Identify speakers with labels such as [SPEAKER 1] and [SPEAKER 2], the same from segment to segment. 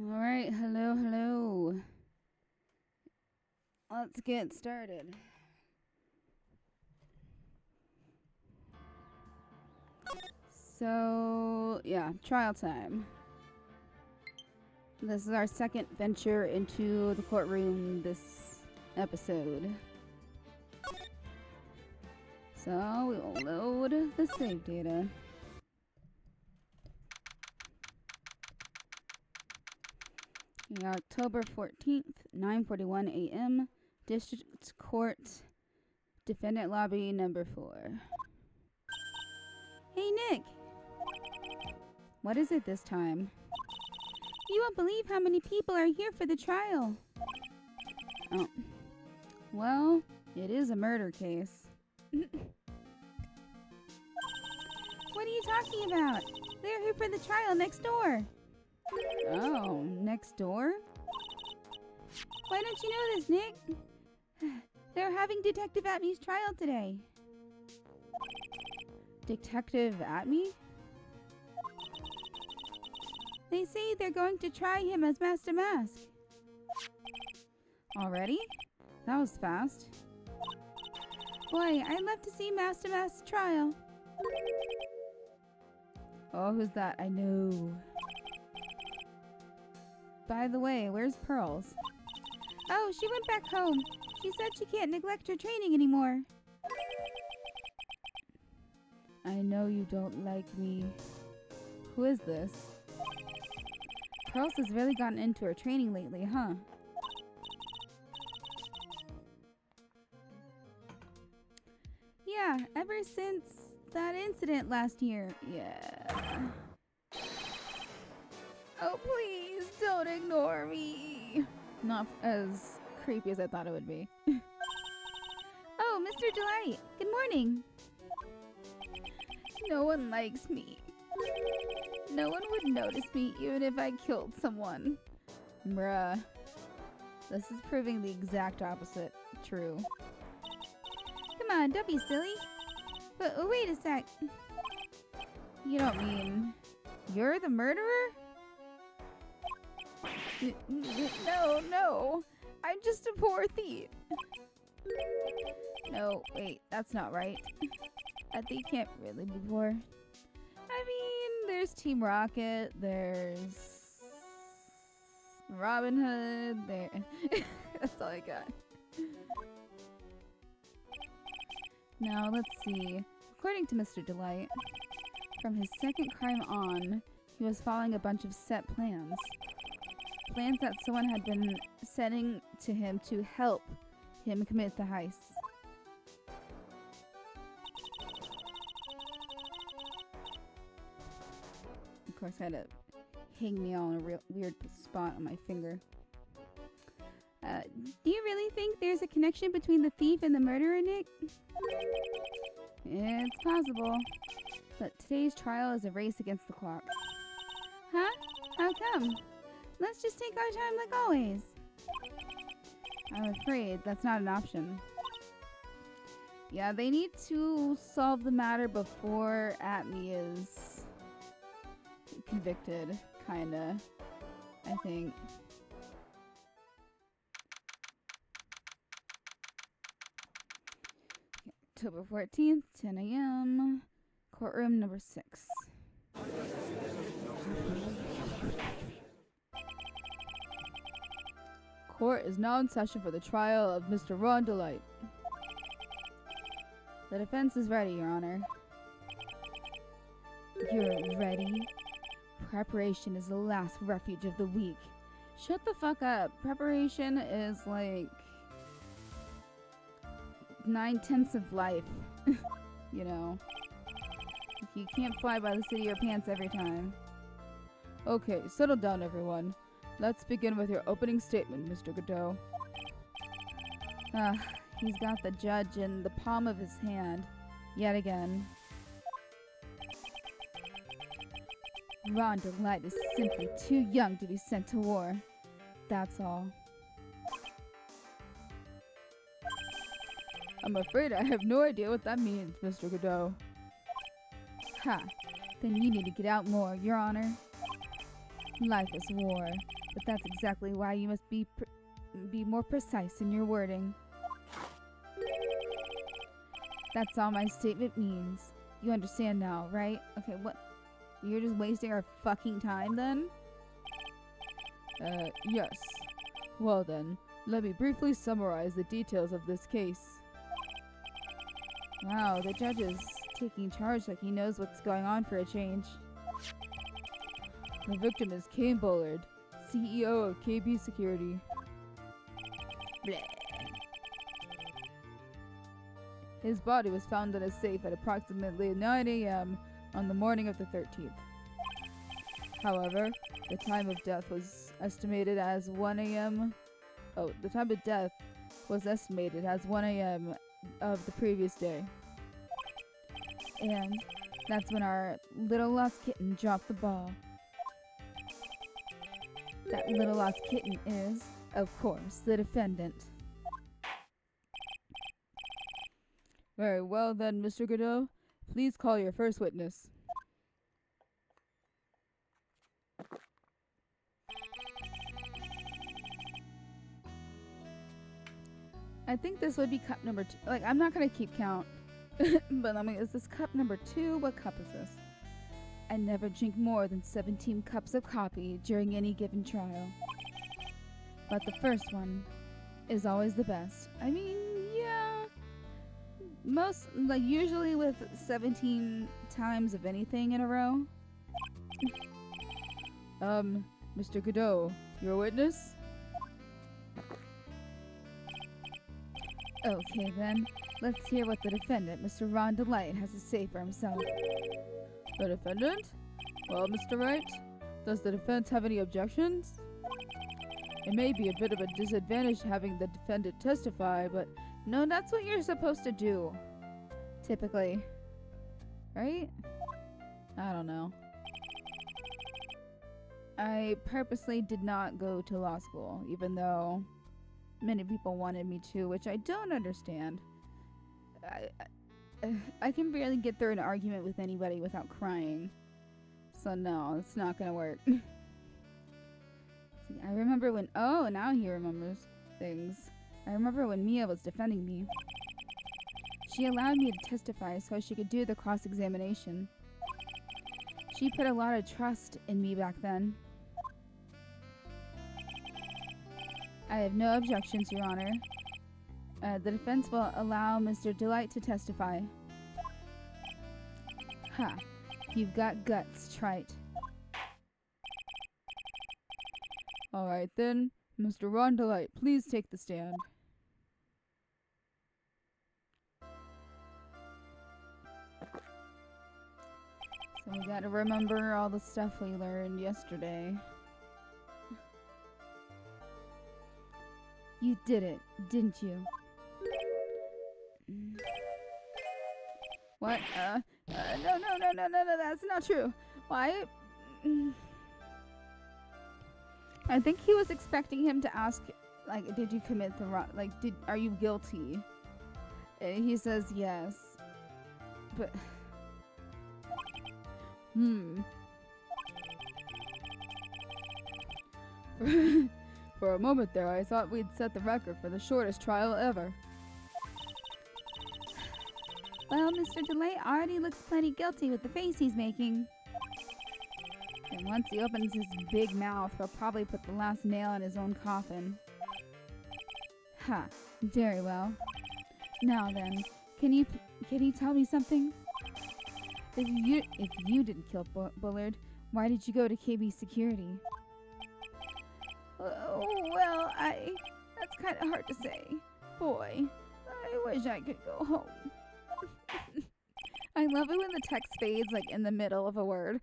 [SPEAKER 1] Alright, hello. Let's get started. So, yeah, trial time. This is our second venture into the courtroom this episode. So, we will load the save data. October 14th, 9:41 a.m. District Court, Defendant Lobby number 4. Hey, Nick! What is it this time? You won't believe how many people are here for the trial. Oh. Well, it is a murder case. What are you talking about? They're here for the trial next door. Oh, next door? Why don't you know this, Nick? They're having Detective Atme's trial today. Detective Atme? They say they're going to try him as Master Mask. Already? That was fast. Boy, I'd love to see Master Mask's trial. Oh, who's that? I know. By the way, where's Pearls? Oh, she went back home. She said she can't neglect her training anymore. I know you don't like me. Who is this? Pearls has really gotten into her training lately, huh? Yeah, ever since that incident last year. Yeah. Oh, please, don't ignore me. Not as creepy as I thought it would be. Oh, Mr. Delight, good morning. No one likes me. No one would notice me even if I killed someone. Bruh. This is proving the exact opposite true. Come on, don't be silly. But wait a sec. You don't mean you're the murderer? No. I'm just a poor thief. No, wait, that's not right. A thief can't really be poor. I mean, there's Team Rocket, there's Robin Hood, there. That's all I got. Now, let's see. According to Mr. Delight, from his second crime on, he was following a bunch of set plans. Plans that someone had been setting to him to help him commit the heist. Of course, I had to hang me on a real weird spot on my finger. Do you really think there's a connection between the thief and the murderer, Nick? It's possible. But today's trial is a race against the clock. Huh? How come? Let's just take our time like always. I'm afraid that's not an option. Yeah, they need to solve the matter before Atme is convicted, kinda, I think. October 14th, 10 a.m. Courtroom number 6. Court is now in session for the trial of Mr. Ron Delight. The defense is ready, Your Honor. You're ready? Preparation is the last refuge of the weak. Shut the fuck up. Preparation is like 9/10 of life. You know. You can't fly by the seat of your pants every time. Okay, settle down, everyone. Let's begin with your opening statement, Mr. Godot. He's got the judge in the palm of his hand. Yet again. Ron Delight is simply too young to be sent to war. That's all. I'm afraid I have no idea what that means, Mr. Godot. Ha! Then you need to get out more, Your Honor. Life is war, but that's exactly why you must be more precise in your wording. That's all my statement means. You understand now, right? Okay, what? You're just wasting our fucking time then?
[SPEAKER 2] Yes. Well then, let me briefly summarize the details of this case.
[SPEAKER 1] Wow, the judge is taking charge like he knows what's going on for a change.
[SPEAKER 2] The victim is Kane Bullard, CEO of KB Security.
[SPEAKER 1] Bleh.
[SPEAKER 2] His body was found in a safe at approximately 9 a.m. on the morning of the 13th. However, the time of death was estimated as 1 a.m. Oh, the time of death was estimated as 1 a.m. of the previous day.
[SPEAKER 1] And that's when our little lost kitten dropped the ball. That little lost kitten is, of course, the defendant.
[SPEAKER 2] Very well then, Mr. Godot. Please call your first witness.
[SPEAKER 1] I think this would be cup number 2. Like, I'm not gonna keep count. But I mean, is this cup number 2? What cup is this? I never drink more than 17 cups of coffee during any given trial. But the first one is always the best. I mean, yeah. Most, like, usually with 17 times of anything in a row.
[SPEAKER 2] Mr. Godot, your witness?
[SPEAKER 1] Okay then, let's hear what the defendant, Mr. Ron Delight, has to say for himself.
[SPEAKER 2] The defendant? Well, Mr. Wright, does the defense have any objections? It may be a bit of a disadvantage having the defendant testify, but
[SPEAKER 1] no, that's what you're supposed to do. Typically. Right? I don't know. I purposely did not go to law school, even though many people wanted me to, which I don't understand. I can barely get through an argument with anybody without crying. So no, it's not gonna work. See, I remember when... Oh, now he remembers things. I remember when Mia was defending me. She allowed me to testify so she could do the cross-examination. She put a lot of trust in me back then. I have no objections, Your Honor. The defense will allow Mr. Delight to testify. Ha! You've got guts, trite.
[SPEAKER 2] Alright then, Mr. Ron Delight, please take the stand.
[SPEAKER 1] So we gotta remember all the stuff we learned yesterday. You did it, didn't you? What? No, that's not true. Why? I think he was expecting him to ask, like, did you commit the wrong, like, are you guilty? And he says yes. But,
[SPEAKER 2] For a moment there, I thought we'd set the record for the shortest trial ever.
[SPEAKER 1] Well, Mr. Delay already looks plenty guilty with the face he's making. And once he opens his big mouth, he'll probably put the last nail in his own coffin. Ha, very well. Now then, can you tell me something? If you didn't kill Bullard, why did you go to KB Security? Oh, well, that's kind of hard to say. Boy, I wish I could go home. I love it when the text fades, like, in the middle of a word.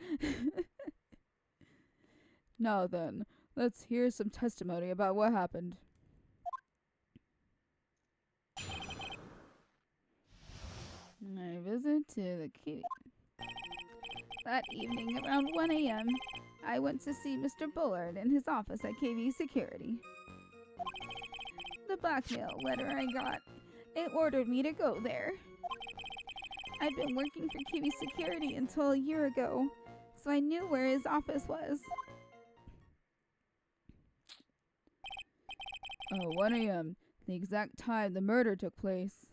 [SPEAKER 2] Now then, let's hear some testimony about what happened.
[SPEAKER 1] I visit to the kitty. That evening, around 1 a.m., I went to see Mr. Bullard in his office at KV Security. The blackmail letter I got, it ordered me to go there. I'd been working for KV Security until a year ago, so I knew where his office was.
[SPEAKER 2] 1 a.m., the exact time the murder took place.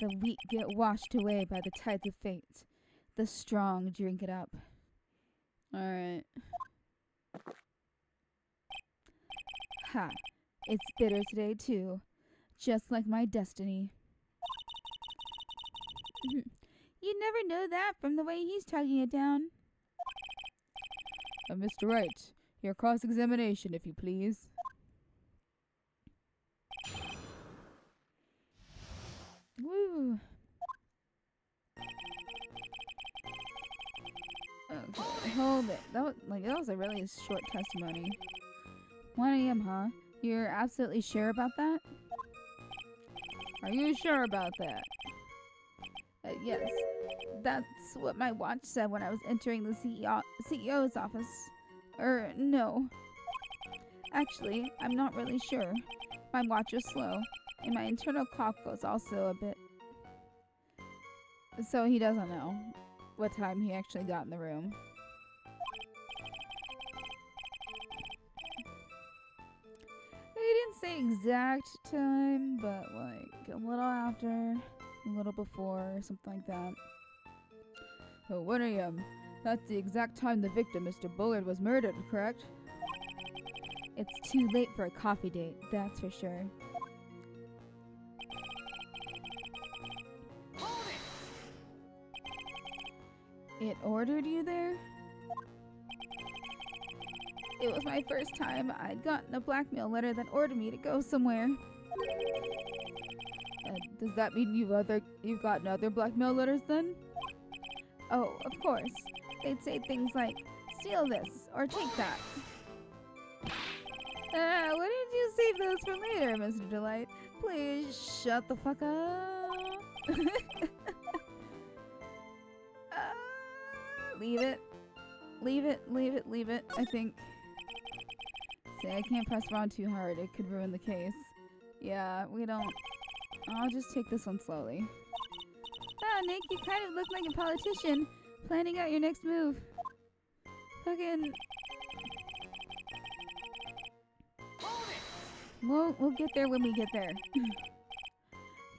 [SPEAKER 1] The weak get washed away by the tides of fate. The strong drink it up.
[SPEAKER 2] Alright.
[SPEAKER 1] Ha! It's bitter today, too. Just like my destiny. You never know that from the way he's tugging it down.
[SPEAKER 2] Mr. Wright, your cross-examination, if you please.
[SPEAKER 1] Woo! Okay, hold it. That was a really short testimony. 1 a.m., huh? You're absolutely sure about that?
[SPEAKER 2] Are you sure about that?
[SPEAKER 1] Yes. That's what my watch said when I was entering the CEO's office. No. Actually, I'm not really sure. My watch was slow, and my internal clock was also a bit...
[SPEAKER 2] So he doesn't know what time he actually got in the room.
[SPEAKER 1] He didn't say exact time, but like a little after, a little before, something like that.
[SPEAKER 2] 1 a.m. That's the exact time the victim, Mr. Bullard, was murdered, correct?
[SPEAKER 1] It's too late for a coffee date, that's for sure.
[SPEAKER 2] It ordered you there?
[SPEAKER 1] It was my first time I'd gotten a blackmail letter that ordered me to go somewhere.
[SPEAKER 2] Does that mean you've gotten other blackmail letters then?
[SPEAKER 1] Oh, of course. They'd say things like, steal this, or take that.
[SPEAKER 2] Why didn't you save those for later, Mr. Delight? Please shut the fuck up.
[SPEAKER 1] Leave it. Leave it, leave it, leave it, I think.
[SPEAKER 2] See, I can't press Ron too hard. It could ruin the case.
[SPEAKER 1] Yeah, we don't... I'll just take this one slowly. Ah, Nick, you kind of look like a politician, planning out your next move. Fucking... We'll get there when we get there.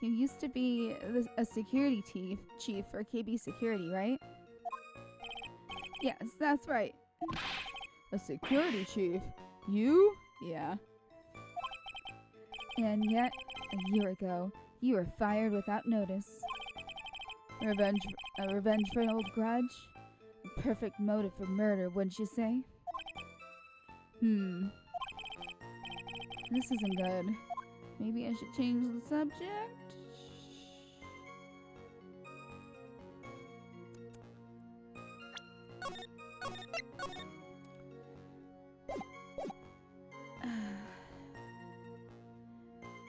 [SPEAKER 1] You used to be a security chief for KB Security, right? Yes, that's right.
[SPEAKER 2] A security chief? You?
[SPEAKER 1] Yeah. And yet, a year ago, you were fired without notice.
[SPEAKER 2] Revenge for an old grudge?
[SPEAKER 1] A perfect motive for murder, wouldn't you say?
[SPEAKER 2] This isn't good.
[SPEAKER 1] Maybe I should change the subject?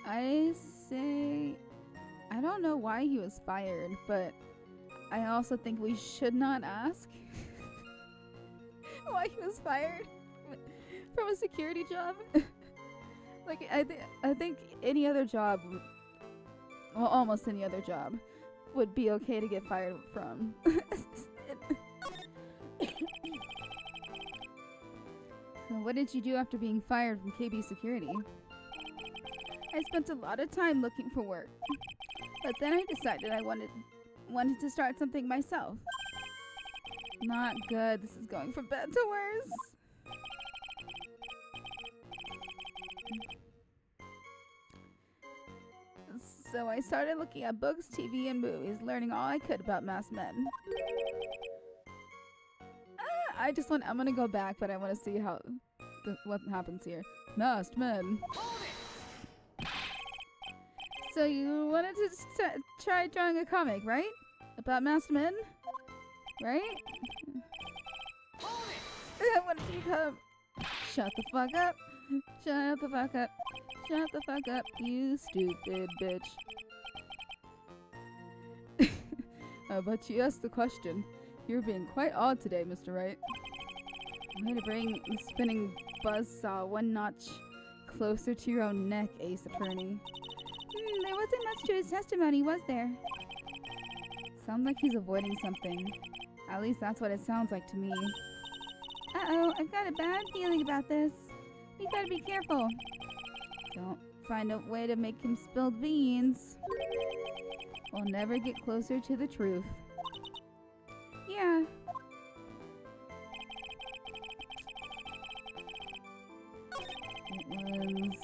[SPEAKER 1] I say... I don't know why he was fired, but I also think we should not ask why he was fired from a security job. Like, I think any other job, well, almost any other job, would be okay to get fired from. What did you do after being fired from KB Security? I spent a lot of time looking for work, but then I decided I wanted to start something myself. Not good. This is going from bad to worse. So I started looking at books, TV, and movies, learning all I could about masked men. I'm gonna go back, but I want to see what happens here. Masked men. So you wanted to try drawing a comic, right? About masked men? Right? What did you become? Shut the fuck up. Shut the fuck up. Shut the fuck up, you stupid bitch.
[SPEAKER 2] But you asked the question. You're being quite odd today, Mr. Wright.
[SPEAKER 1] Way to bring the spinning buzzsaw one notch closer to your own neck, Ace Attorney. There wasn't much to his testimony, was there? Sounds like he's avoiding something. At least that's what it sounds like to me. Uh-oh, I've got a bad feeling about this. You gotta be careful. Don't find a way to make him spill beans. We'll never get closer to the truth. Yeah. It was...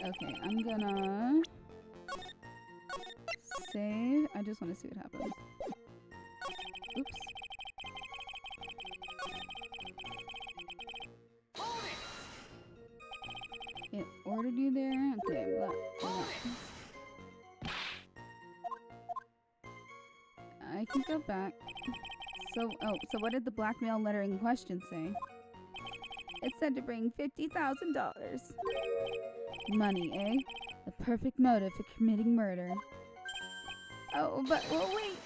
[SPEAKER 1] Okay, I'm gonna... save. I just want to see what happens. Oops. It ordered you there? Okay, blah. I can go back. So what did the blackmail letter in question say? It said to bring $50,000. Money, eh? The perfect motive for committing murder. Oh, but wait.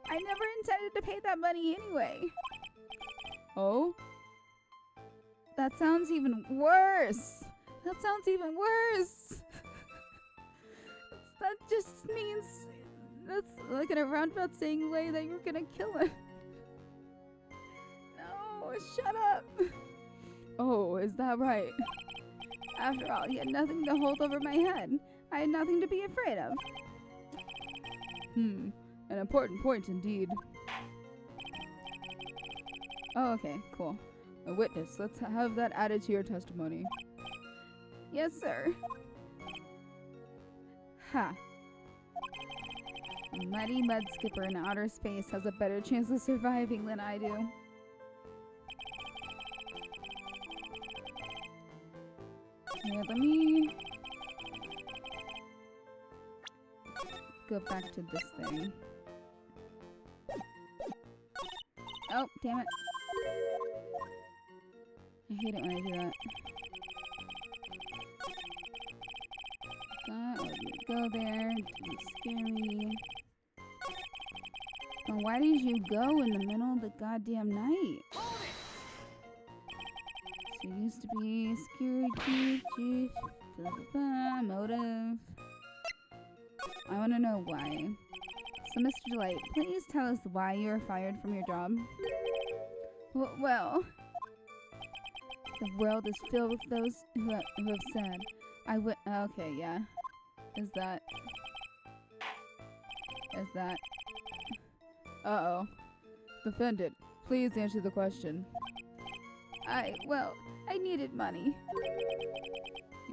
[SPEAKER 1] I never intended to pay that money anyway. Oh? That sounds even worse. That just means that's like in a roundabout saying way that you're gonna kill him. No, shut up. Oh, is that right? After all, he had nothing to hold over my head. I had nothing to be afraid of. An important point indeed. Oh, okay, cool. A witness. Let's have that added to your testimony. Yes, sir. Ha. A mighty mud skipper in outer space has a better chance of surviving than I do. Here, let me go back to this thing. Oh, damn it. I hate it when I do that. Go there. Don't scare me. Well, why did you go in the middle of the goddamn night? So you used to be security chief. Blah, blah, blah, motive. I want to know why. So, Mr. Delight, please tell us why you were fired from your job. Well, the world is filled with those who have said, I would. Okay, yeah. Is that? Uh-oh. Defendant, please answer the question. I needed money.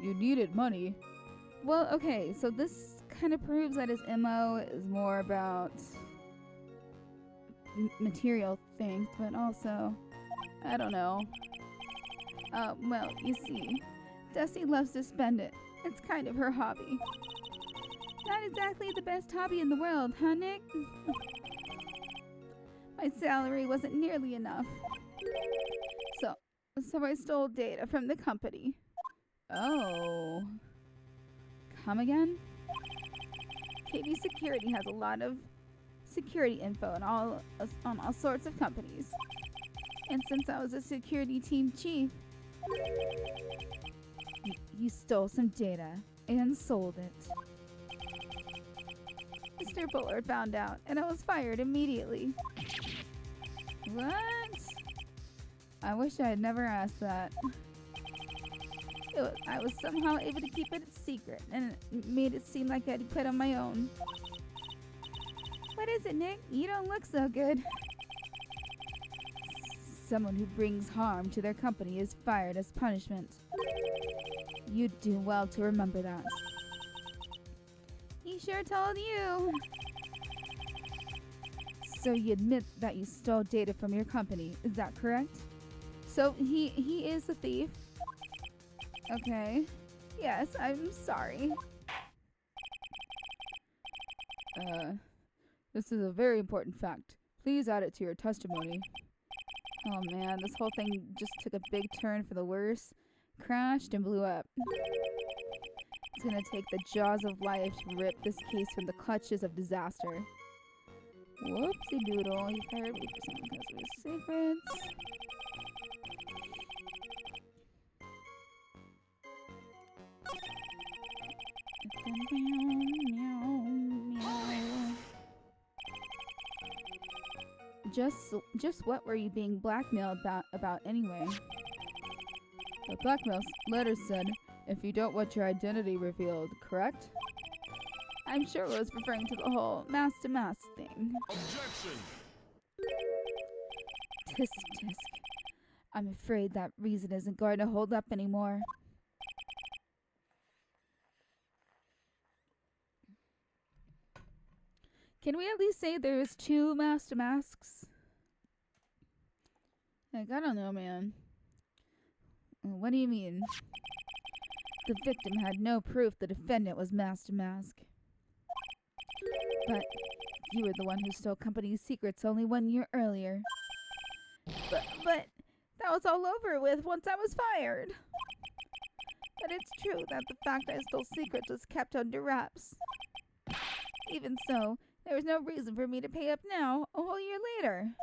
[SPEAKER 1] You needed money? Well, okay, so this kind of proves that his MO is more about material things, but also, I don't know. Well, you see, Dusty loves to spend it. It's kind of her hobby. Not exactly the best hobby in the world, huh, Nick? My salary wasn't nearly enough. So I stole data from the company. Oh. Come again? KB Security has a lot of security info on all sorts of companies. And since I was a security team chief, you stole some data and sold it. Mr. Bullard found out, and I was fired immediately. What? I wish I had never asked that. I was somehow able to keep it a secret, and it made it seem like I'd quit on my own. What is it, Nick? You don't look so good. Someone who brings harm to their company is fired as punishment. You'd do well to remember that. He sure told you. So you admit that you stole data from your company, is that correct? So he is a thief. Okay. Yes, I'm sorry. This is a very important fact. Please add it to your testimony. Oh man, this whole thing just took a big turn for the worse. Crashed and blew up. It's gonna take the jaws of life to rip this case from the clutches of disaster. Whoopsie doodle, he fired me for something because of his secrets. Just what were you being blackmailed about anyway?
[SPEAKER 2] The blackmail letter said, if you don't want your identity revealed, correct?
[SPEAKER 1] I'm sure it was referring to the whole mask-to-mask thing.
[SPEAKER 3] Objection!
[SPEAKER 1] Tisk tisk. I'm afraid that reason isn't going to hold up anymore. Can we at least say there's 2 mask-to-masks?
[SPEAKER 2] Like, I don't know, man.
[SPEAKER 1] What do you mean? The victim had no proof the defendant was mask-to-mask. But you were the one who stole company's secrets only 1 year earlier. But that was all over with once I was fired. But it's true that the fact I stole secrets was kept under wraps. Even so, there was no reason for me to pay up now, a whole year later.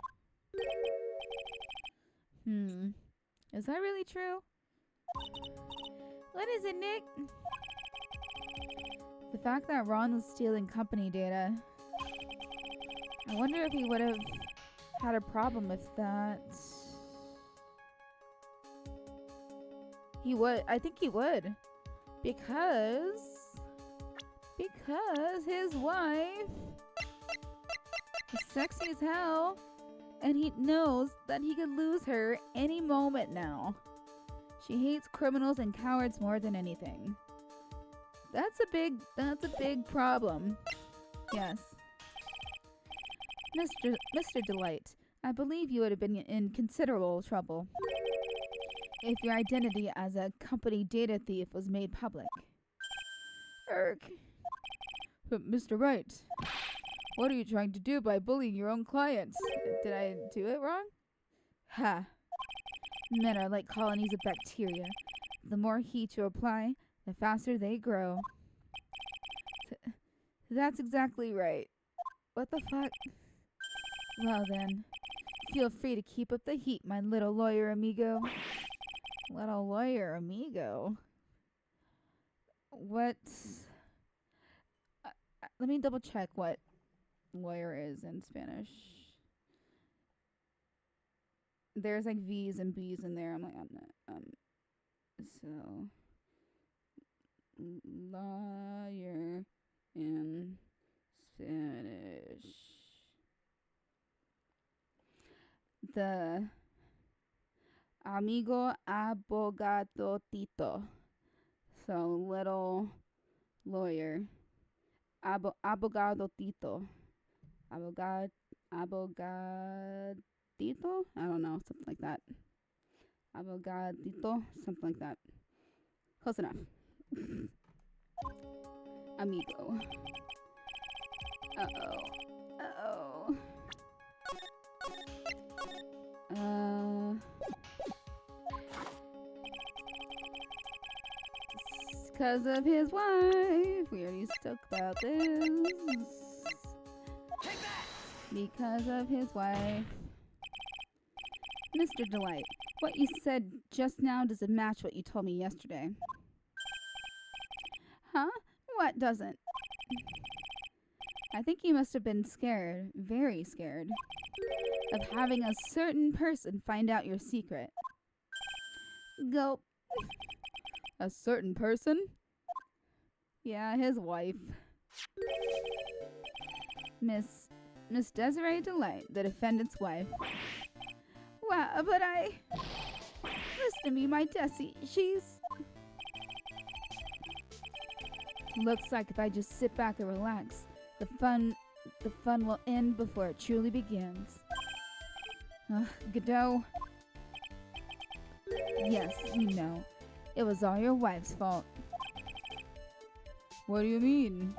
[SPEAKER 1] Is that really true? What is it, Nick? The fact that Ron was stealing company data. I wonder if he would have had a problem with that. He would. I think he would. Because his wife is sexy as hell. And he knows that he could lose her any moment now. She hates criminals and cowards more than anything. That's a big problem. Yes. Mr. Delight, I believe you would have been in considerable trouble if your identity as a company data thief was made public. Irk.
[SPEAKER 2] But Mr. Wright, what are you trying to do by bullying your own clients?
[SPEAKER 1] Did I do it wrong? Ha. Men are like colonies of bacteria. The more heat you apply, the faster they grow. That's exactly right. What the fuck? Well then, feel free to keep up the heat, my little lawyer amigo. Little lawyer amigo? What? Let me double check what lawyer is in Spanish. There's like V's and B's in there. I'm like, I'm not. So lawyer in Spanish. The amigo abogado tito. So little lawyer. Abogado tito. Abogadito? I don't know, something like that. Abogadito, something like that. Close enough. Amigo. Uh-oh. Because of his wife. We already spoke about this. Because of his wife. Mr. Delight, what you said just now doesn't match what you told me yesterday. Huh? What doesn't? I think you must have been scared, very scared, of having a certain person find out your secret. Gulp.
[SPEAKER 2] A certain person?
[SPEAKER 1] Yeah, his wife. Miss Desiree Delight, the defendant's wife. Wow, but listen to me, my Desi, she's... Looks like if I just sit back and relax, the fun will end before it truly begins. Godot. Yes, we know. It was all your wife's fault.
[SPEAKER 2] What do you mean?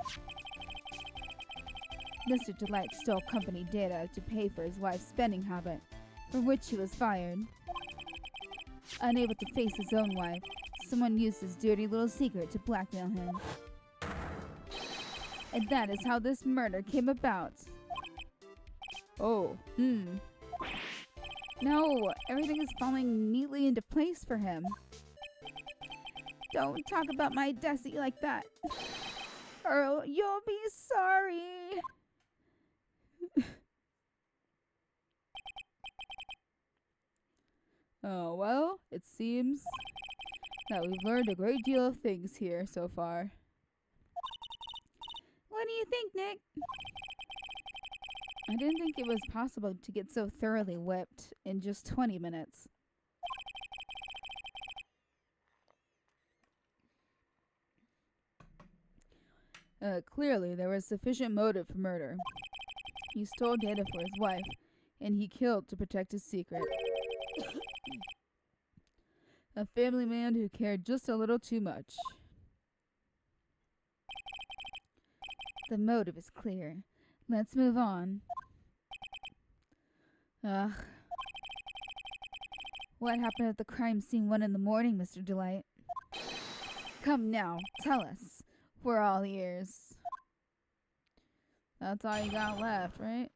[SPEAKER 1] Mr. Delight stole company data to pay for his wife's spending habit, for which he was fired. Unable to face his own wife, someone used his dirty little secret to blackmail him. And that is how this murder came about.
[SPEAKER 2] Oh,
[SPEAKER 1] No, everything is falling neatly into place for him. Don't talk about my Desi like that. Or you'll be sorry.
[SPEAKER 2] It seems that we've learned a great deal of things here so far.
[SPEAKER 1] What do you think, Nick?
[SPEAKER 2] I didn't think it was possible to get so thoroughly whipped in just 20 minutes. Clearly, there was sufficient motive for murder. He stole data for his wife, and he killed to protect his secret. A family man who cared just a little too much.
[SPEAKER 1] The motive is clear. Let's move on.
[SPEAKER 2] Ugh.
[SPEAKER 1] What happened at the crime scene 1 in the morning, Mr. Delight? Come now, tell us. We're all ears.
[SPEAKER 2] That's all you got left, right?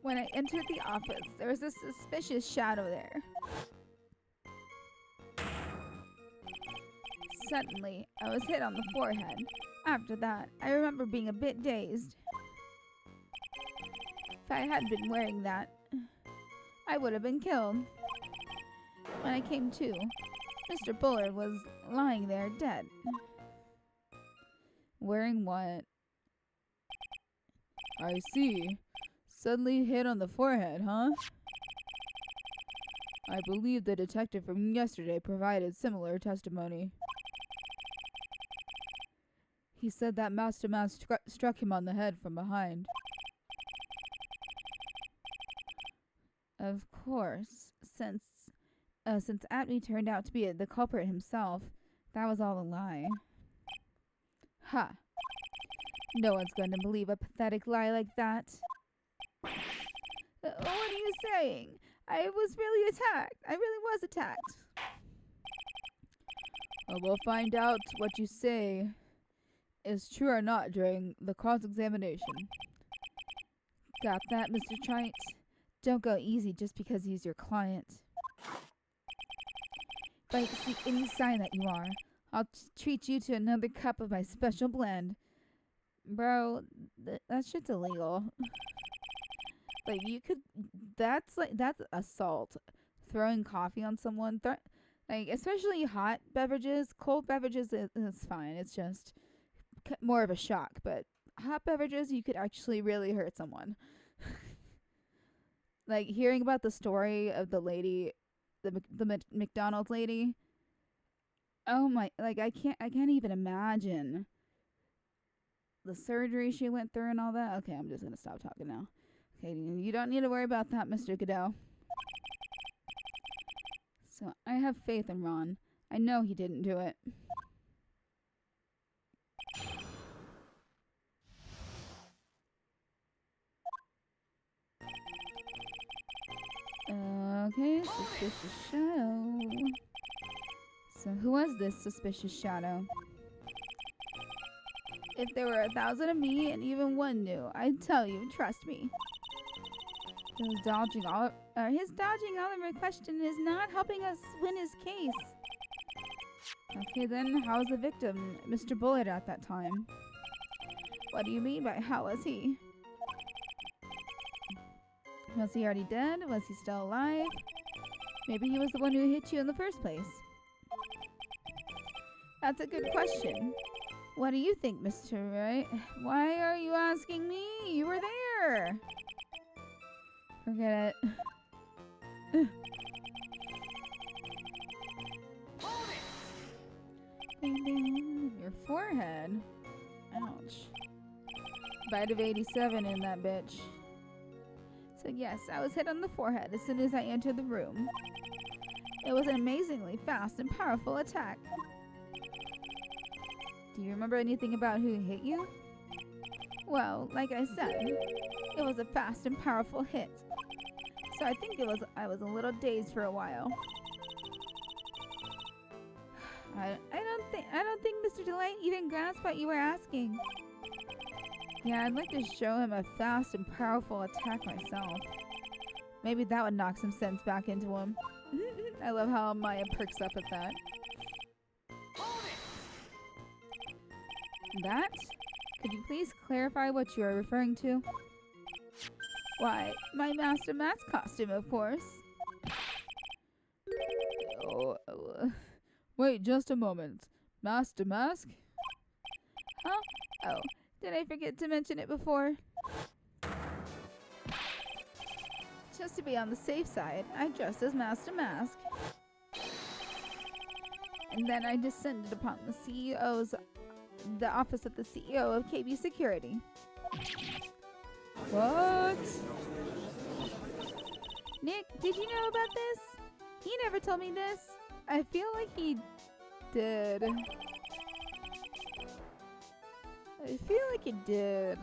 [SPEAKER 1] When I entered the office, there was a suspicious shadow there. Suddenly, I was hit on the forehead. After that, I remember being a bit dazed. If I had been wearing that, I would have been killed. When I came to, Mr. Bullard was lying there dead.
[SPEAKER 2] Wearing what? I see. Suddenly hit on the forehead, huh? I believe the detective from yesterday provided similar testimony. He said that Master Man struck him on the head from behind.
[SPEAKER 1] Of course, since Atney turned out to be the culprit himself, that was all a lie.
[SPEAKER 2] Ha!
[SPEAKER 1] No one's going to believe a pathetic lie like that. What are you saying? I was really attacked. I really was attacked.
[SPEAKER 2] We'll find out what you say is true or not during the cross-examination.
[SPEAKER 1] Got that, Mr. Trite? Don't go easy just because he's your client. If I see any sign that you are, I'll treat you to another cup of my special blend. Bro, that shit's illegal. Like, you could... That's assault. Throwing coffee on someone. Like, especially hot beverages. Cold beverages is fine. It's just more of a shock. But hot beverages, you could actually really hurt someone. Like, hearing about the story of the lady, the McDonald's lady. Oh my, like, I can't even imagine the surgery she went through and all that. Okay, I'm just gonna stop talking now. Okay, you don't need to worry about that, Mr. Goodell. So I have faith in Ron. I know he didn't do it. Okay, suspicious shadow. So who was this suspicious shadow? If there were 1,000 of me and even one knew, I'd tell you, trust me. His dodging all of my question is not helping us win his case. Okay then, how was the victim, Mr. Bullard, at that time? What do you mean by how was he? Was he already dead? Was he still alive? Maybe he was the one who hit you in the first place. That's a good question. What do you think, Mr. Wright? Why are you asking me? You were there. Forget it. Your forehead. Ouch. Bite of 87 in that bitch. So yes, I was hit on the forehead as soon as I entered the room. It was an amazingly fast and powerful attack. Do you remember anything about who hit you? Well, like I said, it was a fast and powerful hit. So I think I was a little dazed for a while. I don't think Mr. Delight even grasped what you were asking. Yeah, I'd like to show him a fast and powerful attack myself. Maybe that would knock some sense back into him. I love how Maya perks up at that. That? Could you please clarify what you are referring to? Why, my Master Mask costume, of course.
[SPEAKER 2] Wait just a moment. Master Mask?
[SPEAKER 1] Huh? Oh, did I forget to mention it before? Just to be on the safe side, I dressed as Master Mask. And then I descended upon the office of the CEO of KB Security.
[SPEAKER 2] What?
[SPEAKER 1] Nick, did you know about this? He never told me this.
[SPEAKER 2] I feel like he did. I feel like he did.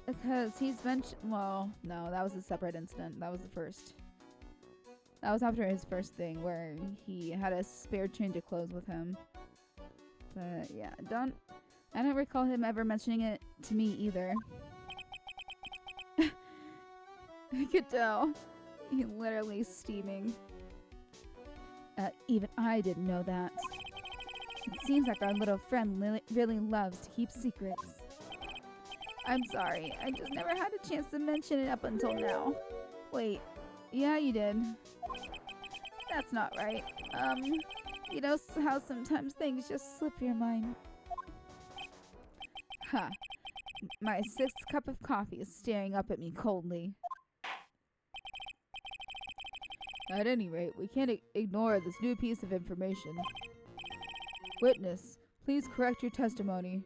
[SPEAKER 2] Because he's mentioned. Well, no, that was a separate incident. That was the first. That was after his first thing where he had a spare change of clothes with him. But yeah, I don't recall him ever mentioning it to me either. I could tell. He's literally steaming.
[SPEAKER 1] Even I didn't know that. It seems like our little friend really loves to keep secrets. I'm sorry, I just never had a chance to mention it up until now.
[SPEAKER 2] Wait, yeah, you did.
[SPEAKER 1] That's not right. You know how sometimes things just slip your mind.
[SPEAKER 2] Ha! My sixth cup of coffee is staring up at me coldly. At any rate, we can't ignore this new piece of information. Witness, please correct your testimony.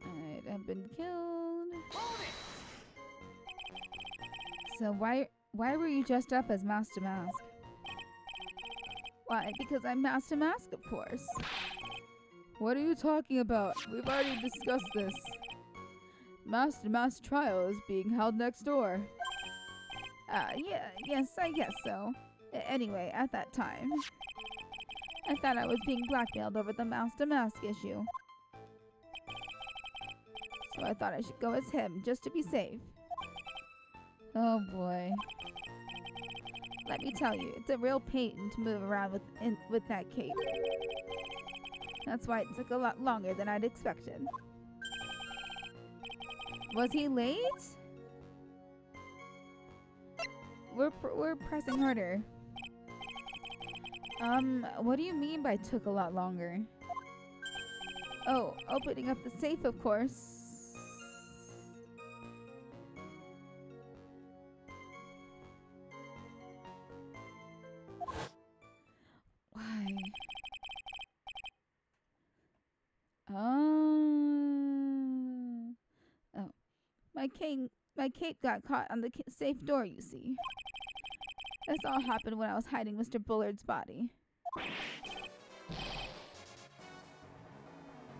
[SPEAKER 1] I'd have been killed. So why were you dressed up as Master Mask? Why, because I'm Master Mask, of course.
[SPEAKER 2] What are you talking about? We've already discussed this. Master Mask trial is being held next door.
[SPEAKER 1] Yes, I guess so. Anyway, at that time, I thought I was being blackmailed over the Master Mask issue. So I thought I should go as him, just to be safe.
[SPEAKER 2] Oh boy.
[SPEAKER 1] Let me tell you, it's a real pain to move around with that cape. That's why it took a lot longer than I'd expected.
[SPEAKER 2] Was he late? We're pressing harder. What do you mean by took a lot longer?
[SPEAKER 1] Oh, opening up the safe, of course.
[SPEAKER 2] Why?
[SPEAKER 1] Oh, my cape got caught on the safe door, you see. This all happened when I was hiding Mr. Bullard's body.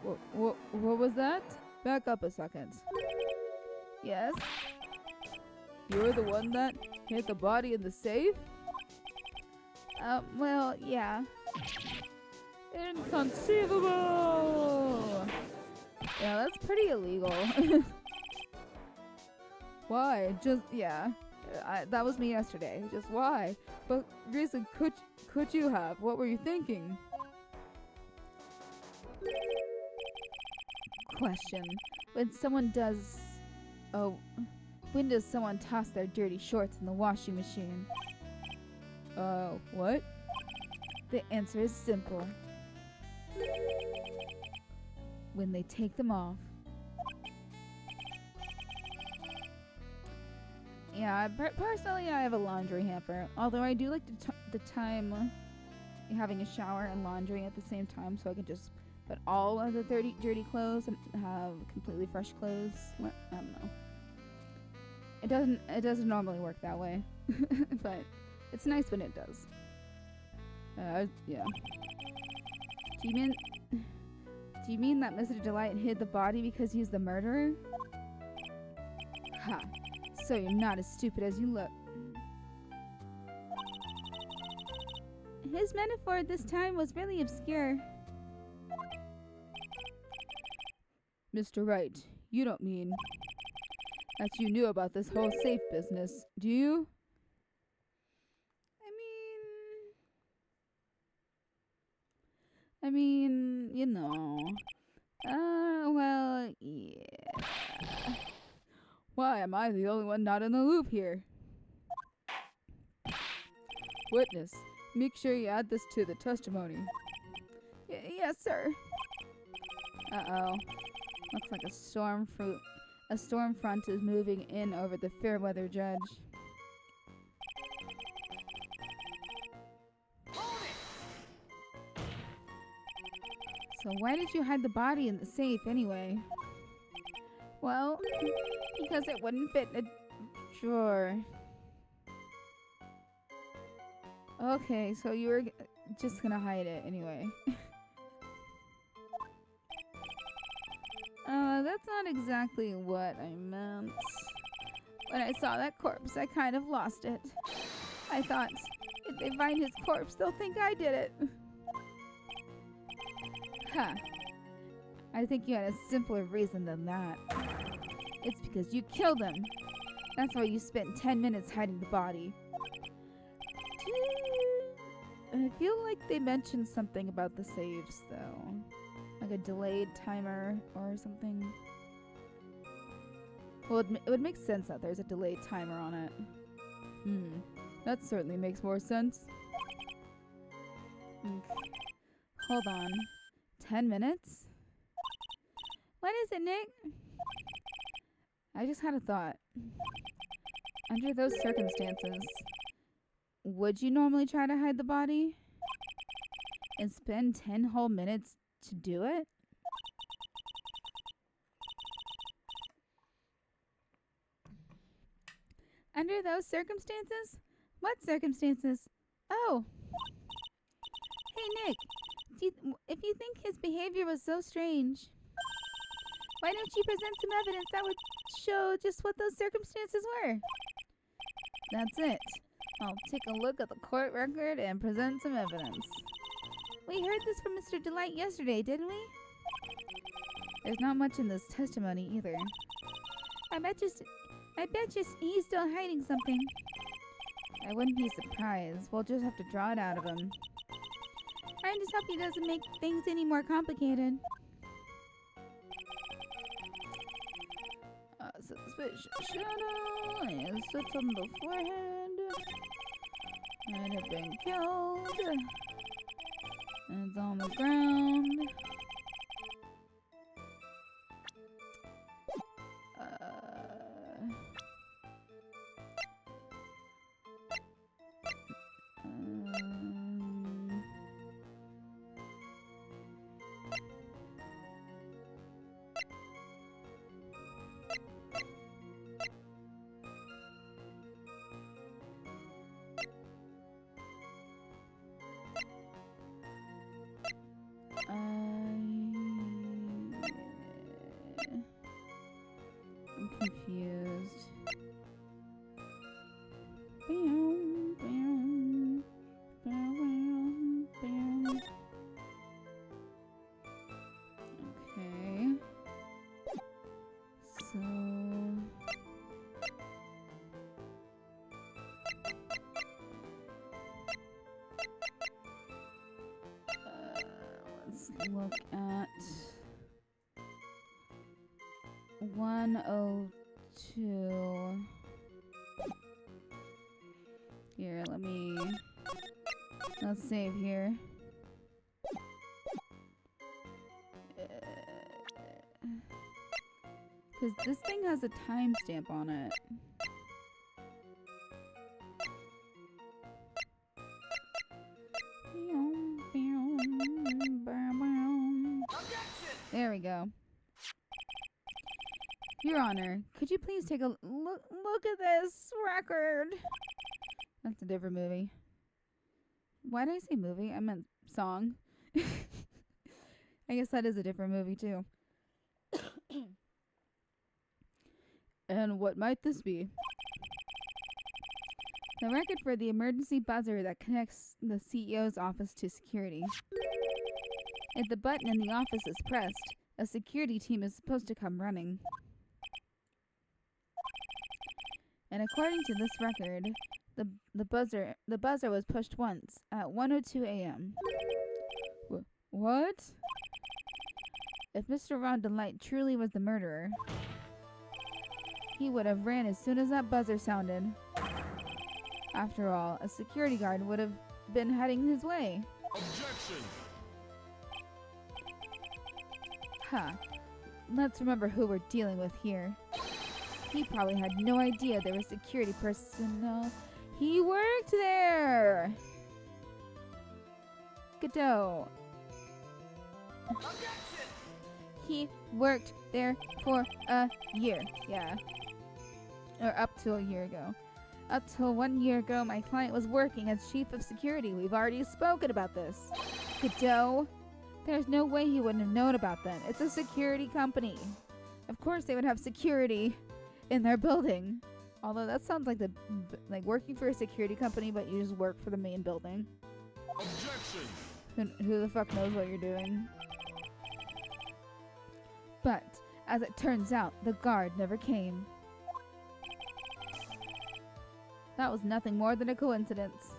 [SPEAKER 2] What was that? Back up a second.
[SPEAKER 1] Yes?
[SPEAKER 2] You're the one that hid the body in the safe?
[SPEAKER 1] Well, yeah.
[SPEAKER 2] Inconceivable! Yeah, that's pretty illegal. Why? Yeah. That was me yesterday. Just why? But reason could you have? What were you thinking?
[SPEAKER 1] Question. When does someone toss their dirty shorts in the washing machine?
[SPEAKER 2] What?
[SPEAKER 1] The answer is simple. When they take them off.
[SPEAKER 2] Yeah, personally I have a laundry hamper. Although I do like the time having a shower and laundry at the same time, so I can just put all of the dirty clothes and have completely fresh clothes. I don't know. It doesn't normally work that way, but it's nice when it does. Yeah.
[SPEAKER 1] Do you mean that Mr. Delight hid the body because he's the murderer? Ha. So you're not as stupid as you look. His metaphor this time was really obscure.
[SPEAKER 2] Mr. Wright, you don't mean that you knew about this whole safe business, do you?
[SPEAKER 1] I mean, you know. Well, yeah.
[SPEAKER 2] Why am I the only one not in the loop here? Witness, make sure you add this to the testimony.
[SPEAKER 1] Yes, sir. Uh-oh. Looks like a storm front is moving in over the Fairweather judge. So why did you hide the body in the safe anyway? Well, because it wouldn't fit in a drawer. Okay, so you were just gonna hide it anyway. That's not exactly what I meant. When I saw that corpse, I kind of lost it. I thought, if they find his corpse, they'll think I did it. Huh. I think you had a simpler reason than that. It's because you killed him. That's why you spent 10 minutes hiding the body. I feel like they mentioned something about the saves, though. Like a delayed timer or something. Well, it would make sense that there's a delayed timer on it.
[SPEAKER 2] That certainly makes more sense.
[SPEAKER 1] Hold on. 10 minutes? What is it, Nick? I just had a thought. Under those circumstances, would you normally try to hide the body? And spend 10 whole minutes to do it? Under those circumstances? What circumstances? Oh! Hey, Nick. If you think his behavior was so strange, why don't you present some evidence that would show just what those circumstances were? That's it. I'll take a look at the court record and present some evidence. We heard this from Mr. Delight yesterday, didn't we? There's not much in this testimony either. I bet you he's still hiding something. I wouldn't be surprised. We'll just have to draw it out of him. I just hope he doesn't make things any more complicated. Suspicious shadow. It sits on the forehead. Might have been killed. It's on the ground. I'm confused. Okay. So let's look at 102. Here, let's save here. Because this thing has a timestamp on it. There we go. Your Honor, could you please take a look at this record? That's a different movie. Why did I say movie? I meant song. I guess that is a different movie too.
[SPEAKER 2] And what might this be?
[SPEAKER 1] The record for the emergency buzzer that connects the CEO's office to security. If the button in the office is pressed, a security team is supposed to come running. And according to this record, the buzzer was pushed once at 1:02 a.m.
[SPEAKER 2] What? If Mr. Ron Delight truly was the murderer, he would have ran as soon as that buzzer sounded. After all, a security guard would have been heading his way.
[SPEAKER 3] Objection!
[SPEAKER 2] Huh. Let's remember who we're dealing with here. He probably had no idea there were security personnel. He worked there! Godot.
[SPEAKER 3] Objection!
[SPEAKER 2] He worked there for a year. Yeah. Or up to a year ago. Up till 1 year ago, my client was working as chief of security. We've already spoken about this. Godot. There's no way he wouldn't have known about them. It's a security company. Of course they would have security in their building. Although that sounds like like working for a security company, but you just work for the main building.
[SPEAKER 3] Objection!
[SPEAKER 2] Who the fuck knows what you're doing? But, as it turns out, the guard never came. That was nothing more than a coincidence.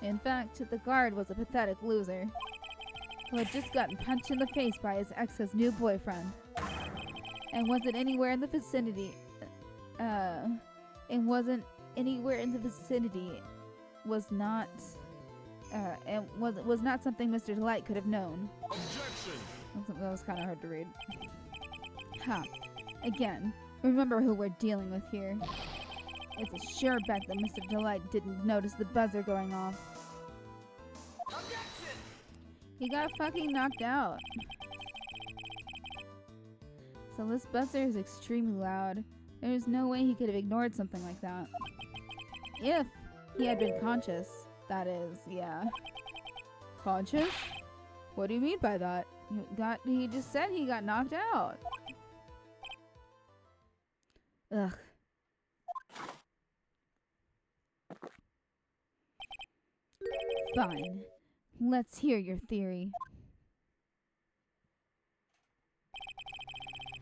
[SPEAKER 2] In fact, the guard was a pathetic loser who had just gotten punched in the face by his ex's new boyfriend and wasn't anywhere in the vicinity. Was not something Mr. Delight could have known.
[SPEAKER 3] Objection!
[SPEAKER 2] That was kind of hard to read. Ha. Again, remember who we're dealing with here. It's a sure bet that Mr. Delight didn't notice the buzzer going off.
[SPEAKER 3] Objection!
[SPEAKER 2] He got fucking knocked out. So this buzzer is extremely loud. There's no way he could have ignored something like that. If he had been conscious, that is, yeah. Conscious? What do you mean by that? He just said he got knocked out. Ugh. Fine. Let's hear your theory.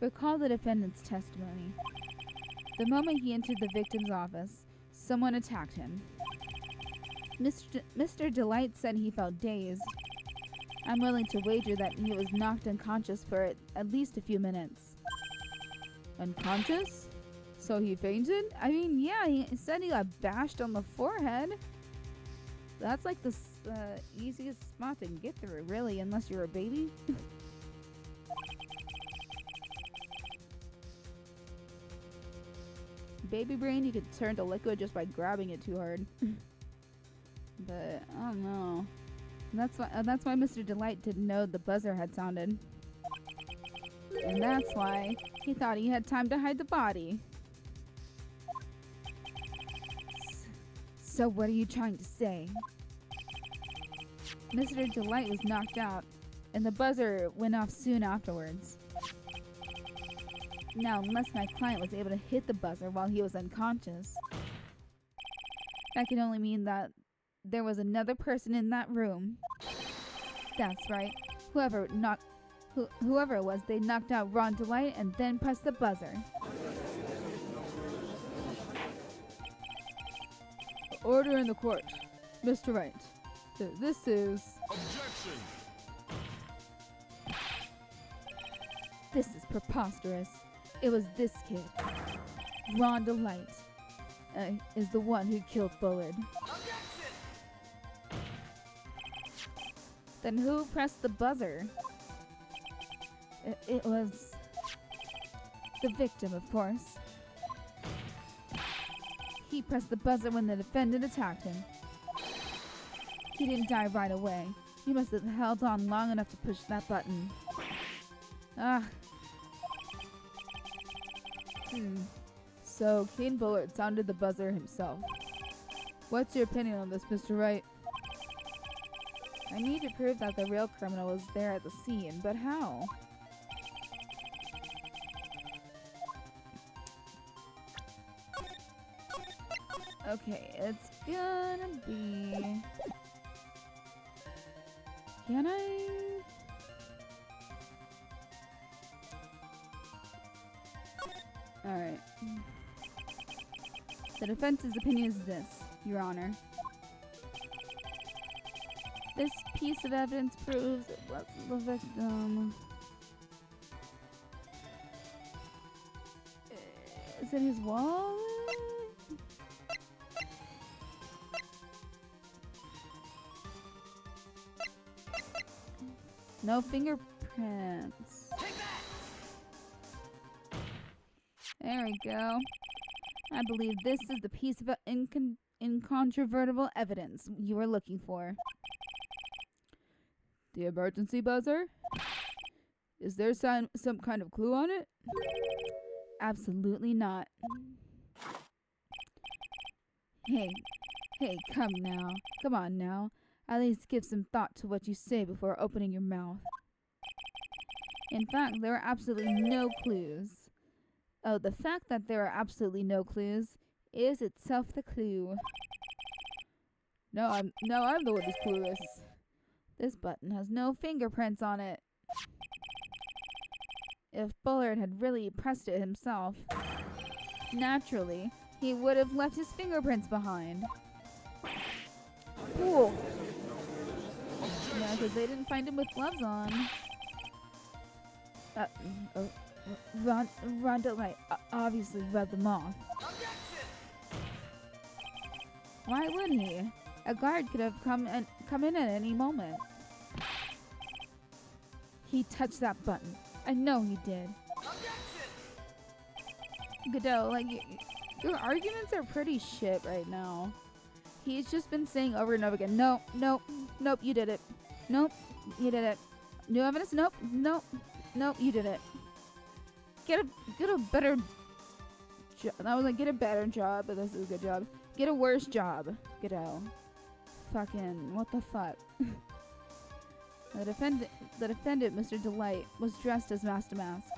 [SPEAKER 2] Recall the defendant's testimony. The moment he entered the victim's office, someone attacked him. Mr. Delight said he felt dazed. I'm willing to wager that he was knocked unconscious for at least a few minutes. Unconscious? So he fainted? I mean, yeah, he said he got bashed on the forehead. That's like the easiest spot to get through, really, unless you're a baby. Baby brain, you could turn to liquid just by grabbing it too hard. But I don't know. That's why Mr. Delight didn't know the buzzer had sounded, and that's why he thought he had time to hide the body. So what are you trying to say? Mr. Delight was knocked out, and the buzzer went off soon afterwards. Now, unless my client was able to hit the buzzer while he was unconscious, that can only mean that there was another person in that room. That's right. Whoever it was, they knocked out Ron Delight and then pressed the buzzer. Order in the court. Mr. Wright. This is...
[SPEAKER 3] Objection!
[SPEAKER 2] This is preposterous. It was this kid. Ron Delight is the one who killed Bullard.
[SPEAKER 3] Objection!
[SPEAKER 2] Then who pressed the buzzer? It was the victim, of course. He pressed the buzzer when the defendant attacked him. He didn't die right away. He must have held on long enough to push that button. So, Kane Bullard sounded the buzzer himself. What's your opinion on this, Mr. Wright? I need to prove that the real criminal was there at the scene, but how? Okay, it's gonna be... Can I... Alright. The defense's opinion is this, Your Honor.
[SPEAKER 1] This piece of evidence proves it wasn't the victim. Is it his wallet? No fingerprints. There we go. I believe this is the piece of incontrovertible evidence you were looking for.
[SPEAKER 2] The emergency buzzer? Is there some kind of clue on it?
[SPEAKER 1] Absolutely not. Hey, come on now. At least give some thought to what you say before opening your mouth. In fact, there are absolutely no clues. Oh, the fact that there are absolutely no clues is itself the clue.
[SPEAKER 2] No, I'm the one who's clueless.
[SPEAKER 1] This button has no fingerprints on it. If Bullard had really pressed it himself, naturally, he would have left his fingerprints behind.
[SPEAKER 2] Cool.
[SPEAKER 1] Yeah, because they didn't find him with gloves on. Rhonda Wright obviously read them off. Why would he? A guard could have come in at any moment. He touched that button. I know he did. Godot, like, your arguments are pretty shit right now. He's just been saying over and over again, nope, you did it. Nope, you did it. New evidence? Nope, you did it. Get a better job. I was like, get a better job, but this is a good job. Get a worse job, Godot. Fucking, what the fuck? The defendant, Mr. Delight, was dressed as Master Mask.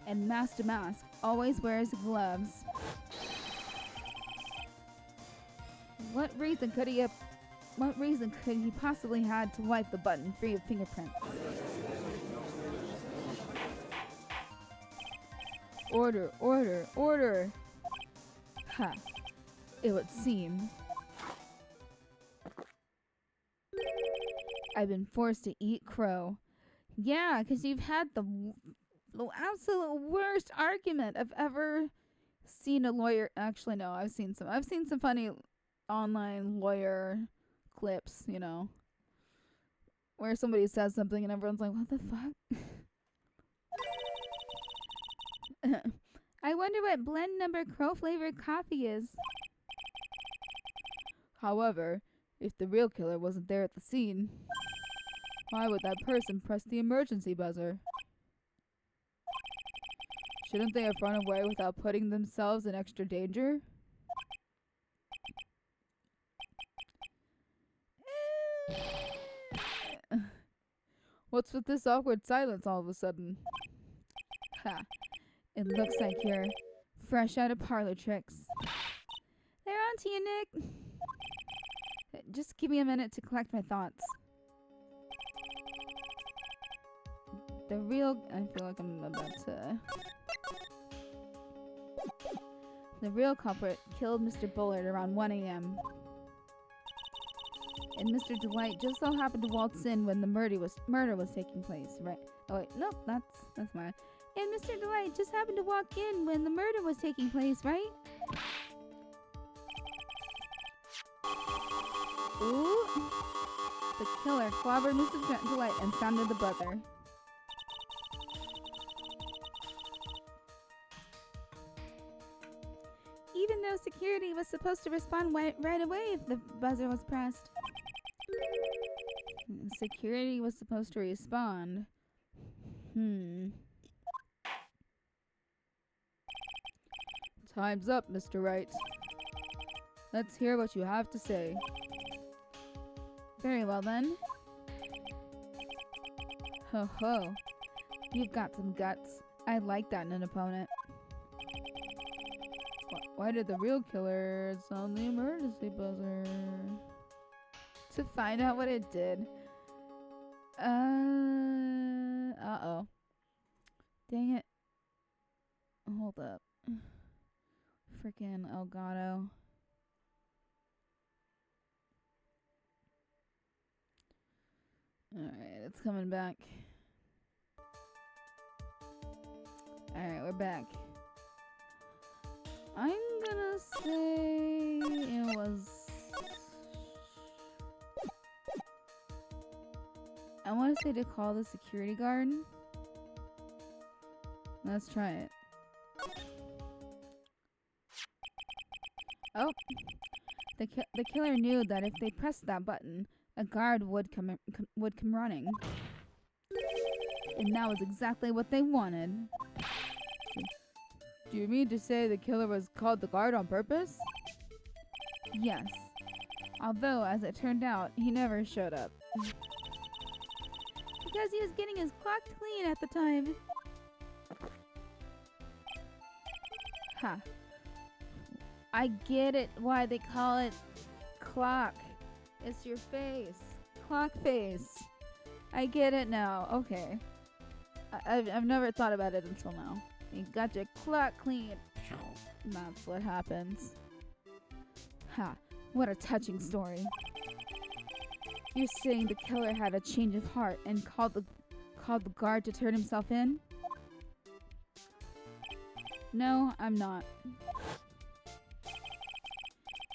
[SPEAKER 1] And Master Mask always wears gloves. What reason could he possibly had to wipe the button free of fingerprints?
[SPEAKER 2] Order.
[SPEAKER 1] Ha. It would seem. I've been forced to eat crow. Yeah, because you've had the absolute worst argument I've ever seen a lawyer. Actually, no, I've seen some funny online lawyer clips, you know, where somebody says something and everyone's like, what the fuck? I wonder what blend number crow flavored coffee is.
[SPEAKER 2] However, if the real killer wasn't there at the scene, why would that person press the emergency buzzer? Shouldn't they have run away without putting themselves in extra danger? What's with this awkward silence all of a sudden?
[SPEAKER 1] Ha. It looks like you're fresh out of parlor tricks. They're on to you, Nick. Just give me a minute to collect my thoughts. I feel like I'm about to... The real culprit killed Mr. Bullard around 1 a.m. And Mr. Delight just so happened to waltz in when the murder was taking place, right? Oh wait, nope, that's mine. And Mr. Delight just happened to walk in when the murder was taking place, right? Ooh. The killer clobbered Mr. Delight and sounded the buzzer. Even though security was supposed to respond right away if the buzzer was pressed. Security was supposed to respond.
[SPEAKER 2] Time's up, Mr. Wright. Let's hear what you have to say.
[SPEAKER 1] Very well then. Ho ho. You've got some guts. I like that in an opponent.
[SPEAKER 2] Why did the real killer sound the emergency buzzer?
[SPEAKER 1] To find out what it did. Uh-oh. Dang it. Hold up. Freaking Elgato. Alright, it's coming back. Alright, we're back. I'm gonna say it was... I want to say to call the security guard. Let's try it. Oh! The killer knew that if they pressed that button, a guard would come running. And that was exactly what they wanted.
[SPEAKER 2] Do you mean to say the killer was called the guard on purpose?
[SPEAKER 1] Yes. Although, as it turned out, he never showed up. Because he was getting his clock clean at the time. Ha. I get it why they call it clock. It's your face. Clock face. I get it now. Okay. I've never thought about it until now. You got your clock clean. That's what happens. Ha. What a touching story. You're saying the killer had a change of heart and called the guard to turn himself in? No, I'm not.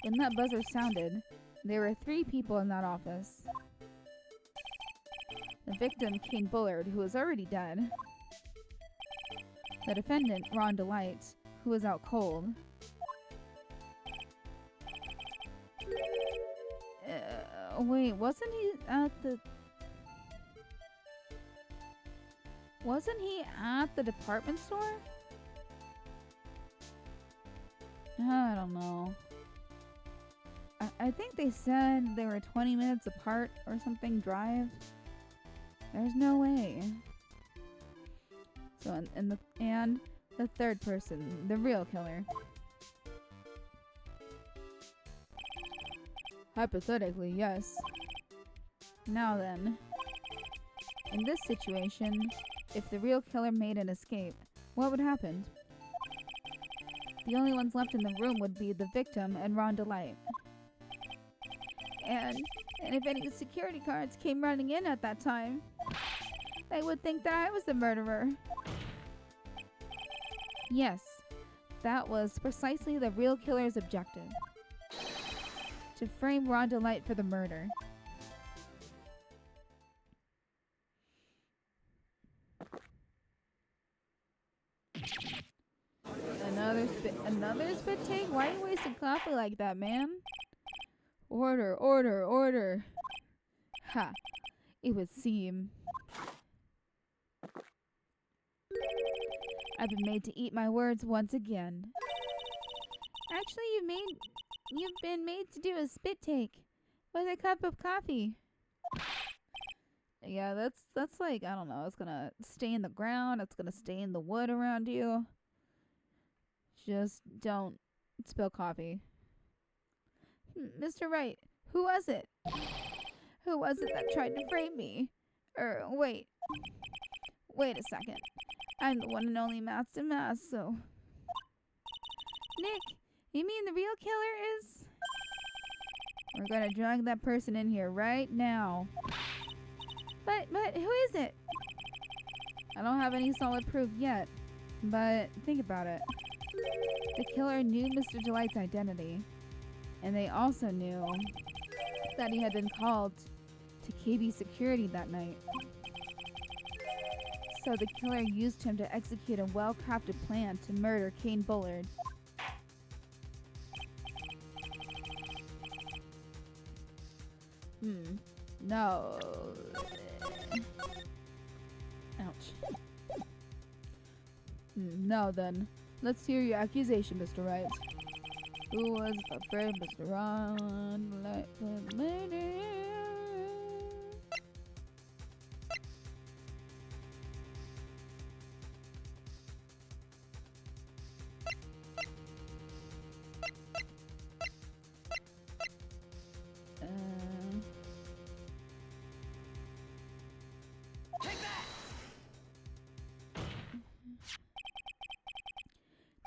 [SPEAKER 1] When that buzzer sounded, there were 3 people in that office. The victim, Kane Bullard, who was already dead. The defendant, Ron Delight, who was out cold. Wait, wasn't he at the department store? I don't know. I think they said they were 20 minutes apart or something drive. There's no way. So, and the third person, the real killer.
[SPEAKER 2] Hypothetically, yes.
[SPEAKER 1] Now then, in this situation, if the real killer made an escape, what would happen? The only ones left in the room would be the victim and Ron Delight. And if any security guards came running in at that time, they would think that I was the murderer. Yes, that was precisely the real killer's objective. To frame Ron Delight for the murder. Another spit take? Why are you wasting coffee like that, man?
[SPEAKER 2] Order, order, order.
[SPEAKER 1] Ha. It would seem. I've been made to eat my words once again. Actually, you've been made to do a spit take with a cup of coffee. Yeah, that's like, I don't know, it's gonna stay in the ground, it's gonna stay in the wood around you. Just don't spill coffee. Mr. Wright, who was it? Who was it that tried to frame me? Wait a second. I'm the one and only Master Mask, so... Nick, you mean the real killer is? We're gonna drag that person in here right now. But who is it? I don't have any solid proof yet, but think about it. The killer knew Mr. Delight's identity, and they also knew that he had been called to KB security that night. So the killer used him to execute a well-crafted plan to murder Kane Bullard.
[SPEAKER 2] No.
[SPEAKER 1] Ouch.
[SPEAKER 2] Now then, let's hear your accusation, Mr. Wright. Who was afraid Mr. Ron like the lady?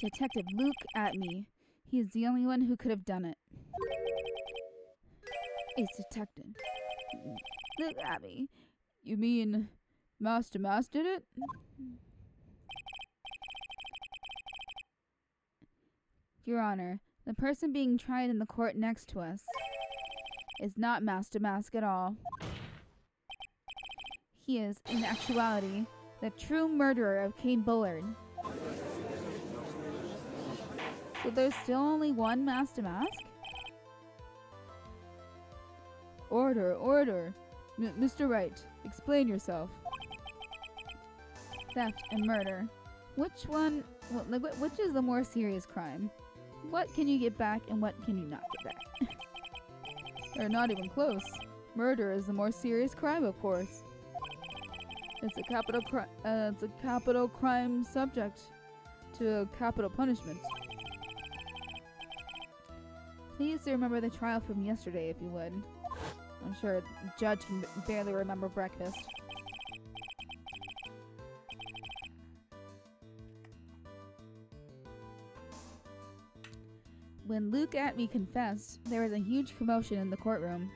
[SPEAKER 1] Detective Luke at me. He is the only one who could have done it. It's Detective Luke at me.
[SPEAKER 2] You mean Master Mass did it?
[SPEAKER 1] Your Honor, the person being tried in the court next to us is not Master Mask at all. He is, in actuality, the true murderer of Kane Bullard. So there's still only one Master Mask?
[SPEAKER 2] Order, order. Mr. Wright, explain yourself.
[SPEAKER 1] Theft and murder. Which one, which is the more serious crime? What can you get back and what can you not get back?
[SPEAKER 2] They're not even close. Murder is the more serious crime, of course. It's a capital crime subject to a capital punishment.
[SPEAKER 1] Please remember the trial from yesterday, if you would. I'm sure the judge can barely remember breakfast. When Luke Atme confessed, there was a huge commotion in the courtroom.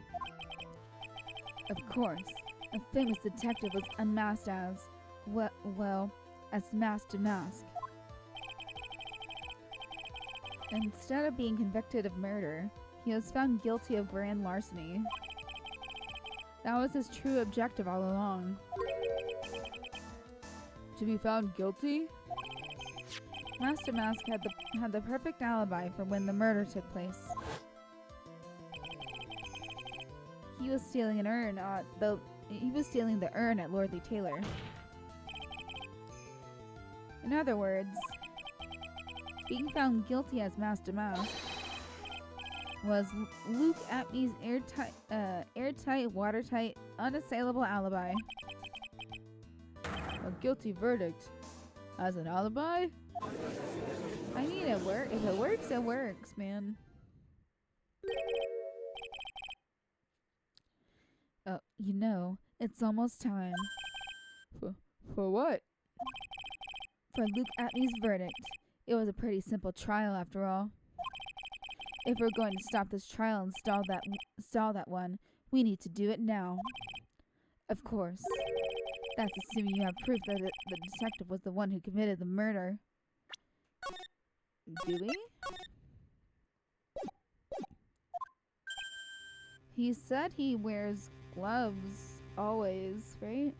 [SPEAKER 1] Of course, a famous detective was unmasked as, as Master Mask. Instead of being convicted of murder, he was found guilty of grand larceny. That was his true objective all along.
[SPEAKER 2] To be found guilty?
[SPEAKER 1] Master Mask had the perfect alibi for when the murder took place. He was stealing an urn the urn at Lordly Taylor. In other words, being found guilty as Master Mask was Luke Atme's airtight, watertight, unassailable alibi.
[SPEAKER 2] A guilty verdict as an alibi?
[SPEAKER 1] I mean, if it works, it works, man. Oh, you know, it's almost time.
[SPEAKER 2] For what?
[SPEAKER 1] For Luke Atme's verdict. It was a pretty simple trial after all. If we're going to stop this trial and stall that one, we need to do it now. Of course. That's assuming you have proof that the detective was the one who committed the murder. Do we? He said he wears gloves always, right?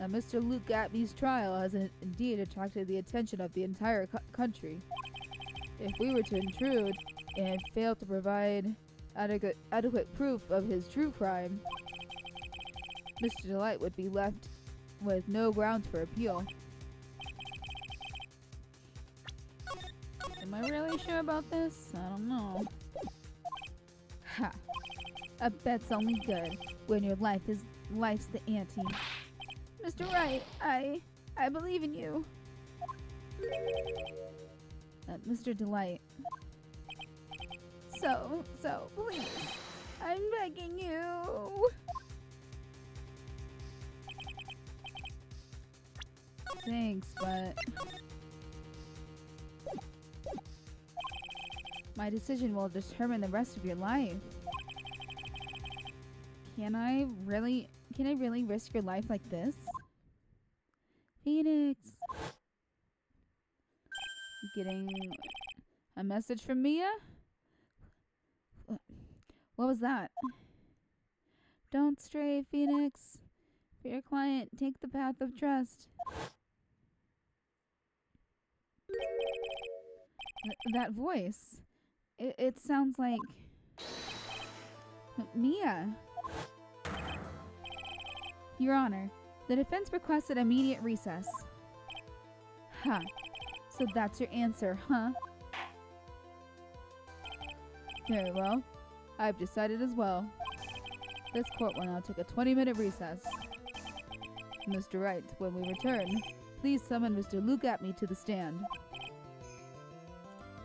[SPEAKER 2] Mr. Luke Atme's trial has indeed attracted the attention of the entire country. If we were to intrude and fail to provide adequate proof of his true crime, Mr. Delight would be left with no grounds for appeal.
[SPEAKER 1] Am I really sure about this? I don't know. Ha! A bet's only good when your life's the ante. Mr. Wright, I believe in you. Mr. Delight. So, please, I'm begging you. Thanks, but my decision will determine the rest of your life. Can I really risk your life like this? Phoenix. Getting a message from Mia? What was that? Don't stray, Phoenix. For your client, take the path of trust. That voice. It sounds like Mia. Your Honor, the defense requested immediate recess. Ha. So that's your answer, huh?
[SPEAKER 2] Very well. I've decided as well. This court will now take a 20-minute recess. Mr. Wright, when we return, please summon Mr. Luke Atme to the stand.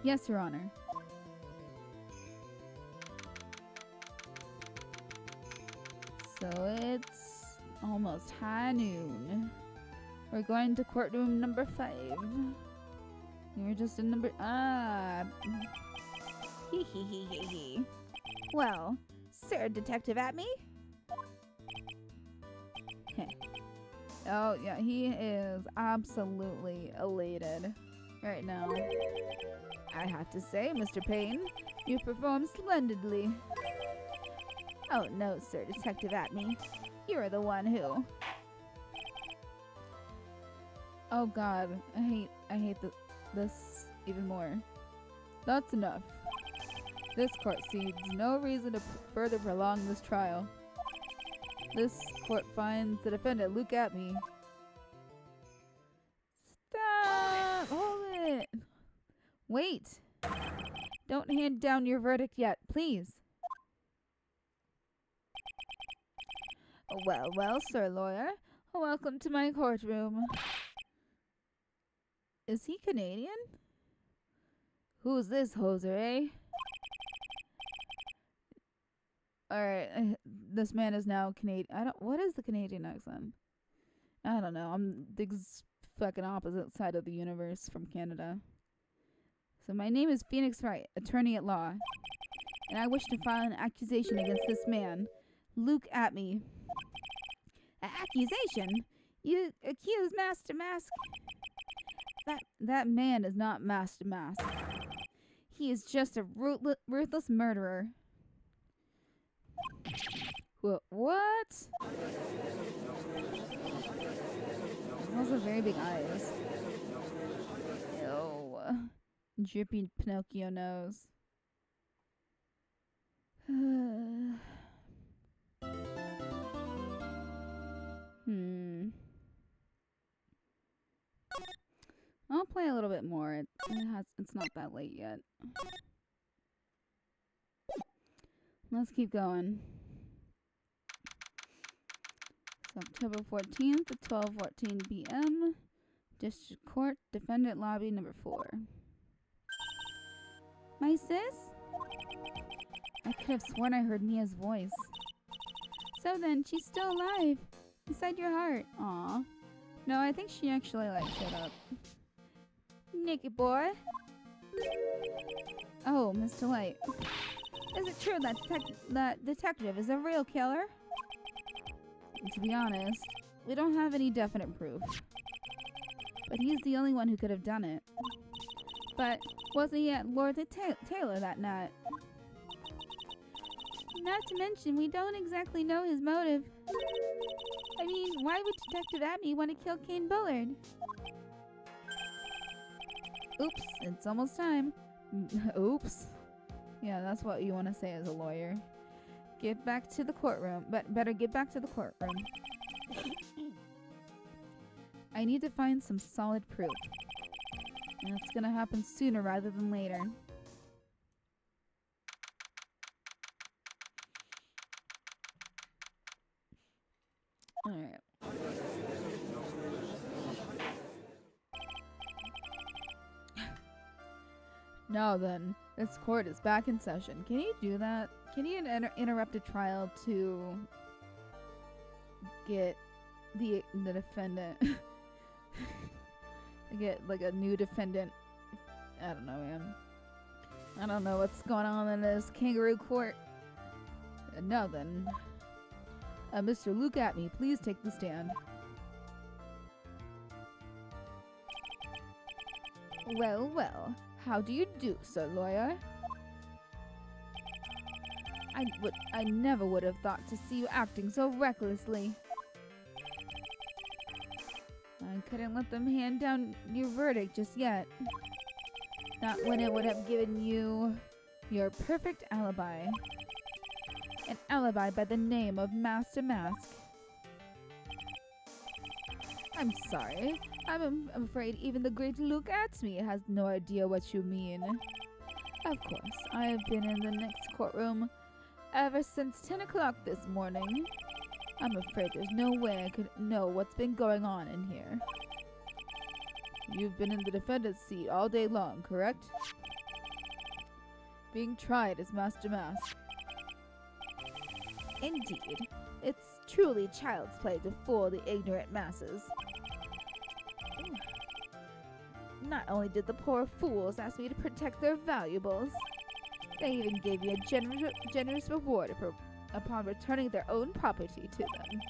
[SPEAKER 1] Yes, Your Honor. So it's almost high noon. We're going to courtroom number 5. You were just in number... Hee hee hee hee hee. Well, Sir Detective Atme,
[SPEAKER 2] Oh, yeah, he is absolutely elated right now. I have to say, Mr. Payne, you performed splendidly. Oh, no, sir, Detective Atney. You're the one who... Oh, God. I hate this even more. That's enough. This court sees no reason to further prolong this trial. This court finds the defendant Luke Atney. Stop! Hold it! Wait! Don't hand down your verdict yet, please. Well, well, sir lawyer. Welcome to my courtroom. Is he Canadian? Who's this hoser, eh? Alright, this man is now Canadian. What is the Canadian accent? I don't know. I'm the fucking opposite side of the universe from Canada. So my name is Phoenix Wright, attorney at law. And I wish to file an accusation against this man, Luke Atney. An accusation? You accuse Master Mask? That man is not Master Mask. He is just a ruthless murderer. What? Those are very big eyes. Ew. Drippy Pinocchio nose. I'll play a little bit more. It's not that late yet. Let's keep going. It's October 14th at 12:14 p.m. District Court, Defendant Lobby number 4. My sis? I could have sworn I heard Mia's voice. So then, she's still alive. Inside your heart. Aw. No, I think she actually, shut up. Nicky boy. Oh, Mr. Light. Is it true that detective is a real killer? To be honest, we don't have any definite proof. But he's the only one who could have done it. But wasn't he at Lord Taylor that night? Not to mention, we don't exactly know his motive. I mean, why would Detective Atney want to kill Kane Bullard? Oops, it's almost time. Oops. Yeah, that's what you want to say as a lawyer. Get back to the courtroom. But better get back to the courtroom. I need to find some solid proof. And it's gonna happen sooner rather than later. Alright. Now then, this court is back in session. Can you do that? Can you interrupt a trial to get the defendant get a new defendant? I don't know, man. I don't know what's going on in this kangaroo court. Now then, Mr. Luke Atney, please take the stand. Well, well. How do you do, sir lawyer? I never would have thought to see you acting so recklessly. I couldn't let them hand down your verdict just yet. Not when it would have given you your perfect alibi. An alibi by the name of Master Mask. I'm sorry. I'm afraid even the great Luke Atney has no idea what you mean. Of course, I have been in the next courtroom ever since 10 o'clock this morning. I'm afraid there's no way I could know what's been going on in here. You've been in the defendant's seat all day long, correct? Being tried as Master Mask. Indeed. It's truly child's play to fool the ignorant masses. Not only did the poor fools ask me to protect their valuables, they even gave me a generous reward upon returning their own property to them.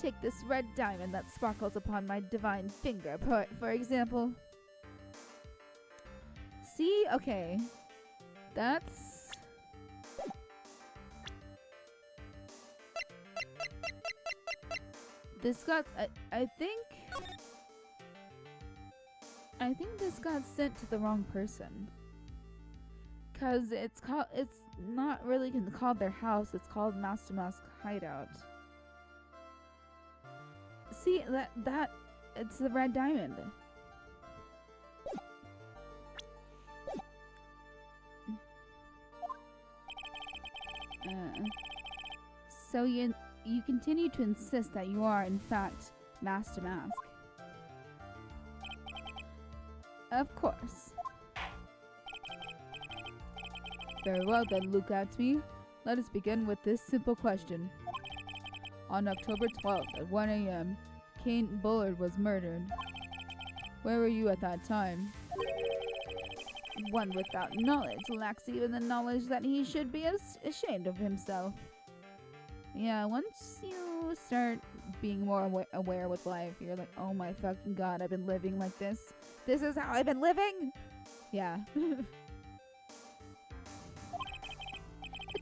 [SPEAKER 2] Take this red diamond that sparkles upon my divine finger, for example. See? Okay. That's... This got... I think this got sent to the wrong person. Cause it's not really called their house, it's called Master Mask Hideout. See, that it's the red diamond. So you continue to insist that you are in fact Master Mask. Of course. Very well then, look at me. Let us begin with this simple question. On October 12th at 1 a.m., Kane Bullard was murdered. Where were you at that time? One without knowledge lacks even the knowledge that he should be ashamed of himself. Yeah, once you start being more aware with life, you're like, oh my fucking god, I've been living like this. This is how I've been living? Yeah. But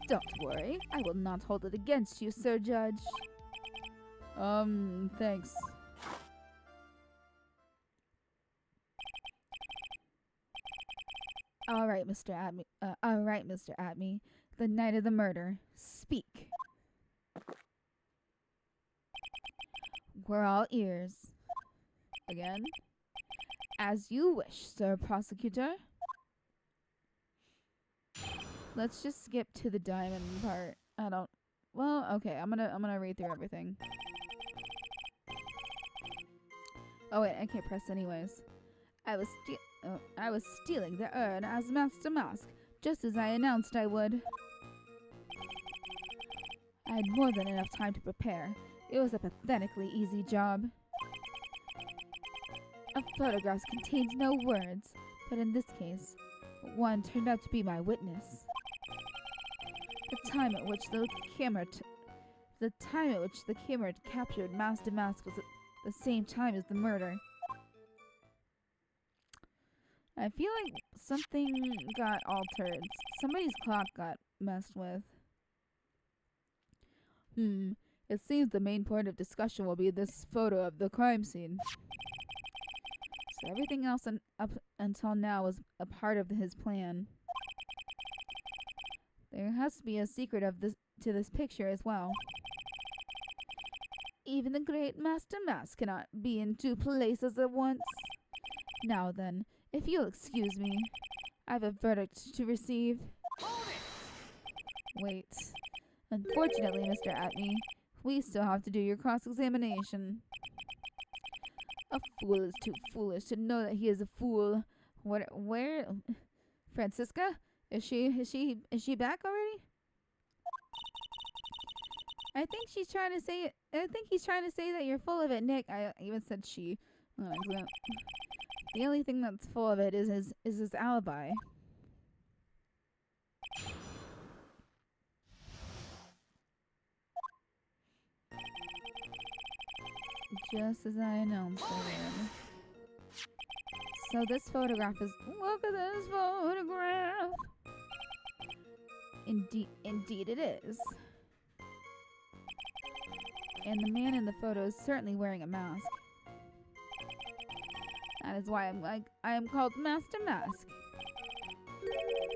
[SPEAKER 2] don't worry, I will not hold it against you, Sir Judge. Thanks. Alright, Mr. Atme. The night of the murder. Speak. We're all ears. Again? As you wish, Sir Prosecutor. Let's just skip to the diamond part. Well, okay, I'm gonna read through everything. Oh wait, I can't press anyways. I was stealing the urn as Master Mask, just as I announced I would. I had more than enough time to prepare. It was a pathetically easy job. A photograph contains no words, but in this case, one turned out to be my witness. The time at which the camera captured Master Mask was at the same time as the murder. I feel like something got altered. Somebody's clock got messed with. It seems the main point of discussion will be this photo of the crime scene. So everything else up until now was a part of his plan. There has to be a secret to this picture as well. Even the great Master Mask cannot be in two places at once. Now then, if you'll excuse me, I have a verdict to receive. Wait. Unfortunately, Mr. Atme, we still have to do your cross-examination. A fool is too foolish to know that he is a fool. Where? Francisca? Is she back already? I think he's trying to say that you're full of it, Nick. I even said she. The only thing that's full of it is his alibi. Just as I announced I would. So this photograph is... Look at this photograph! Indeed it is. And the man in the photo is certainly wearing a mask. That is why I am called Master Mask.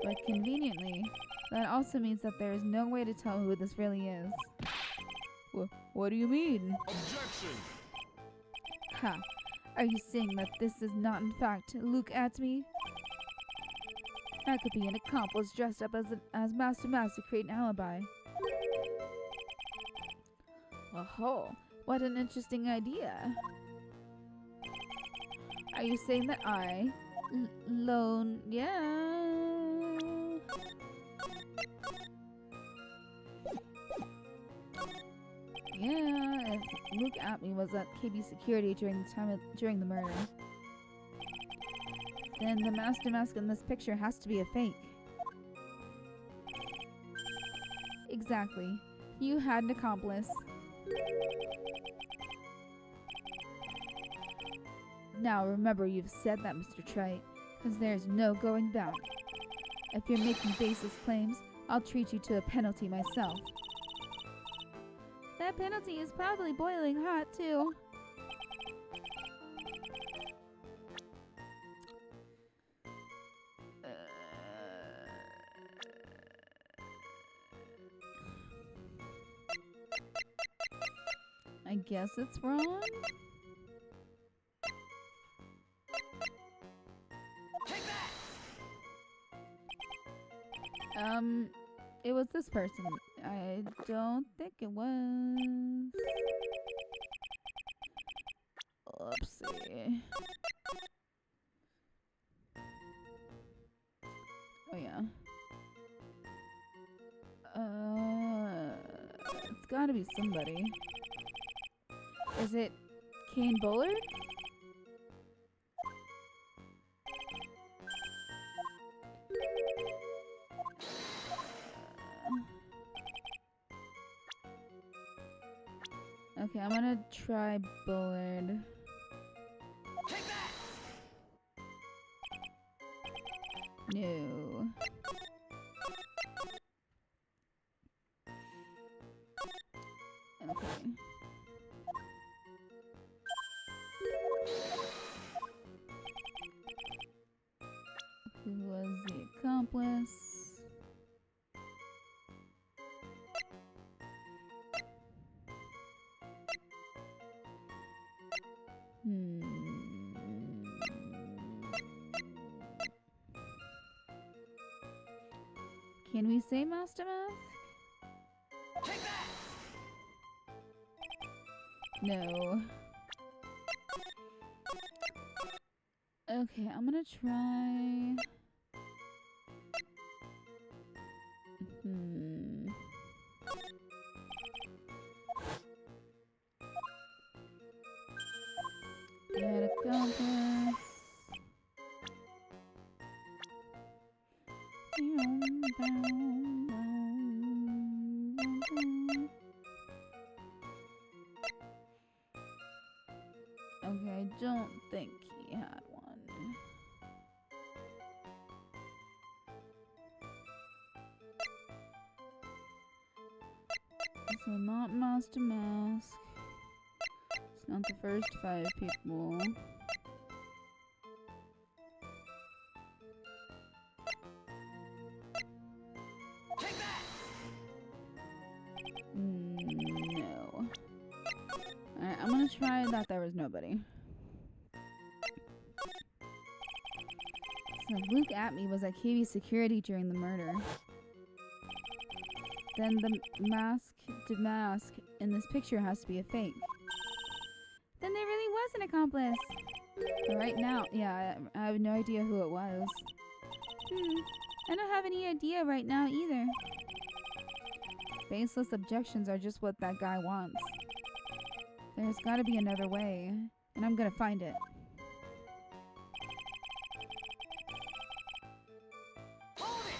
[SPEAKER 2] But conveniently, that also means that there is no way to tell who this really is. What do you mean?
[SPEAKER 3] Objection!
[SPEAKER 2] Ha! Are you saying that this is not in fact Luke Atme? That could be an accomplice dressed up as Master Mask to create an alibi. Oh, what an interesting idea. Are you saying that yeah. Yeah, if Luke Atme was at KB Security during the murder, then the Master Mask in this picture has to be a fake. Exactly. You had an accomplice.
[SPEAKER 1] Now remember you've said that, Mr. Trite, because there's no going back. If you're making baseless claims, I'll treat you to a penalty myself. That penalty is probably boiling hot, too. I guess it's wrong. It was this person. I don't think it was. Oopsie. Oh yeah. It's gotta be somebody. Is it Kane Bullard? Okay, I'm gonna try Bullard. Take that! No. Okay. Who was the accomplice? Can we say Master Mask? Take that! No. Okay, I'm gonna try. That accomplice. Okay, I don't think he had one. So not Master Mask. It's not the first 5 people. Take that! No. Alright, I'm gonna try that there was nobody. So Luke Atme was at KV security during the murder. Then the mask in this picture has to be a fake. Then there really was an accomplice. But right now, yeah, I have no idea who it was. I don't have any idea right now either. Baseless objections are just what that guy wants. There's gotta be another way, and I'm gonna find it. Hold it!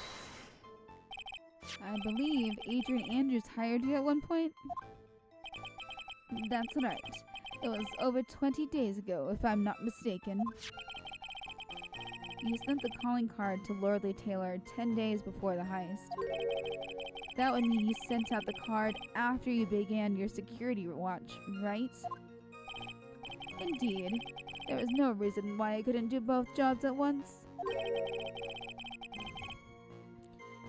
[SPEAKER 1] I believe Adrian Andrews hired you at one point? That's right. It was over 20 days ago, if I'm not mistaken. You sent the calling card to Lordly Taylor 10 days before the heist. That would mean you sent out the card after you began your security watch, right? Indeed. There was no reason why I couldn't do both jobs at once.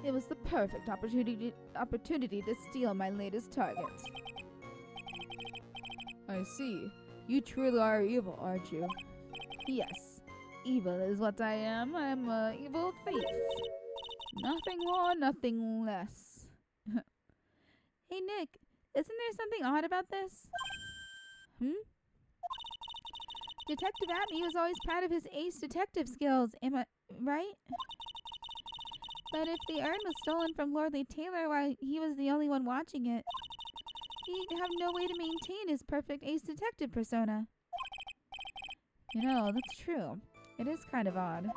[SPEAKER 1] It was the perfect opportunity to steal my latest target. I see. You truly are evil, aren't you? Yes. Evil is what I am. I'm an evil thief. Nothing more, nothing less. Hey, Nick. Isn't there something odd about this? Detective Atme was always proud of his ace detective skills, am I right? But if the urn was stolen from Lordly Taylor while he was the only one watching it, he'd have no way to maintain his perfect ace detective persona. You know, that's true. It is kind of odd.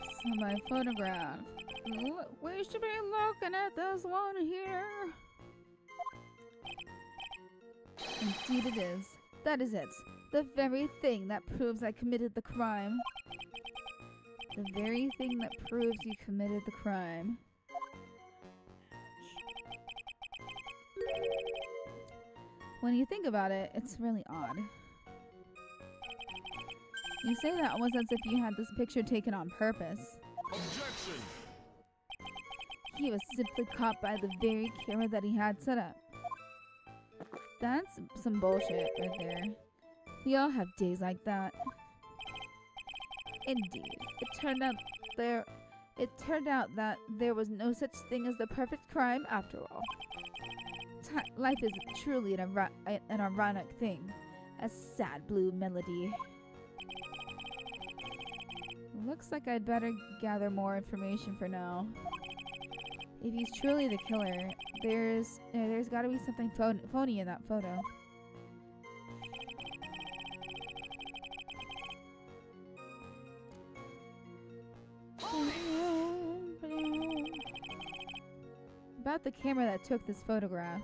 [SPEAKER 1] So my photograph. We should be looking at this one here. Indeed it is. That is it. The very thing that proves I committed the crime. The very thing that proves you committed the crime. When you think about it, it's really odd. You say that almost as if you had this picture taken on purpose.
[SPEAKER 3] Objection!
[SPEAKER 1] He was simply caught by the very camera that he had set up. That's some bullshit right there. We all have days like that. Indeed, it turned out that there was no such thing as the perfect crime after all. Life is truly an ironic thing. A sad blue melody. Looks like I'd better gather more information for now. If he's truly the killer, there's gotta be something phony in that photo. About the camera that took this photograph.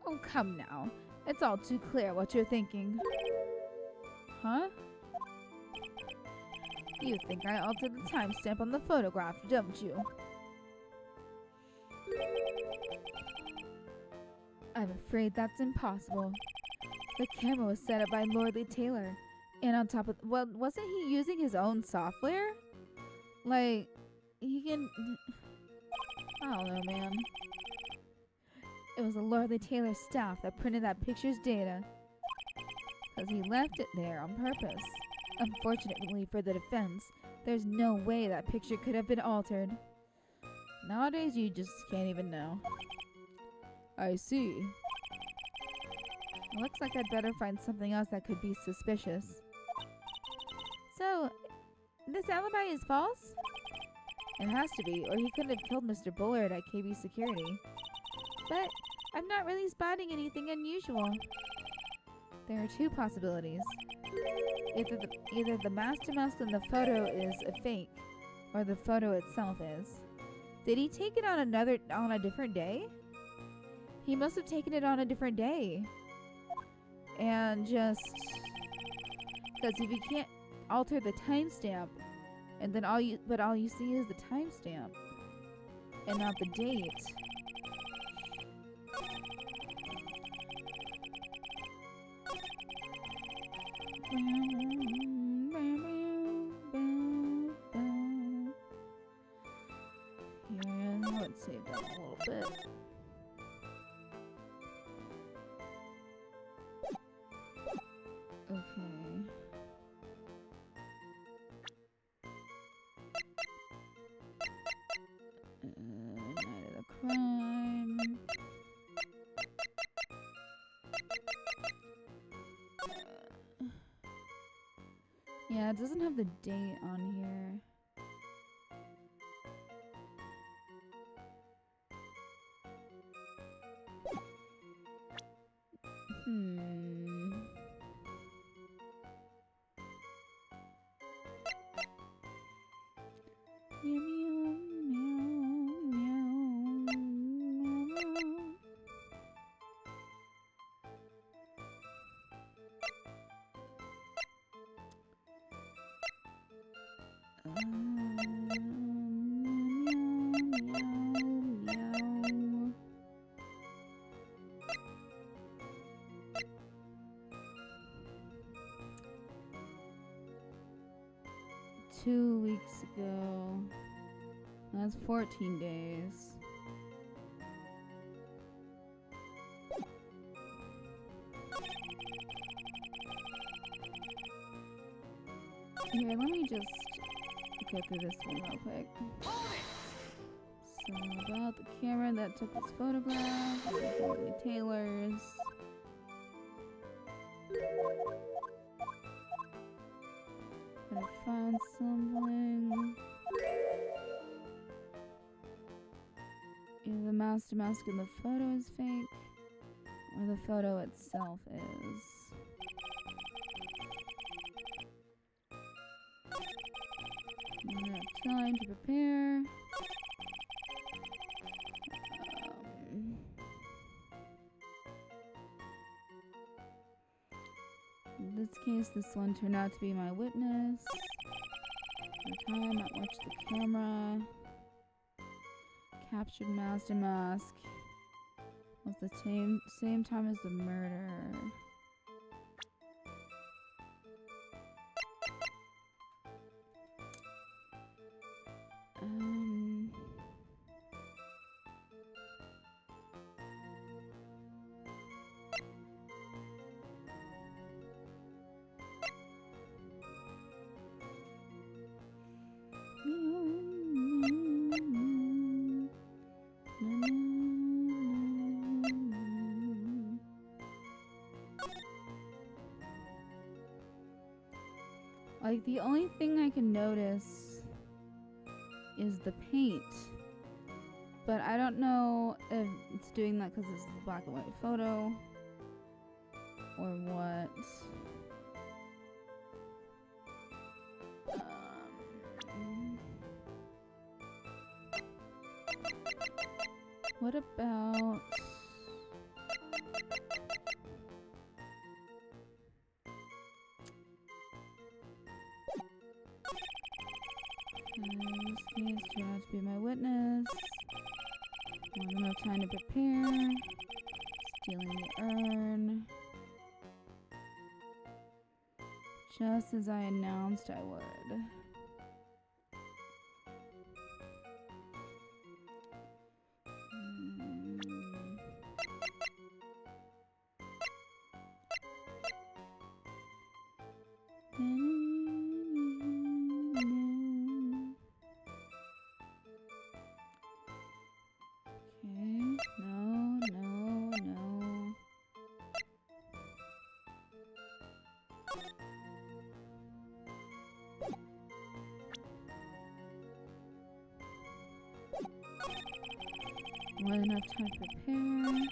[SPEAKER 1] Oh, come now. It's all too clear what you're thinking. Huh? You think I altered the timestamp on the photograph, don't you? I'm afraid that's impossible. The camera was set up by Lordly Taylor. And on top of... Well, wasn't he using his own software? Like, he can... I don't know, man. It was the Lordly Taylor staff that printed that picture's data. Because he left it there on purpose. Unfortunately for the defense, there's no way that picture could have been altered. Nowadays, you just can't even know. I see. It looks like I'd better find something else that could be suspicious. So, this alibi is false? It has to be, or he couldn't have killed Mr. Bullard at KB Security. But I'm not really spotting anything unusual. There are two possibilities. Either the master mask in the photo is a fake, or the photo itself is. Did he take it on a different day? He must have taken it on a different day. And just... Because if you can't alter the timestamp, and then all you see is the timestamp, and not the date. Yeah, let's save that a little bit. Okay. Night of the crime. Yeah, it doesn't have the date on here. Meow, meow, meow, meow. Meow. 2 weeks ago. That's 14 days. Here, let me just go through this one real quick. So, about the camera that took this photograph, Lordly Taylor's. Gotta find something. Either the master mask in the photo is fake, or the photo itself is. I have time to prepare. In this case, this one turned out to be my witness. The time I watched the camera. Captured Master Mask. Was the same time as the murder. Like, the only thing I can notice is the paint. But I don't know if it's doing that because this is a black and white photo or what. What about... In this case, you have to be my witness. More than enough time to prepare. Stealing the urn. Just as I announced I would. More than enough time to prepare.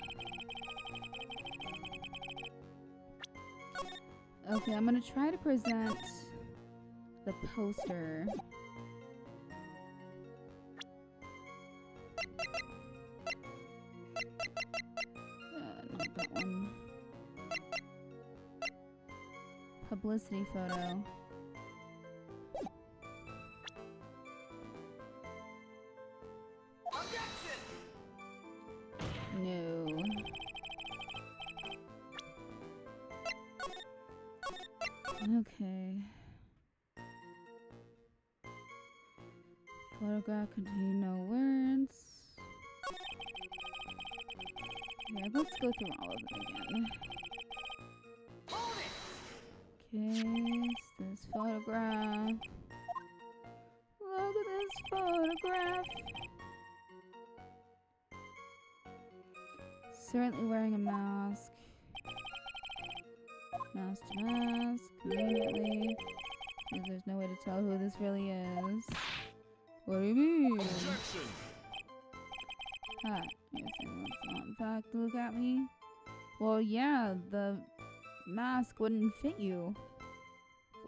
[SPEAKER 1] Okay, I'm gonna try to present the poster. Not that one. Publicity photo. No. Okay. Photograph containing no words. Yeah, let's go through all of them again. Okay, this photograph. Look at this photograph. Certainly wearing a mask. Mask to mask. Immediately. There's no way to tell who this really is. What do you mean?
[SPEAKER 3] Objection.
[SPEAKER 1] Ha. You're saying that's not in fact to look at me? Well, yeah, the mask wouldn't fit you.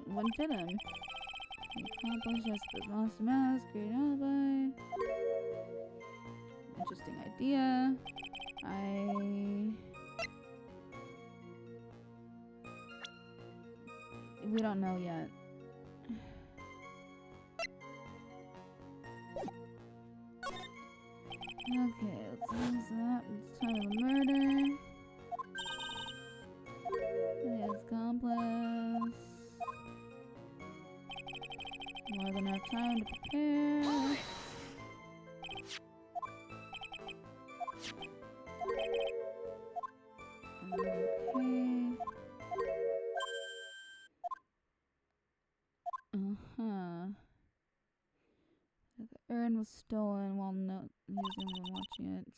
[SPEAKER 1] Wouldn't fit him. You accomplished just this monster mask. Great alibi. Interesting idea. We don't know yet. Okay, let's use that. It's time of the murder. It's complex. More than enough time to prepare. Okay. The urn was stolen while he was the only one watching it.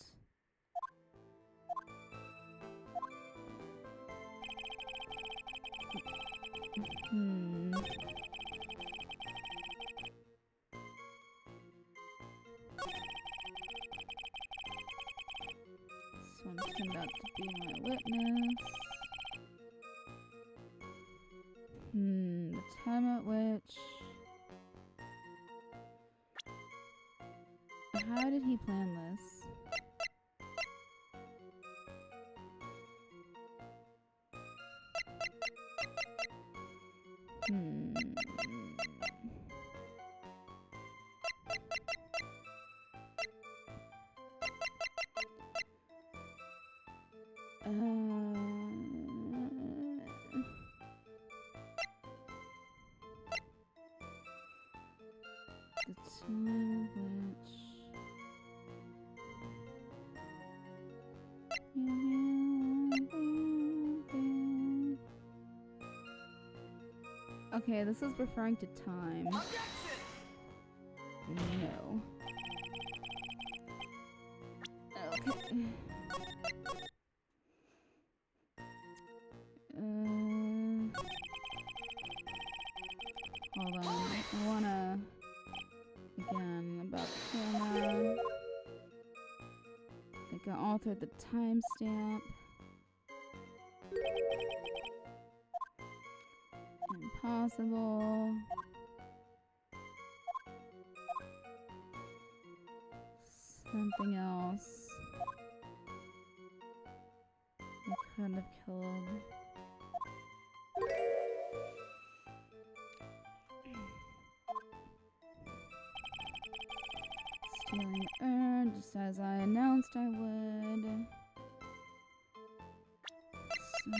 [SPEAKER 1] This one turned out to be my witness. The time at which How did he plan this? The time which okay, this is referring to time. No. Okay. Hold on. I wanna again about the camera. I think I altered the timestamp. Impossible. Something else. I could have killed. Stealing urn, just as I announced I would. So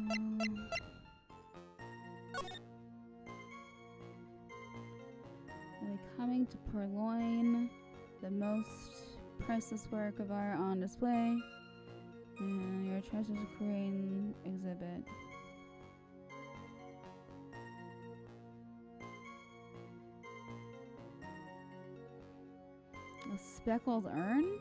[SPEAKER 1] I'll be coming to purloin the most priceless work of art on display, and your treasures of Korean exhibit. A speckled urn?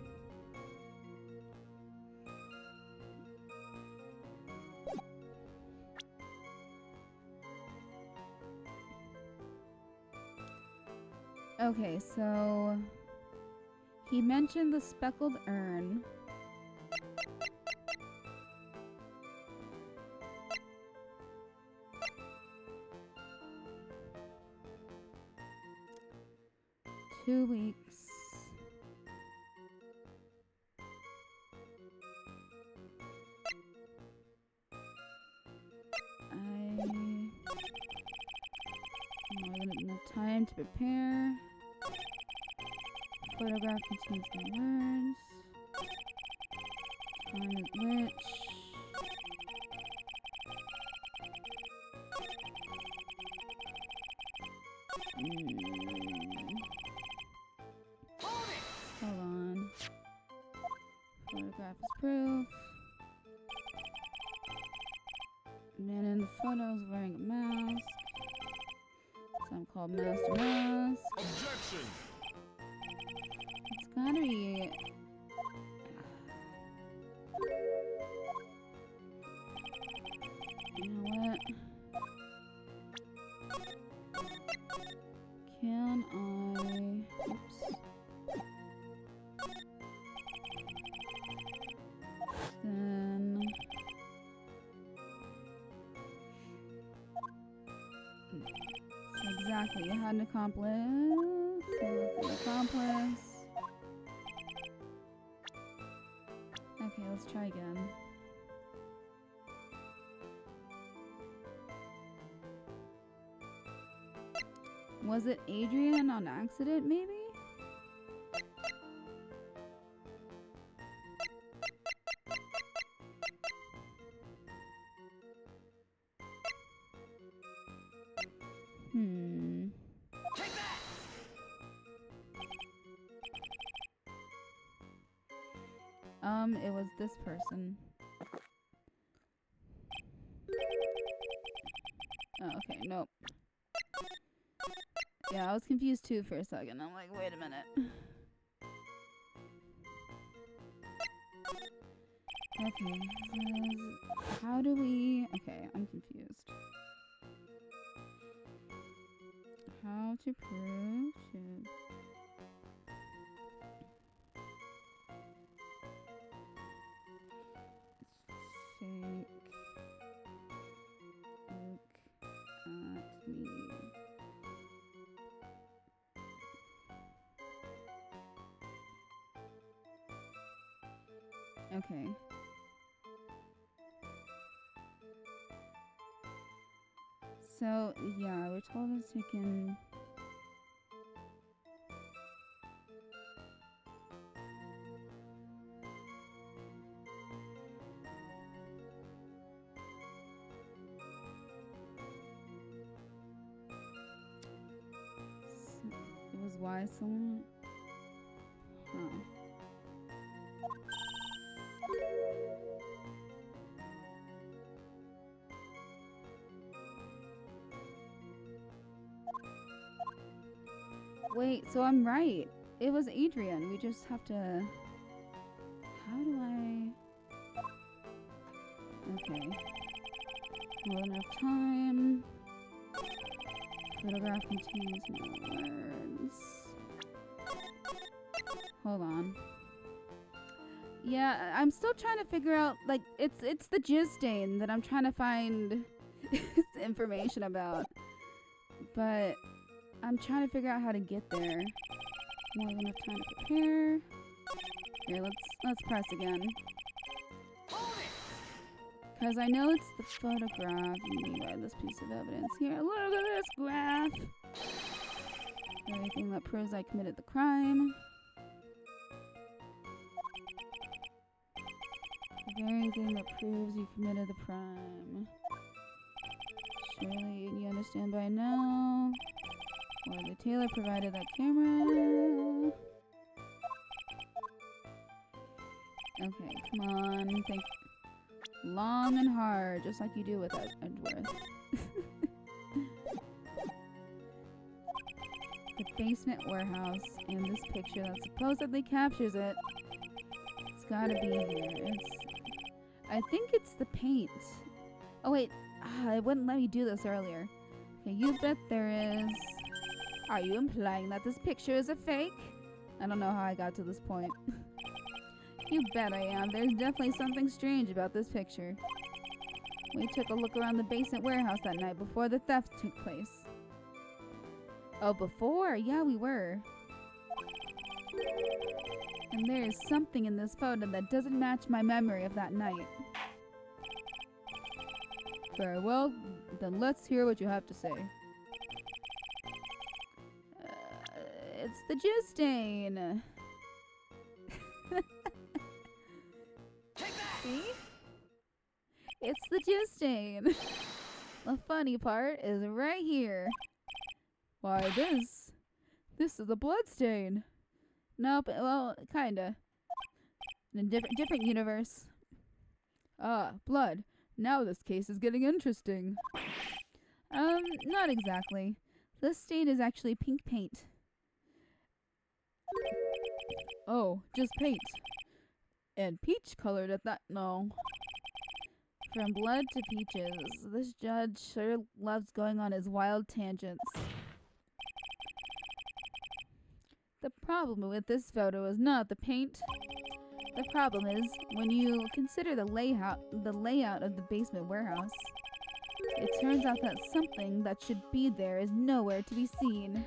[SPEAKER 1] Okay, so he mentioned the speckled urn. Two weeks. More than enough time to prepare. Photograph contains my words. Time is rich. Hold on. Photograph is proof. Man in the photo is wearing a mask. So I'm called Master Mask.
[SPEAKER 3] Objection!
[SPEAKER 1] It's gotta be. You know what? Can I? Oops. Then. So exactly, you had an accomplice. So let's do accomplice. Okay, let's try again. Was it Adrian on accident, maybe?
[SPEAKER 4] Take that!
[SPEAKER 1] It was this person. Oh, okay, nope. Yeah, I was confused too for a second. I'm like, wait a minute. Okay, how do we... Okay, I'm confused. How to prove to... Think. Look at me. Okay. So, yeah, we're told it's taken... It was why someone... Huh. Wait, so I'm right. It was Adrian. We just have to... How do I... Okay. Not enough time. Photograph contains no words. Hold on. Yeah, I'm still trying to figure out, like, it's the jizz stain that I'm trying to find information about. But I'm trying to figure out how to get there. More than enough time to prepare. Here, let's press again. Because I know it's the photograph made by this piece of evidence. Here, look at this graph. Everything that proves I committed the crime. The very thing that proves you committed the crime. Surely you understand by now. Why the tailor provided that camera. Okay, come on. Think long and hard, just like you do with Edgeworth. The basement warehouse and this picture that supposedly captures it. It's gotta be here. I think it's the paint. Oh wait, it wouldn't let me do this earlier. Okay, you bet there is. Are you implying that this picture is a fake? I don't know how I got to this point. You bet I am. There's definitely something strange about this picture. We took a look around the basement warehouse that night before the theft took place. Oh, before? Yeah, we were. And there is something in this photo that doesn't match my memory of that night. Very well, then let's hear what you have to say. It's the jizz stain. See? It's the jizz stain. The funny part is right here. Why this? This is a blood stain. Nope, well, kinda. In a different universe. Ah, blood. Now this case is getting interesting. Not exactly. This stain is actually pink paint. Oh, just paint. And peach colored at that. No. From blood to peaches, this judge sure loves going on his wild tangents. The problem with this photo is not the paint. The problem is when you consider the layout of the basement warehouse. It turns out that something that should be there is nowhere to be seen.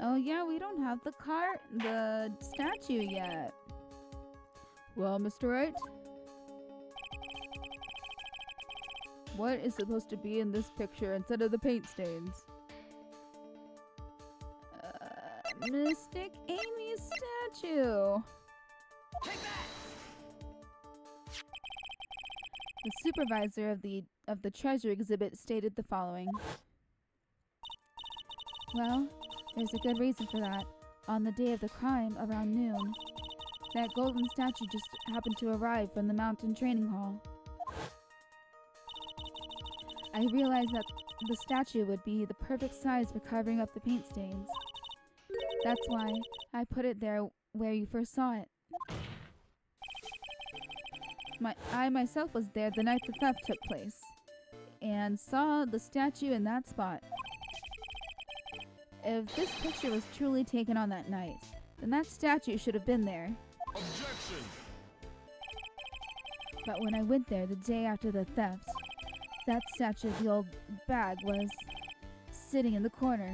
[SPEAKER 1] Oh yeah, we don't have the statue yet. Well, Mr. Wright? What is supposed to be in this picture instead of the paint stains? Mystic Amy's statue.
[SPEAKER 4] Take that!
[SPEAKER 1] The supervisor of the treasure exhibit stated the following. Well, there's a good reason for that. On the day of the crime, around noon, that golden statue just happened to arrive from the mountain training hall. I realized that the statue would be the perfect size for covering up the paint stains. That's why I put it there where you first saw it. I myself was there the night the theft took place, and saw the statue in that spot. If this picture was truly taken on that night, then that statue should have been there.
[SPEAKER 3] Objection!
[SPEAKER 1] But when I went there the day after the theft, that statue of the old bag was sitting in the corner.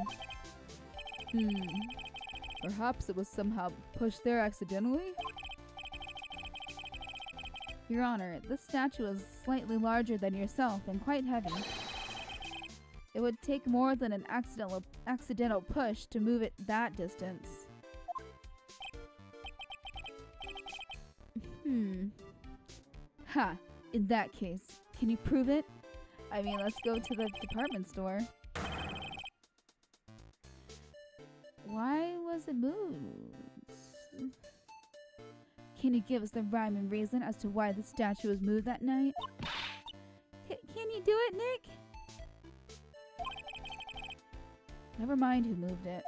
[SPEAKER 2] Perhaps it was somehow pushed there accidentally?
[SPEAKER 1] Your Honor, this statue is slightly larger than yourself and quite heavy. It would take more than an accidental push to move it that distance. Ha! In that case, can you prove it? I mean, let's go to the department store. Why was it moved? Can you give us the rhyme and reason as to why the statue was moved that night? Can you do it, Nick? Never mind who moved it.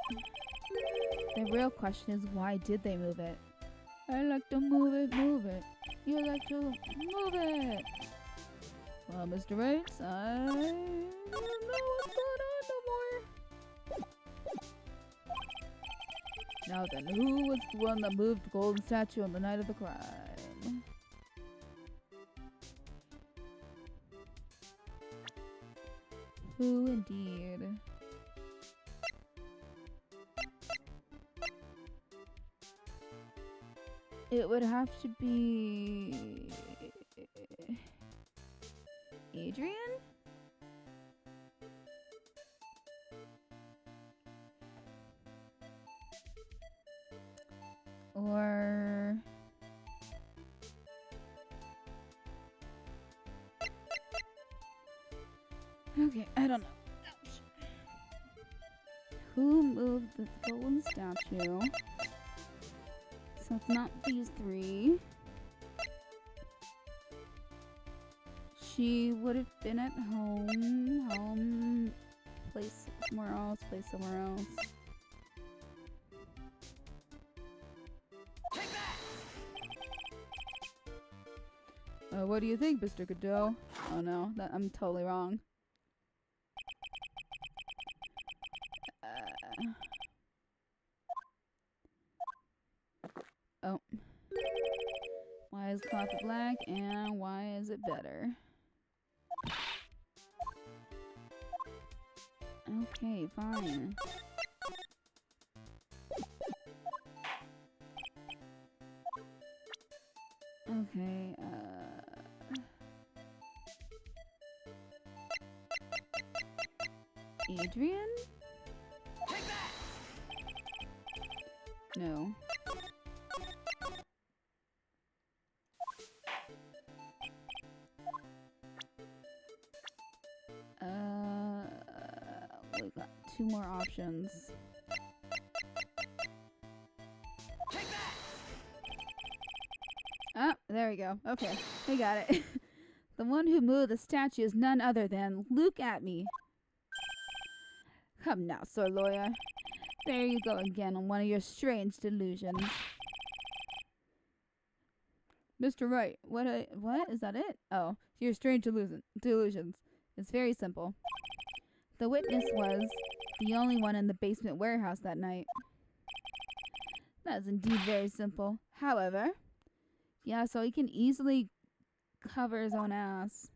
[SPEAKER 1] The real question is, why did they move it? I like to move it, move it. You like to move it. Well, Mr. Wright, I don't know what's going on no more. Now then, who was the one that moved the golden statue on the night of the crime? Who indeed? It would have to be Adrian? Or okay, I don't know. Ouch. Who moved the golden statue? So it's not these three. She would have been at home, place somewhere else,
[SPEAKER 4] Take that!
[SPEAKER 1] What do you think, Mr. Godot? Oh no, I'm totally wrong. Oh. Why is coffee black and why is it better? Okay, fine. Okay, Adrian?
[SPEAKER 4] Take that!
[SPEAKER 1] No. We've got two more options.
[SPEAKER 4] Take that!
[SPEAKER 1] Ah, there we go. Okay, we got it. The one who moved the statue is none other than Look at me. Come now, Sir Lawyer. There you go again on one of your strange delusions. Mr. Wright, what is that it? Oh, your strange delusions. It's very simple. The witness was the only one in the basement warehouse that night. That is indeed very simple. However, yeah, so he can easily cover his own ass.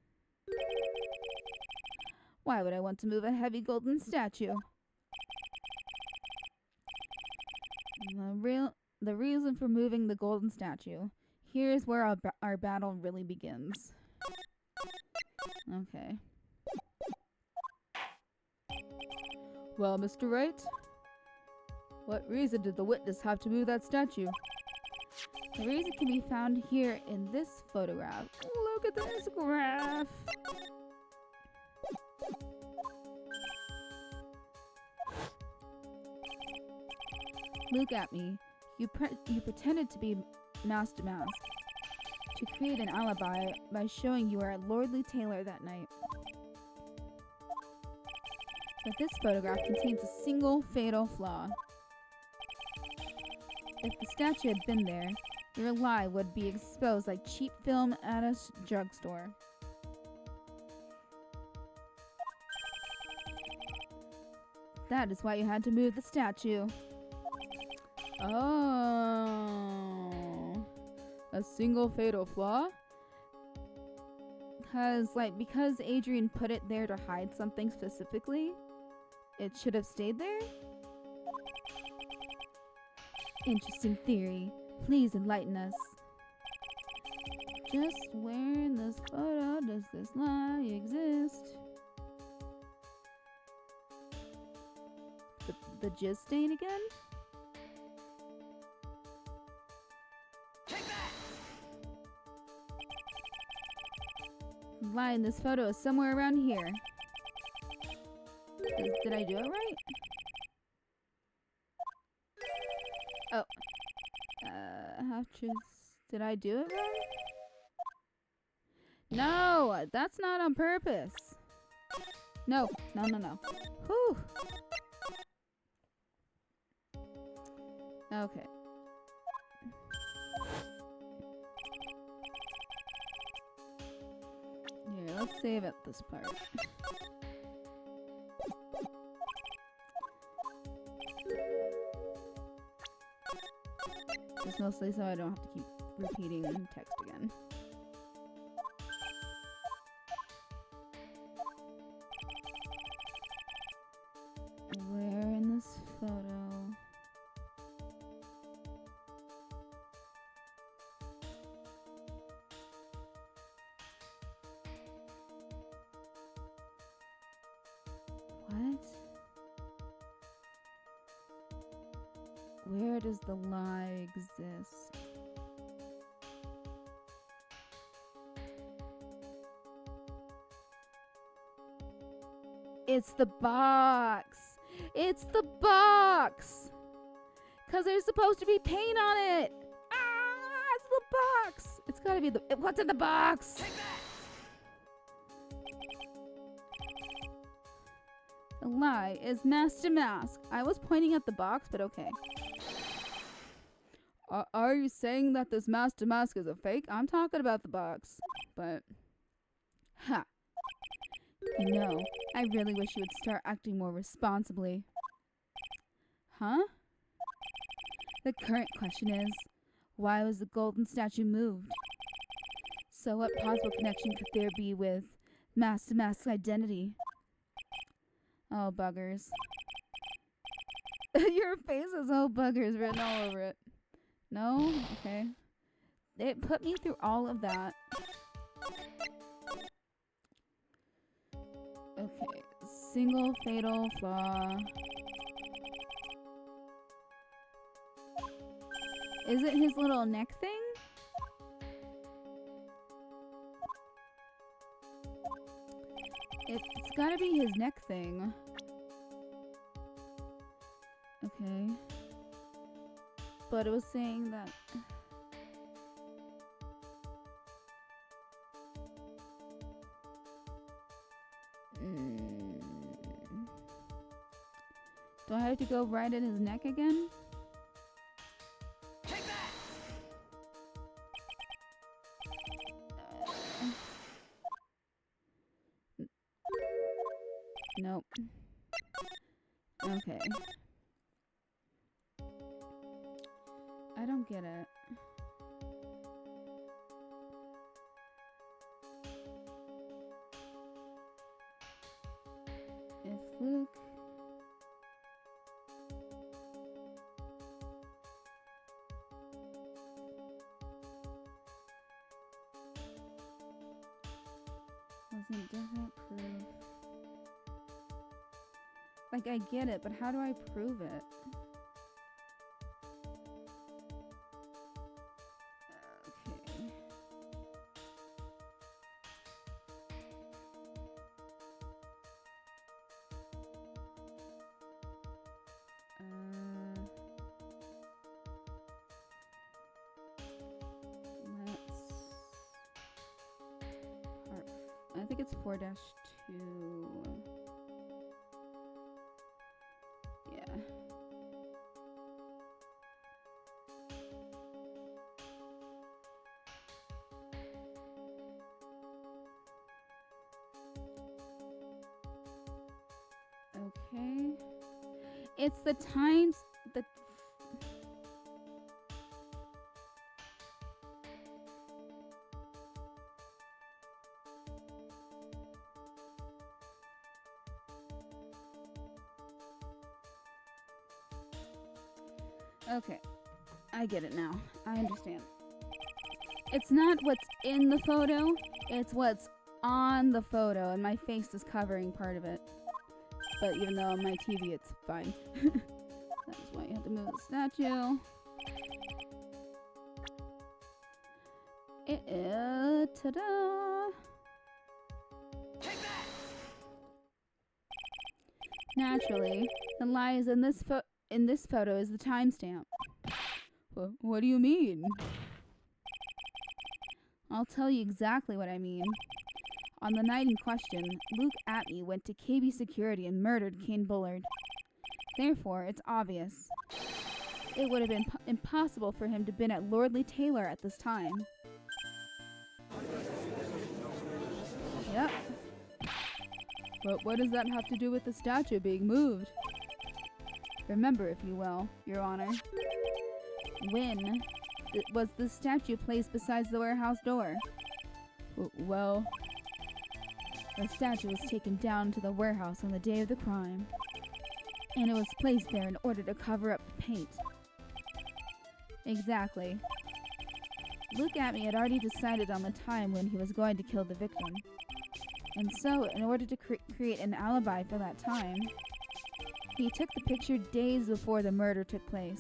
[SPEAKER 1] Why would I want to move a heavy golden statue? The reason for moving the golden statue. Here's where our battle really begins. Okay. Well, Mr. Wright, what reason did the witness have to move that statue? The reason can be found here in this photograph. Look at this graph. Look at me. You pretended to be mask to mask to create an alibi by showing you were at Lordly Taylor that night. But this photograph contains a single fatal flaw. If the statue had been there, your lie would be exposed like cheap film at a drugstore. That is why you had to move the statue. Oh, a single fatal flaw? Because Adrian put it there to hide something specifically, it should have stayed there? Interesting theory. Please enlighten us. Just where in this photo does this lie exist? The jizz stain again?
[SPEAKER 4] Take that!
[SPEAKER 1] The lie in this photo is somewhere around here. Did I do it right? Oh. Did I do it wrong? No, that's not on purpose. No. Whew. Okay. Here, let's save at this part. Just mostly so I don't have to keep repeating text again. Where in this photo? What? Where does the lie exist? It's the box! It's the box! 'Cause there's supposed to be paint on it! Ah, it's the box! It's gotta be the... What's in the box?
[SPEAKER 4] Take that!
[SPEAKER 1] The lie is mask to mask. I was pointing at the box, but okay. Are you saying that this mask to mask is a fake? I'm talking about the box. But... Ha! You know, I really wish you would start acting more responsibly. Huh? The current question is, why was the golden statue moved? So what possible connection could there be with mask to mask identity? Oh, buggers. Your face has oh buggers written all over it. No? Okay. It put me through all of that. Okay. Single fatal flaw. Is it his little neck thing? It's gotta be his neck thing. Okay. But it was saying that... Do I have to go right in his neck again?
[SPEAKER 4] Take that!
[SPEAKER 1] Nope. Okay. I don't get it. If Luke... wasn't definite proof. Like, I get it, but how do I prove it? Okay. I think it's 4-2. Yeah. Okay. It's the times the Okay, I get it now. I understand. It's not what's in the photo, it's what's on the photo, and my face is covering part of it. But even though on my TV it's fine. That's why you have to move the statue. Ta-da!
[SPEAKER 4] Take that!
[SPEAKER 1] Naturally, the lies in this photo is the timestamp.
[SPEAKER 2] What do you mean?
[SPEAKER 1] I'll tell you exactly what I mean. On the night in question, Luke Atney went to KB Security and murdered Kane Bullard. Therefore, it's obvious. It would have been impossible for him to have been at Lordly Taylor at this time.
[SPEAKER 2] Yep. But what does that have to do with the statue being moved?
[SPEAKER 1] Remember, if you will, Your Honor. When was the statue placed beside the warehouse door?
[SPEAKER 2] Well,
[SPEAKER 1] the statue was taken down to the warehouse on the day of the crime, and it was placed there in order to cover up the paint. Exactly. Luke Atney had already decided on the time when he was going to kill the victim. And so, in order to create an alibi for that time, he took the picture days before the murder took place.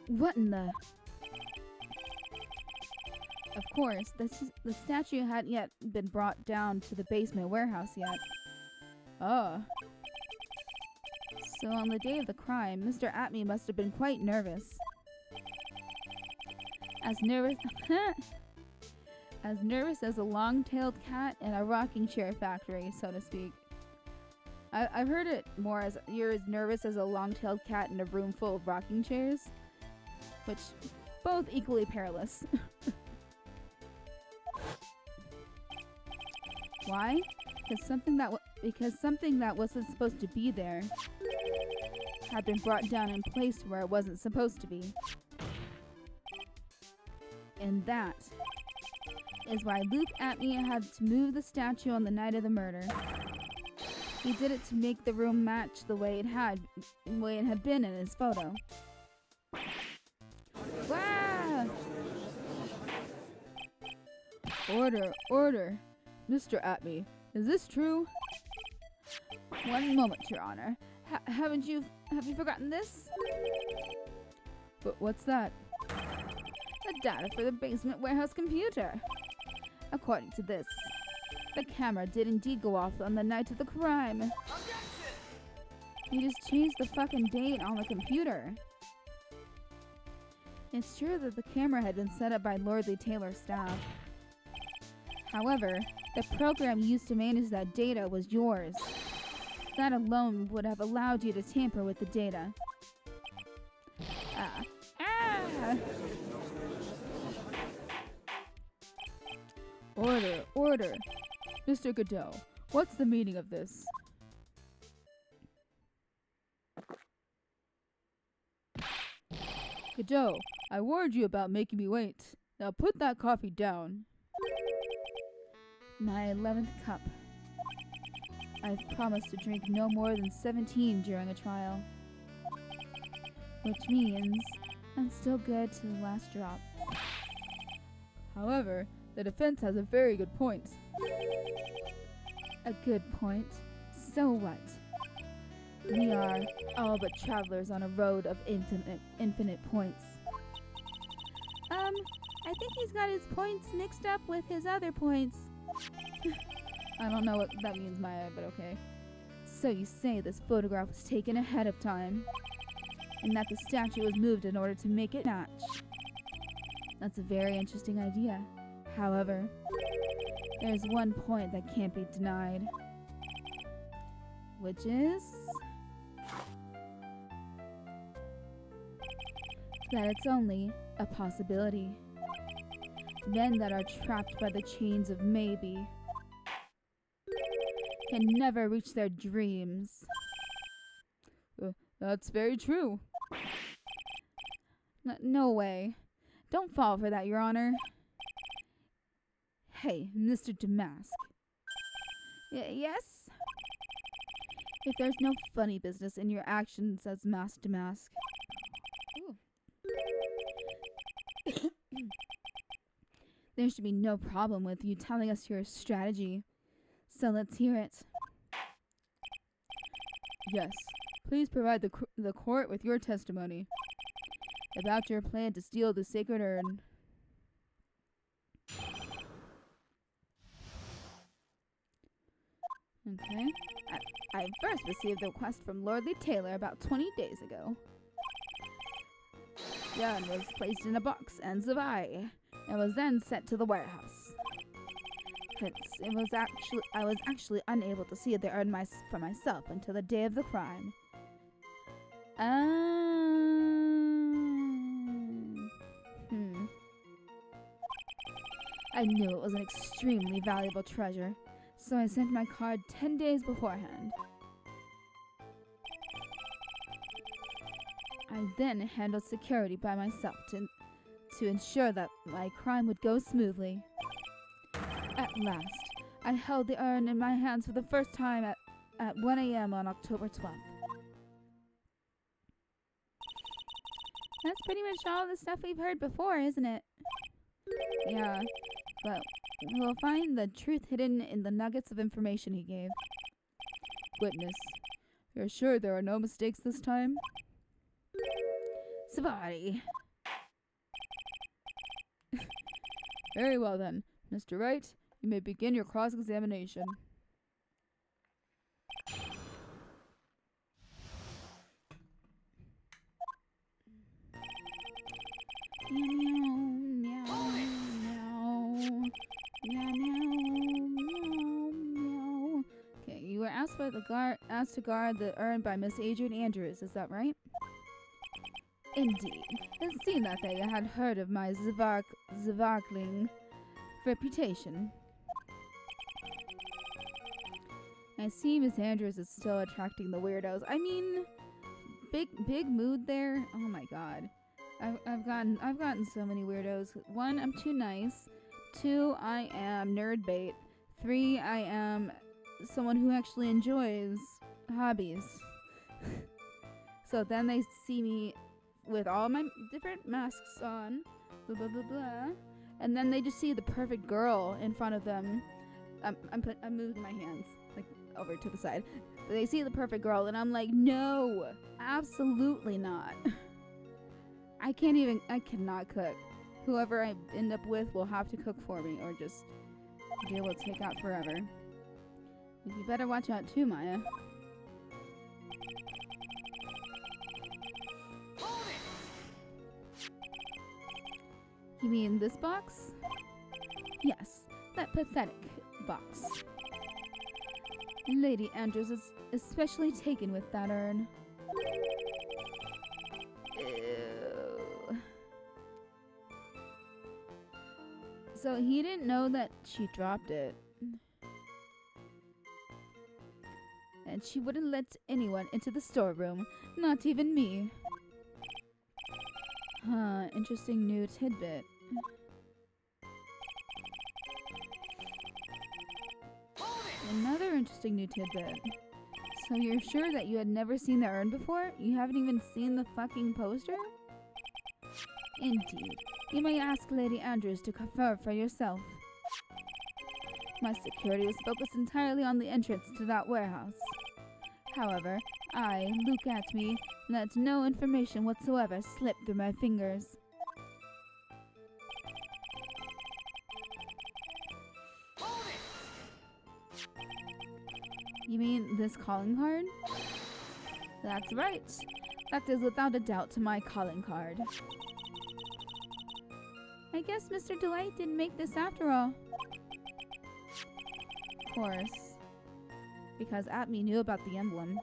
[SPEAKER 1] What in the... Of course, the statue hadn't yet been brought down to the basement warehouse yet.
[SPEAKER 2] ah.
[SPEAKER 1] So on the day of the crime, Mr. Atney must have been quite nervous. As nervous as a long-tailed cat in a rocking chair factory, so to speak. I've heard it more as you're as nervous as a long-tailed cat in a room full of rocking chairs, which both equally perilous. Why? Because something that wasn't supposed to be there had been brought down and placed where it wasn't supposed to be. And that is why Luke Atney had to move the statue on the night of the murder. He did it to make the room match the way it had been in his photo. Wow!
[SPEAKER 2] Order. Mr. Atney, is this true?
[SPEAKER 1] One moment, Your Honor. Have you forgotten this?
[SPEAKER 2] But what's that?
[SPEAKER 1] The data for the basement warehouse computer. According to this, the camera did indeed go off on the night of the crime.
[SPEAKER 4] Objection!
[SPEAKER 1] You just changed the fucking date on the computer. It's true that the camera had been set up by Lordly Taylor's staff. However, the program used to manage that data was yours. That alone would have allowed you to tamper with the data.
[SPEAKER 2] Order. Mr. Godot, what's the meaning of this? Godot, I warned you about making me wait. Now put that coffee down.
[SPEAKER 1] My 11th cup. I've promised to drink no more than 17 during a trial. Which means I'm still good to the last drop.
[SPEAKER 2] However, the defense has a very good point.
[SPEAKER 1] A good point? So what? We are all but travelers on a road of infinite points. I think he's got his points mixed up with his other points. I don't know what that means, Maya, but okay. So you say this photograph was taken ahead of time, and that the statue was moved in order to make it match. That's a very interesting idea. However, there's one point that can't be denied. Which is... that it's only a possibility. Men that are trapped by the chains of maybe can never reach their dreams.
[SPEAKER 2] That's very true.
[SPEAKER 1] No way. Don't fall for that, Your Honor. Hey, Mr. Damask. Yes? If there's no funny business in your actions as Master Damask. There should be no problem with you telling us your strategy. So let's hear it.
[SPEAKER 2] Yes. Please provide the court with your testimony about your plan to steal the sacred urn.
[SPEAKER 1] Okay. I first received the request from Lordly Taylor about 20 days ago. The urn was placed in a box and survived. It was then sent to the warehouse. I was actually unable to see the urn for myself until the day of the crime. I knew it was an extremely valuable treasure, so I sent my card 10 days beforehand. I then handled security by myself to ensure that my crime would go smoothly. At last, I held the urn in my hands for the first time at 1 a.m. on October 12th. That's pretty much all the stuff we've heard before, isn't it? Yeah, but we'll find the truth hidden in the nuggets of information he gave.
[SPEAKER 2] Witness, you're sure there are no mistakes this time?
[SPEAKER 1] Jeopardy.
[SPEAKER 2] Very well then. Mr. Wright, you may begin your cross-examination.
[SPEAKER 1] Okay, you were asked to guard the urn by Miss Adrian Andrews, is that right? Indeed. It seemed that they had heard of my Zvarkling reputation. I see Miss Andrews is still attracting the weirdos. I mean, big mood there. Oh my god. I've gotten so many weirdos. 1, I'm too nice. 2, I am nerd bait. 3, I am someone who actually enjoys hobbies. So then they see me with all my different masks on, blah blah blah blah, and then they just see the perfect girl in front of them. I'm moving my hands like over to the side. But they see the perfect girl, and I'm like, no, absolutely not. I cannot cook. Whoever I end up with will have to cook for me, or just deal with takeout forever. You better watch out too, Maya. You mean this box? Yes, that pathetic box. Lady Andrews is especially taken with that urn. Ew. So he didn't know that she dropped it. And she wouldn't let anyone into the storeroom, not even me. Huh, interesting new tidbit. Another interesting new tidbit. So you're sure that you had never seen the urn before? You haven't even seen the fucking poster? Indeed. You may ask Lady Andrews to confirm for yourself. My security was focused entirely on the entrance to that warehouse. However, look at me, let no information whatsoever slip through my fingers. You mean this calling card? That's right. That is without a doubt my calling card. I guess Mr. Delight didn't make this after all. Of course. Because Atme knew about the emblem.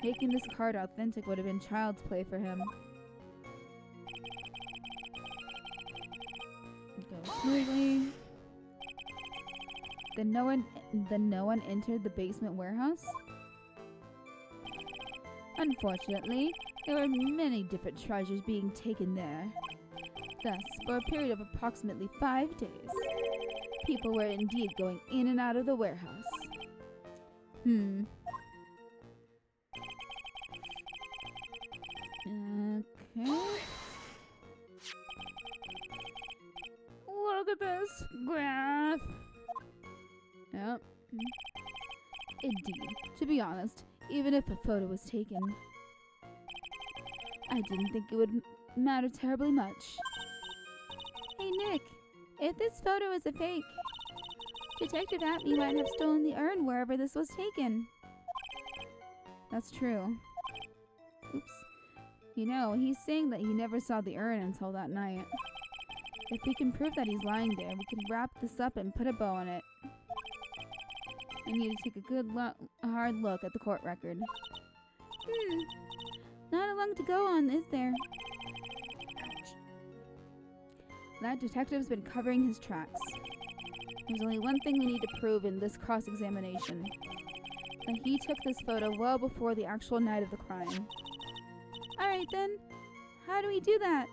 [SPEAKER 1] Making this card authentic would have been child's play for him. Go smoothly. Then no one entered the basement warehouse? Unfortunately, there were many different treasures being taken there. Thus, for a period of approximately 5 days, people were indeed going in and out of the warehouse. Okay.
[SPEAKER 2] best graph. Yep.
[SPEAKER 1] Indeed. To be honest, even if a photo was taken, I didn't think it would matter terribly much. Hey Nick, if this photo is a fake, Detective Atney might have stolen the urn wherever this was taken. That's true. Oops. You know, he's saying that he never saw the urn until that night. If we can prove that he's lying there, we can wrap this up and put a bow on it. I need to take a good hard look at the court record. Not a long to go on, is there? That detective's been covering his tracks. There's only one thing we need to prove in this cross-examination. That he took this photo well before the actual night of the crime. Alright then, how do we do that?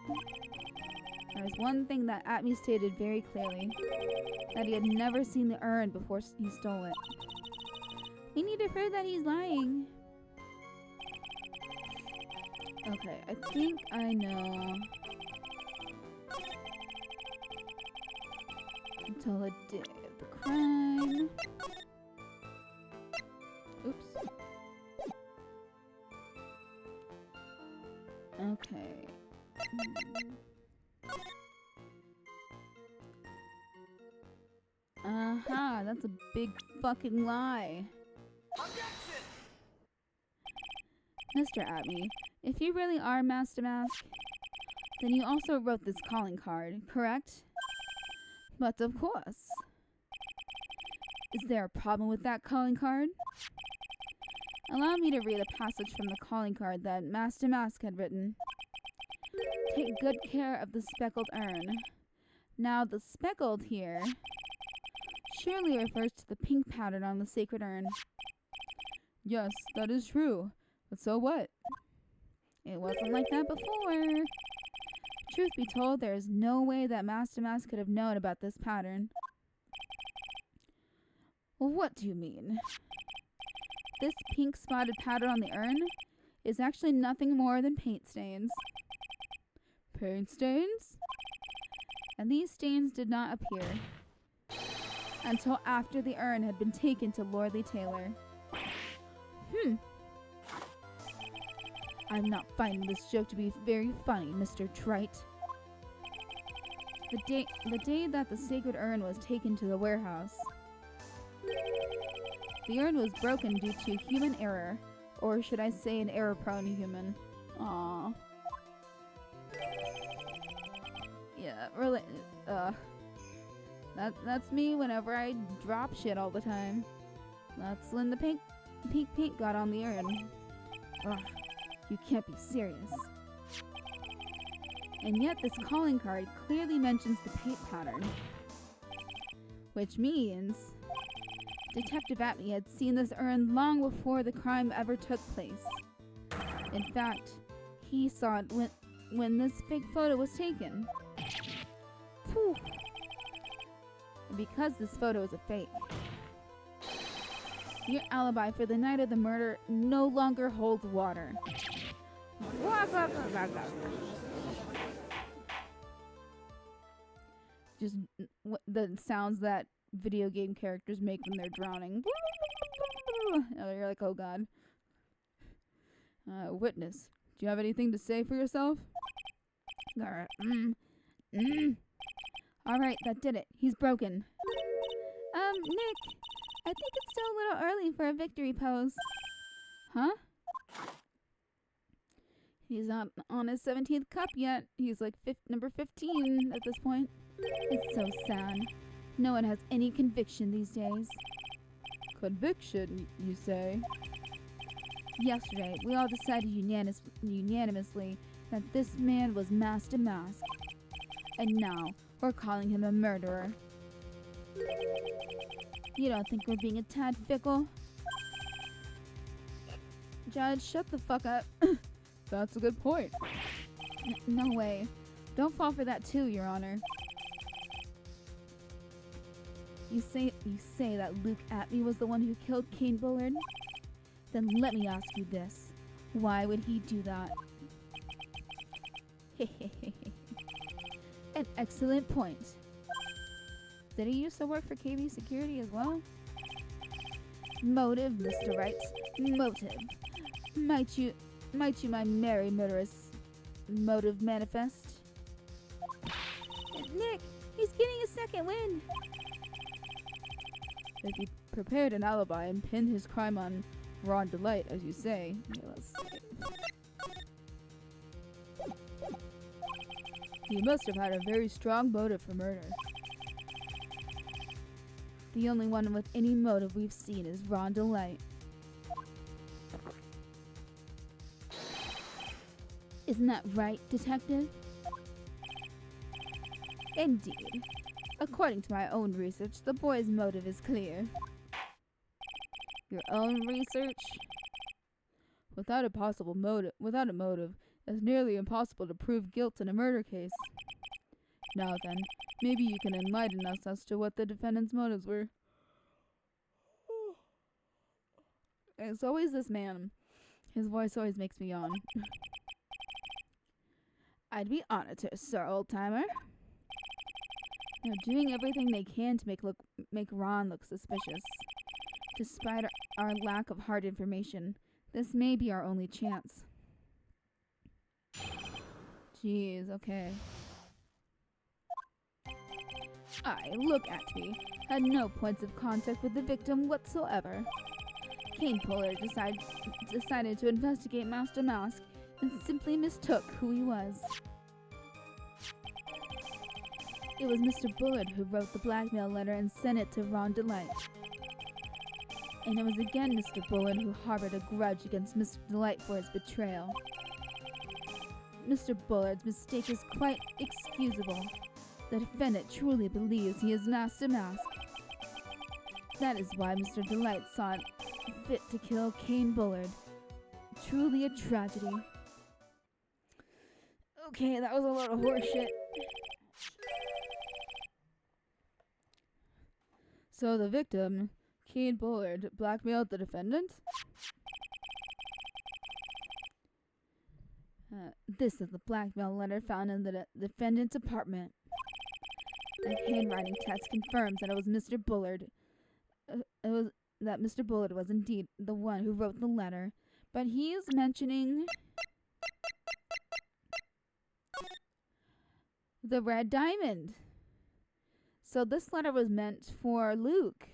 [SPEAKER 1] There's one thing that Atney stated very clearly. That he had never seen the urn before he stole it. We need to prove that he's lying. Okay, I think I know. Until the day of the crime. Oops. Okay. Aha, that's a big fucking lie.
[SPEAKER 4] Objection!
[SPEAKER 1] Mr. Atney, if you really are Master Mask, then you also wrote this calling card, correct? But of course. Is there a problem with that calling card? Allow me to read a passage from the calling card that Master Mask had written. Take good care of the speckled urn. Now the speckled here surely refers to the pink pattern on the sacred urn.
[SPEAKER 2] Yes, that is true. But so what?
[SPEAKER 1] It wasn't like that before. Truth be told, there is no way that Master Mask could have known about this pattern. Well, what do you mean? This pink spotted pattern on the urn is actually nothing more than paint stains.
[SPEAKER 2] Paint stains?
[SPEAKER 1] And these stains did not appear until after the urn had been taken to Lordly Taylor. I'm not finding this joke to be very funny, Mr. Wright. The day that the sacred urn was taken to the warehouse, the urn was broken due to human error, or should I say an error-prone human. Aww. Yeah, really, that's me whenever I drop shit all the time. That's when the pink paint got on the urn. Ugh, you can't be serious. And yet this calling card clearly mentions the paint pattern. Which means Detective Atney had seen this urn long before the crime ever took place. In fact, he saw it when this fake photo was taken. Phew. And because this photo is a fake, your alibi for the night of the murder no longer holds water. Just the sounds that video game characters make when they're drowning. You're like, oh god.
[SPEAKER 2] Witness, do you have anything to say for yourself?
[SPEAKER 1] Alright, that did it. He's broken. Nick, I think it's still a little early for a victory pose.
[SPEAKER 2] Huh?
[SPEAKER 1] He's not on his 17th cup yet. He's like number 15 at this point. It's so sad. No one has any conviction these days.
[SPEAKER 2] Conviction, you say?
[SPEAKER 1] Yesterday, we all decided unanimously that this man was Master Mask. And now, we're calling him a murderer. You don't think we're being a tad fickle? Judge, shut the fuck up.
[SPEAKER 2] That's a good point.
[SPEAKER 1] No way. Don't fall for that too, Your Honor. You say that Luke Atney was the one who killed Kane Bullard? Then let me ask you this. Why would he do that? An excellent point. Did he used to work for KV Security as well? Motive, Mr. Wright. Motive. Might you my merry murderous motive manifest? Nick, he's getting a second wind.
[SPEAKER 2] If he prepared an alibi and pinned his crime on Ron Delight, as you say,
[SPEAKER 1] Okay, let's see.
[SPEAKER 2] he must have had a very strong motive for murder.
[SPEAKER 1] The only one with any motive we've seen is Ron Delight. Isn't that right, Detective? Indeed. According to my own research, the boy's motive is clear. Your own research?
[SPEAKER 2] Without a motive, it's nearly impossible to prove guilt in a murder case. Now then, maybe you can enlighten us as to what the defendant's motives were.
[SPEAKER 1] It's always this man. His voice always makes me yawn. I'd be honored to, sir, old-timer. They're doing everything they can to make Ron look suspicious. Despite our lack of hard information, this may be our only chance.
[SPEAKER 2] Jeez, okay.
[SPEAKER 1] Look at me. Had no points of contact with the victim whatsoever. Kane Pollard decided to investigate Master Mask and simply mistook who he was. It was Mr. Bullard who wrote the blackmail letter and sent it to Ron Delight. And it was again Mr. Bullard who harbored a grudge against Mr. Delight for his betrayal. Mr. Bullard's mistake is quite excusable. The defendant truly believes he is Master Mask. That is why Mr. Delight saw it fit to kill Kane Bullard. Truly a tragedy. Okay, that was a lot of horseshit.
[SPEAKER 2] So the victim, Kane Bullard, blackmailed the defendant?
[SPEAKER 1] This is the blackmail letter found in the defendant's apartment. The handwriting test confirms that it was Mr. Bullard. Mr. Bullard was indeed the one who wrote the letter, but he is mentioning the red diamond. So this letter was meant for Luke.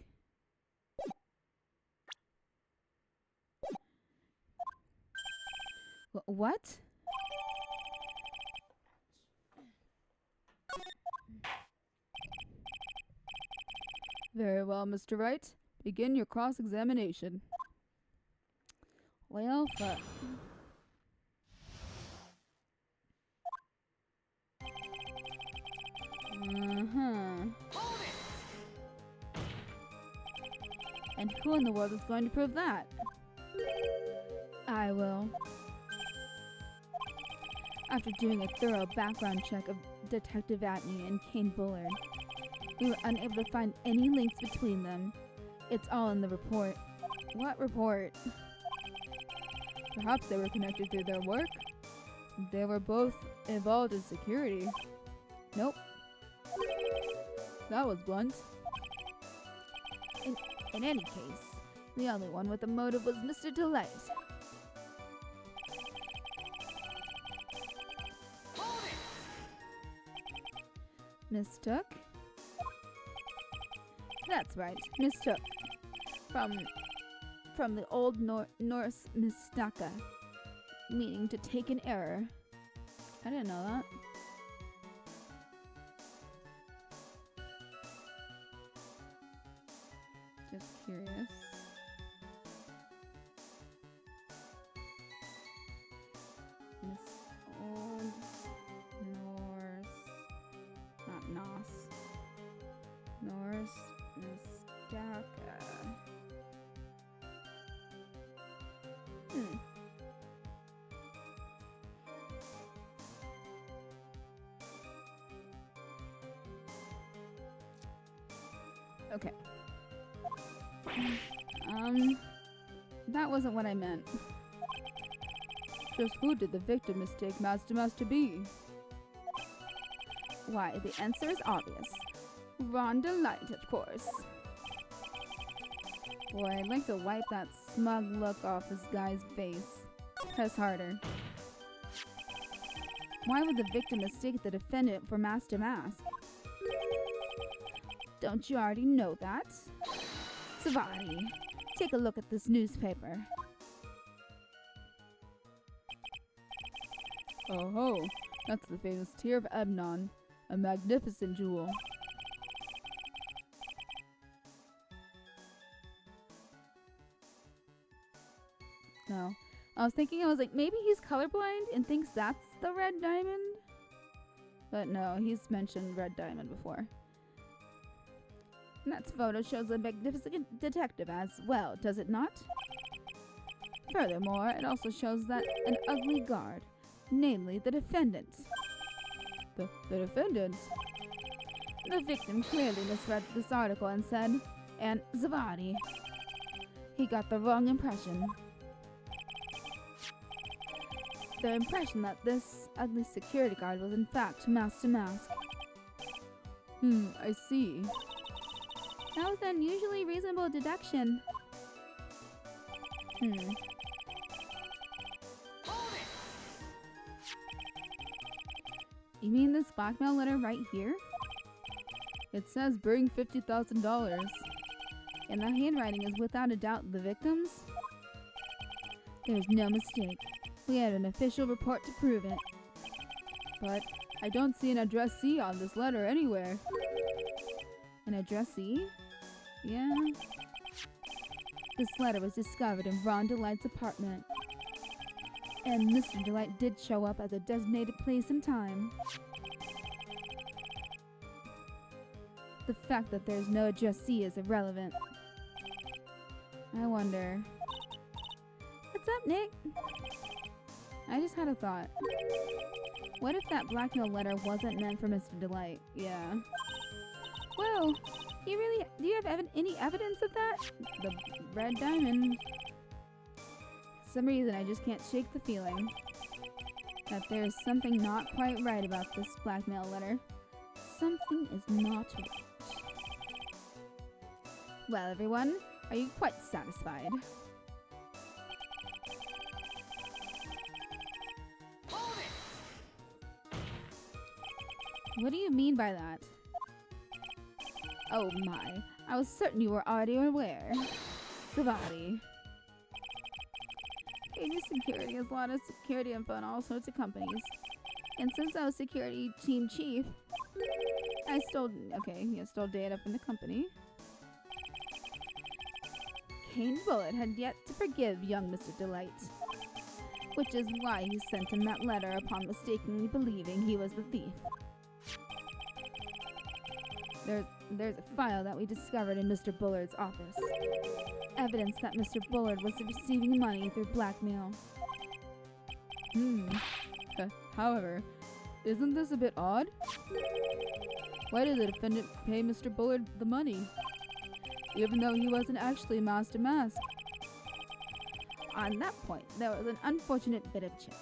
[SPEAKER 1] What?
[SPEAKER 2] Very well, Mr. Wright. Begin your cross-examination.
[SPEAKER 1] Well, fuck.
[SPEAKER 4] Hold it!
[SPEAKER 1] And who in the world is going to prove that? I will. After doing a thorough background check of Detective Atney and Kane Bullard, we were unable to find any links between them. It's all in the report. What report?
[SPEAKER 2] Perhaps they were connected through their work? They were both involved in security.
[SPEAKER 1] Nope.
[SPEAKER 2] That was blunt.
[SPEAKER 1] In any case, the only one with a motive was Mr. Delight.
[SPEAKER 4] Hold it!
[SPEAKER 1] Mistook? That's right, mistook. From the Old Norse mistaka, meaning to take an error. I didn't know that. Just curious. Old Norse, not Nos. Norse mistaka. Okay. That wasn't what I meant.
[SPEAKER 2] Just who did the victim mistake Master Mask to be?
[SPEAKER 1] Why, the answer is obvious. Rhonda Light, of course. Boy, I'd like to wipe that smug look off this guy's face. Press harder. Why would the victim mistake the defendant for Master Mask? Don't you already know that? Savati, take a look at this newspaper.
[SPEAKER 2] Oh ho, that's the famous Tear of Ebnon, a magnificent jewel.
[SPEAKER 1] No. I was like, maybe he's colorblind and thinks that's the red diamond? But no, he's mentioned red diamond before. And that photo shows a magnificent detective as well, does it not? Furthermore, it also shows that an ugly guard, namely the defendant.
[SPEAKER 2] The defendant?
[SPEAKER 1] The victim clearly misread this article and said, and Zavadi. He got the wrong impression. The impression that this ugly security guard was in fact Master Mask.
[SPEAKER 2] I see.
[SPEAKER 1] That was an unusually reasonable deduction.
[SPEAKER 4] Hold it!
[SPEAKER 1] You mean this blackmail letter right here?
[SPEAKER 2] It says bring $50,000.
[SPEAKER 1] And the handwriting is without a doubt the victim's? There's no mistake. We had an official report to prove it.
[SPEAKER 2] But I don't see an addressee on this letter anywhere.
[SPEAKER 1] An addressee? Yeah. This letter was discovered in Ron Delight's apartment. And Mr. Delight did show up at the designated place and time. The fact that there's no addressee is irrelevant. I wonder... What's up, Nick? I just had a thought. What if that blackmail letter wasn't meant for Mr. Delight?
[SPEAKER 2] Yeah.
[SPEAKER 1] Whoa! Do you have any evidence of that?
[SPEAKER 2] The red diamond.
[SPEAKER 1] For some reason, I just can't shake the feeling that there's something not quite right about this blackmail letter. Something is not right. Well, everyone, are you quite satisfied?
[SPEAKER 4] Hold it!
[SPEAKER 1] What do you mean by that? Oh my, I was certain you were already aware. Savati. KG Security has a lot of security info on all sorts of companies. And since I was security team chief, I stole data from the company. Kane Bullet had yet to forgive young Mr. Delight, which is why he sent him that letter upon mistakenly believing he was the thief. There's a file that we discovered in Mr. Bullard's office. Evidence that Mr. Bullard was receiving money through blackmail.
[SPEAKER 2] However, isn't this a bit odd? Why did the defendant pay Mr. Bullard the money, even though he wasn't actually Master Mask?
[SPEAKER 1] On that point, there was an unfortunate bit of chance.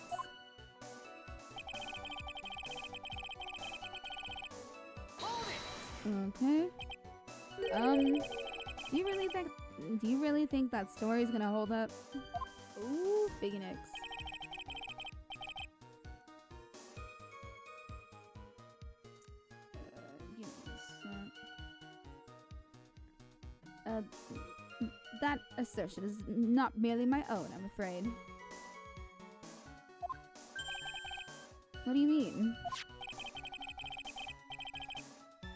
[SPEAKER 2] Okay.
[SPEAKER 1] Do you really think that story's gonna hold up? Ooh, Phoenix. Give me a sec. That assertion is not merely my own, I'm afraid. What do you mean?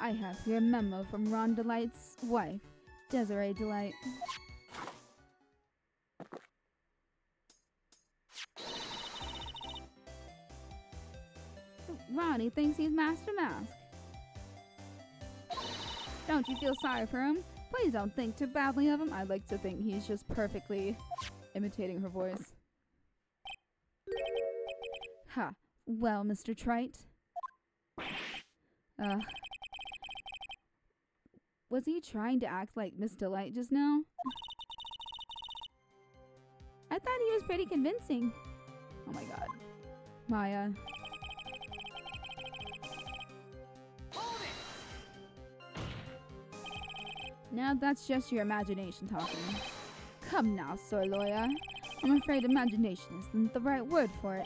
[SPEAKER 1] I have here a memo from Ron Delight's wife, Desiree Delight. Ronnie thinks he's Master Mask. Don't you feel sorry for him? Please don't think too badly of him.
[SPEAKER 2] I'd like to think he's just perfectly imitating her voice.
[SPEAKER 1] Ha. Well, Mr. Trite. Was he trying to act like Miss Delight just now? I thought he was pretty convincing.
[SPEAKER 2] Oh my god. Maya.
[SPEAKER 4] Hold it!
[SPEAKER 1] Now that's just your imagination talking. Come now, soy lawyer. I'm afraid imagination isn't the right word for it.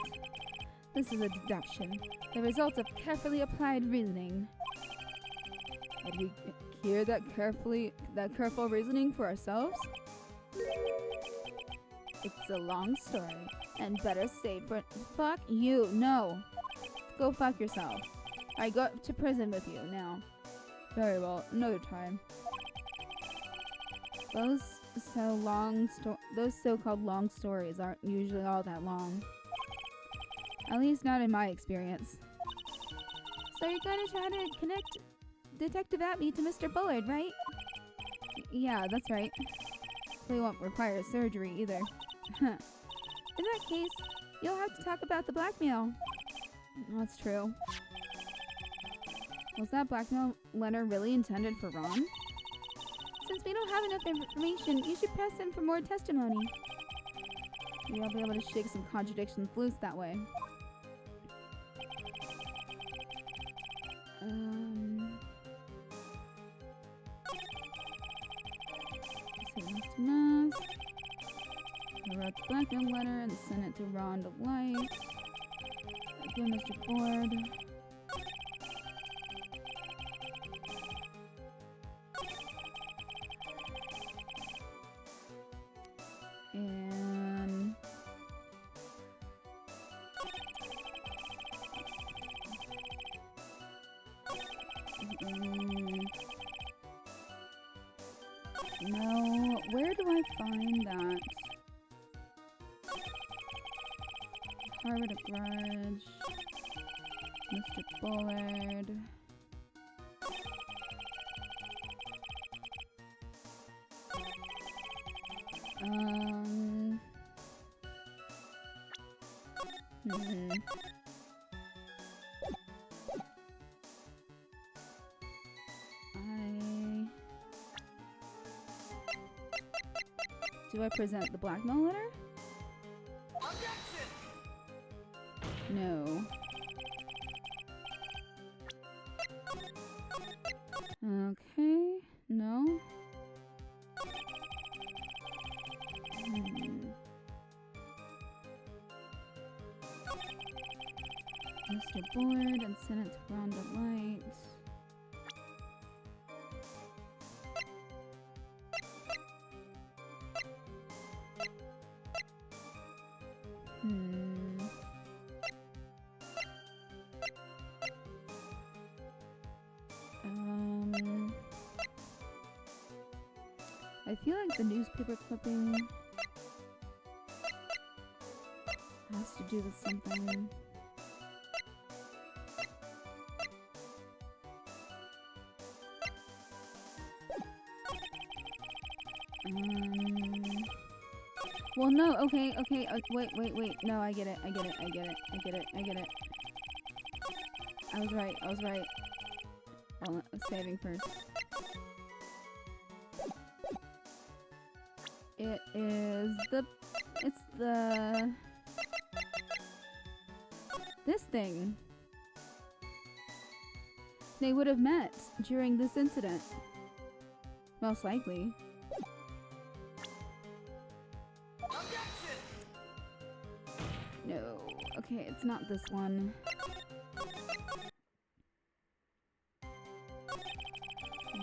[SPEAKER 1] This is a deduction, the result of carefully applied reasoning. Did we hear that careful reasoning for ourselves? It's a long story, and better saved for— Fuck you, no. Go fuck yourself. I go to prison with you now.
[SPEAKER 2] Very well, another time.
[SPEAKER 1] Those so-called long stories aren't usually all that long. At least not in my experience. So you're gonna try to connect Detective Abby to Mr. Bullard, right? Yeah, that's right. They won't require surgery either. In that case, you'll have to talk about the blackmail. That's true. Was that blackmail letter really intended for Ron? Since we don't have enough information, you should press him for more testimony. Maybe I'll be able to shake some contradictions loose that way. I wrote the blackmail letter and sent it to Ron to Light. Again, Mr. Ford. And no, where do I find that? Harvard a grudge. Mr. Bullard. Do I present the blackmail letter?
[SPEAKER 4] Objection!
[SPEAKER 1] No. Okay. No. Mr. Bullard and send it to Rhonda Light. I feel like the newspaper clipping has to do with something. Well, no, okay, wait. No, I get it. I was right. Well, I was saving first. It's this thing. They would have met during this incident. Most likely.
[SPEAKER 4] Objection!
[SPEAKER 1] No. Okay, it's not this one.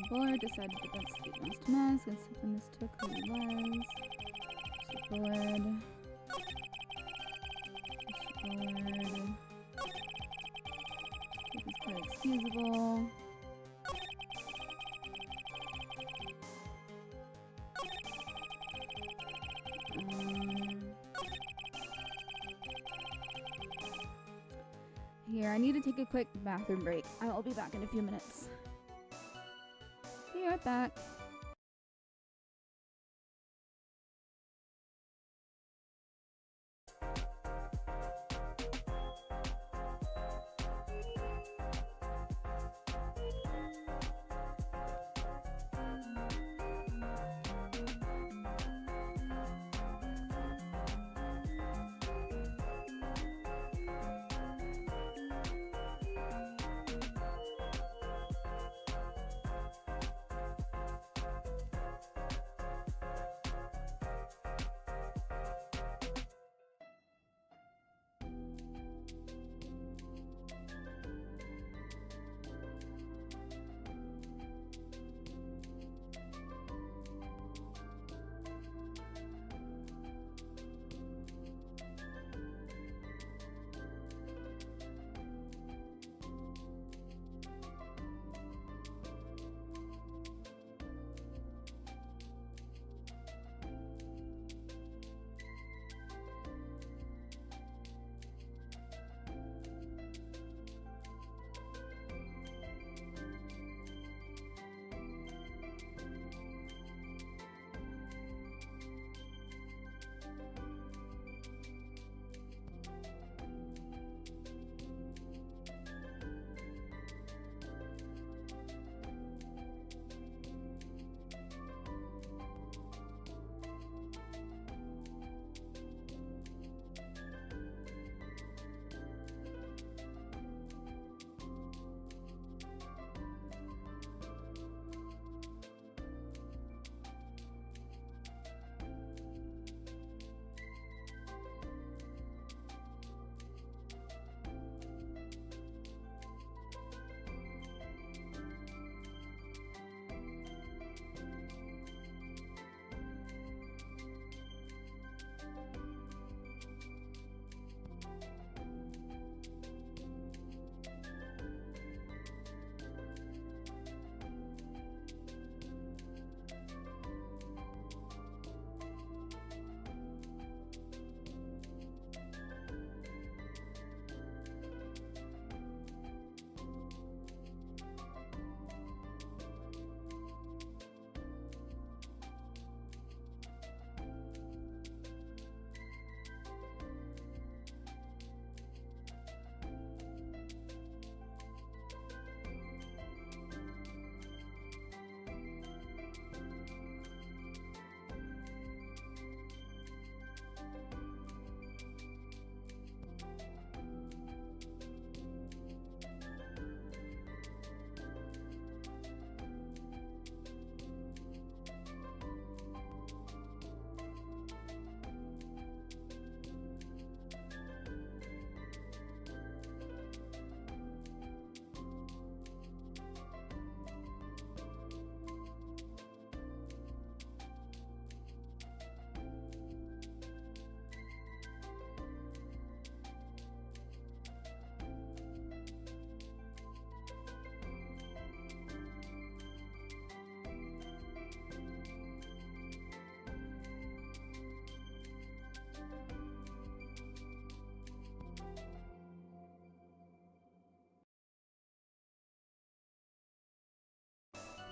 [SPEAKER 1] Bullard decided to defend Steve Mask to Mask and simply mistook who he was. Mr. Bullard. This is quite excusable. Here, I need to take a quick bathroom break. I'll be back in a few minutes. Be right back.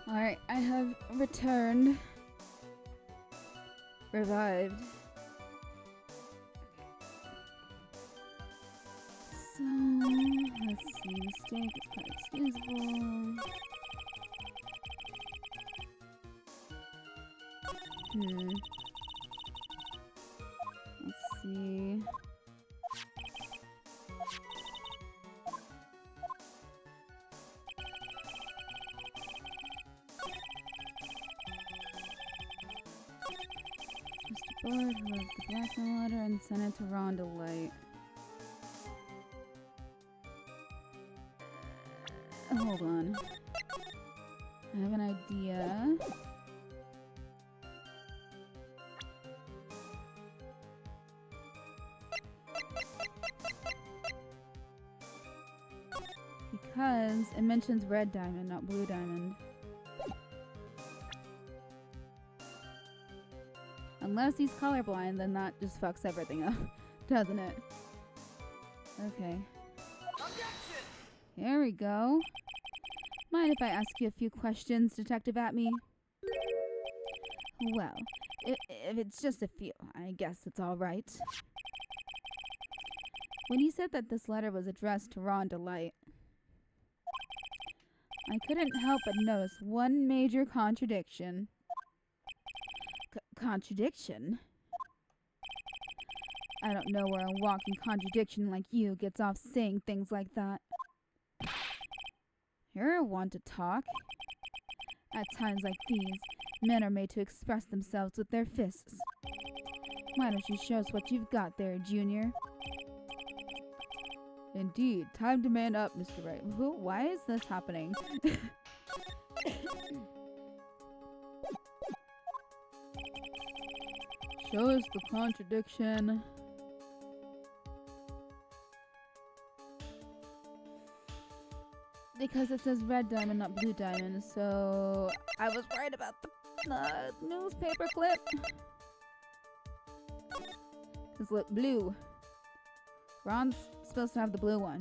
[SPEAKER 1] Alright, I have returned. Revived. So, let's see. Mistake is quite excusable. Let's see. Mr. Board, who wrote the blackmail letter and sent it to Rhonda Light. Hold on. I have an idea. Because it mentions red diamond, not blue diamond. Unless he's colorblind, then that just fucks everything up, doesn't it? Okay.
[SPEAKER 4] Objection!
[SPEAKER 1] Here we go. Mind if I ask you a few questions, Detective Atme? Well, if it's just a few, I guess it's all right. When you said that this letter was addressed to Rhonda Light, I couldn't help but notice one major contradiction. Contradiction? I don't know where a walking contradiction like you gets off saying things like that. You're one to talk. At times like these, men are made to express themselves with their fists. Why don't you show us what you've got there, Junior?
[SPEAKER 2] Indeed. Time to man up, Mr. Wright.
[SPEAKER 1] Why is this happening?
[SPEAKER 2] Show us the contradiction.
[SPEAKER 1] Because it says red diamond, not blue diamond, so I was right about the newspaper clip. Cause look, blue. Ron's supposed to have the blue one.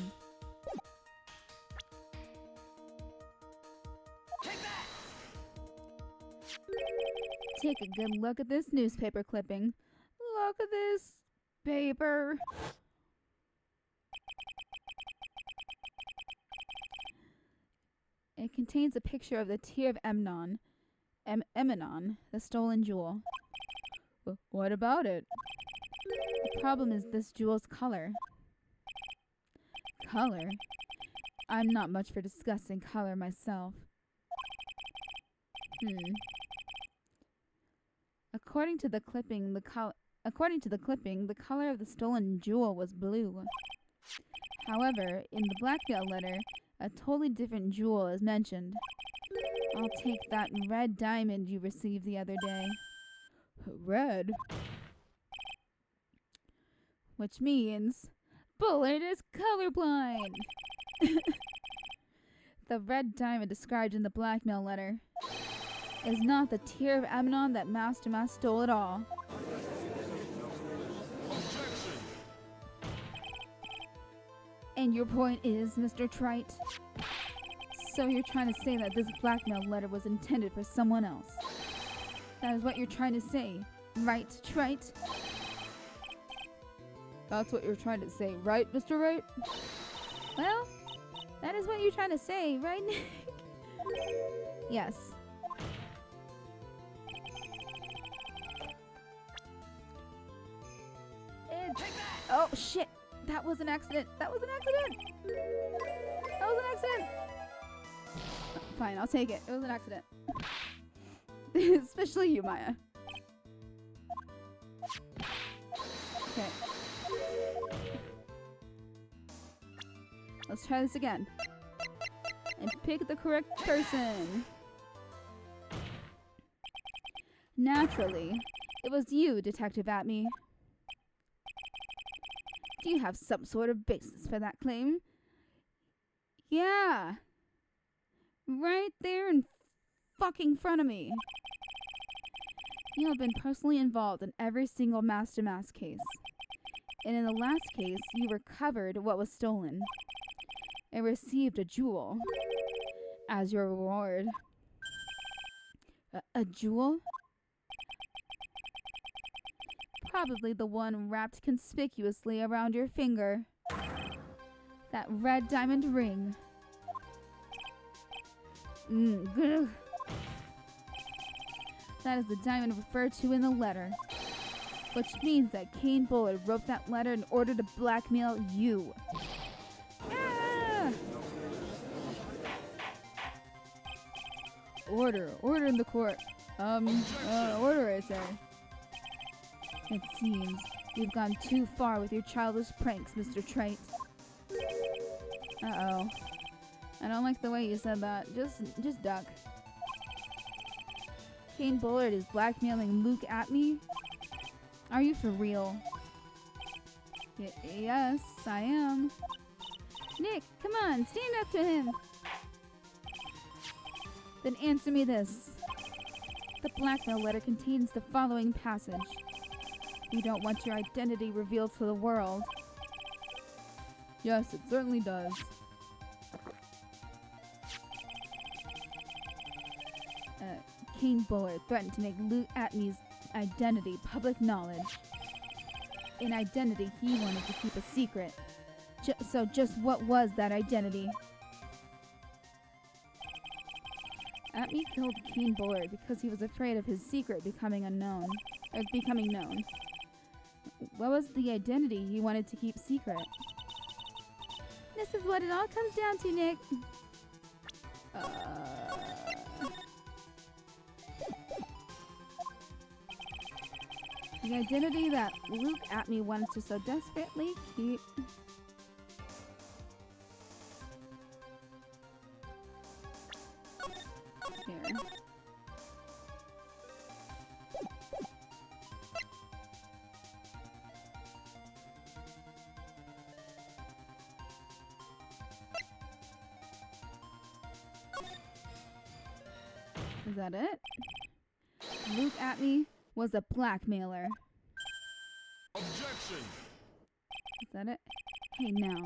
[SPEAKER 4] Take that!
[SPEAKER 1] Take a good look at this newspaper clipping. Look at this paper. It contains a picture of the tear of Emanon, the stolen jewel.
[SPEAKER 2] What about it?
[SPEAKER 1] The problem is this jewel's color. Color? I'm not much for discussing color myself. According to the clipping, the color of the stolen jewel was blue. However, in the blackmail letter, a totally different jewel is mentioned. I'll take that red diamond you received the other day.
[SPEAKER 2] Red?
[SPEAKER 1] Which means Bullard is colorblind! The red diamond described in the blackmail letter is not the tear of Emanon that Master Mas stole at all.
[SPEAKER 3] Objection!
[SPEAKER 1] And your point is, Mr. Trite? So you're trying to say that this blackmail letter was intended for someone else? That is what you're trying to say, right, Trite?
[SPEAKER 2] That's what you're trying to say, right, Mr. Wright?
[SPEAKER 1] Well, that is what you're trying to say, right, Nick? Yes. Oh, shit! That was an accident! That was an accident! That was an accident! Fine, I'll take it. It was an accident. Especially you, Maya. Okay. Let's try this again. And pick the correct person. Naturally, it was you, Detective Atme. Do you have some sort of basis for that claim? Yeah. Right there in fucking front of me. You have been personally involved in every single Master Mas case. And in the last case, you recovered what was stolen. And received a jewel as your reward. A jewel? Probably the one wrapped conspicuously around your finger. That red diamond ring. Grr. That is the diamond referred to in the letter. Which means that Kane Bullard wrote that letter in order to blackmail you. Ah!
[SPEAKER 2] Order in the court. Order, I say.
[SPEAKER 1] It seems you've gone too far with your childish pranks, Mr. Trite.
[SPEAKER 2] Uh-oh. I don't like the way you said that. Just duck.
[SPEAKER 1] Kane Bullard is blackmailing Luke at me? Are you for real?
[SPEAKER 2] Yes, I am.
[SPEAKER 1] Nick, come on, stand up to him. Then answer me this. The blackmail letter contains the following passage. You don't want your identity revealed to the world.
[SPEAKER 2] Yes, it certainly does.
[SPEAKER 1] Kane Bullard threatened to make Luke Atney's identity public knowledge. An identity he wanted to keep a secret. So just what was that identity? Atney killed Kane Bullard because he was afraid of his secret becoming known. What was the identity he wanted to keep secret? This is what it all comes down to, Nick. The identity that Luke Atney wanted to so desperately keep. Here. Is that it? Luke Atney was a blackmailer.
[SPEAKER 3] Objection!
[SPEAKER 1] Is that it? Hey, now.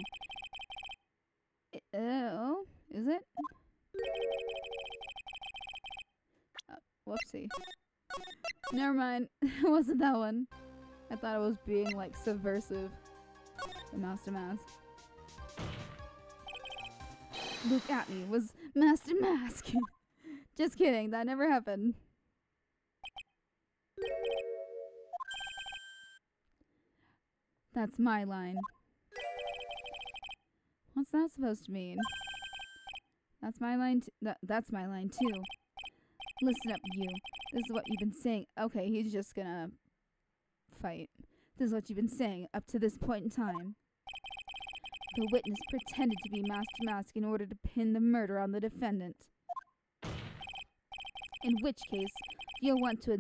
[SPEAKER 1] Oh, is it?
[SPEAKER 2] Whoopsie. Never mind. It wasn't that one. I thought it was being like subversive. The Master Mask.
[SPEAKER 1] Luke Atney was Master Mask.
[SPEAKER 2] Just kidding. That never happened.
[SPEAKER 1] That's my line. What's that supposed to mean? That's my line. That's my line too. Listen up, you. This is what you've been saying.
[SPEAKER 2] Okay, he's just gonna fight.
[SPEAKER 1] This is what you've been saying up to this point in time. The witness pretended to be Master Mask in order to pin the murder on the defendant. In which case, you'll want to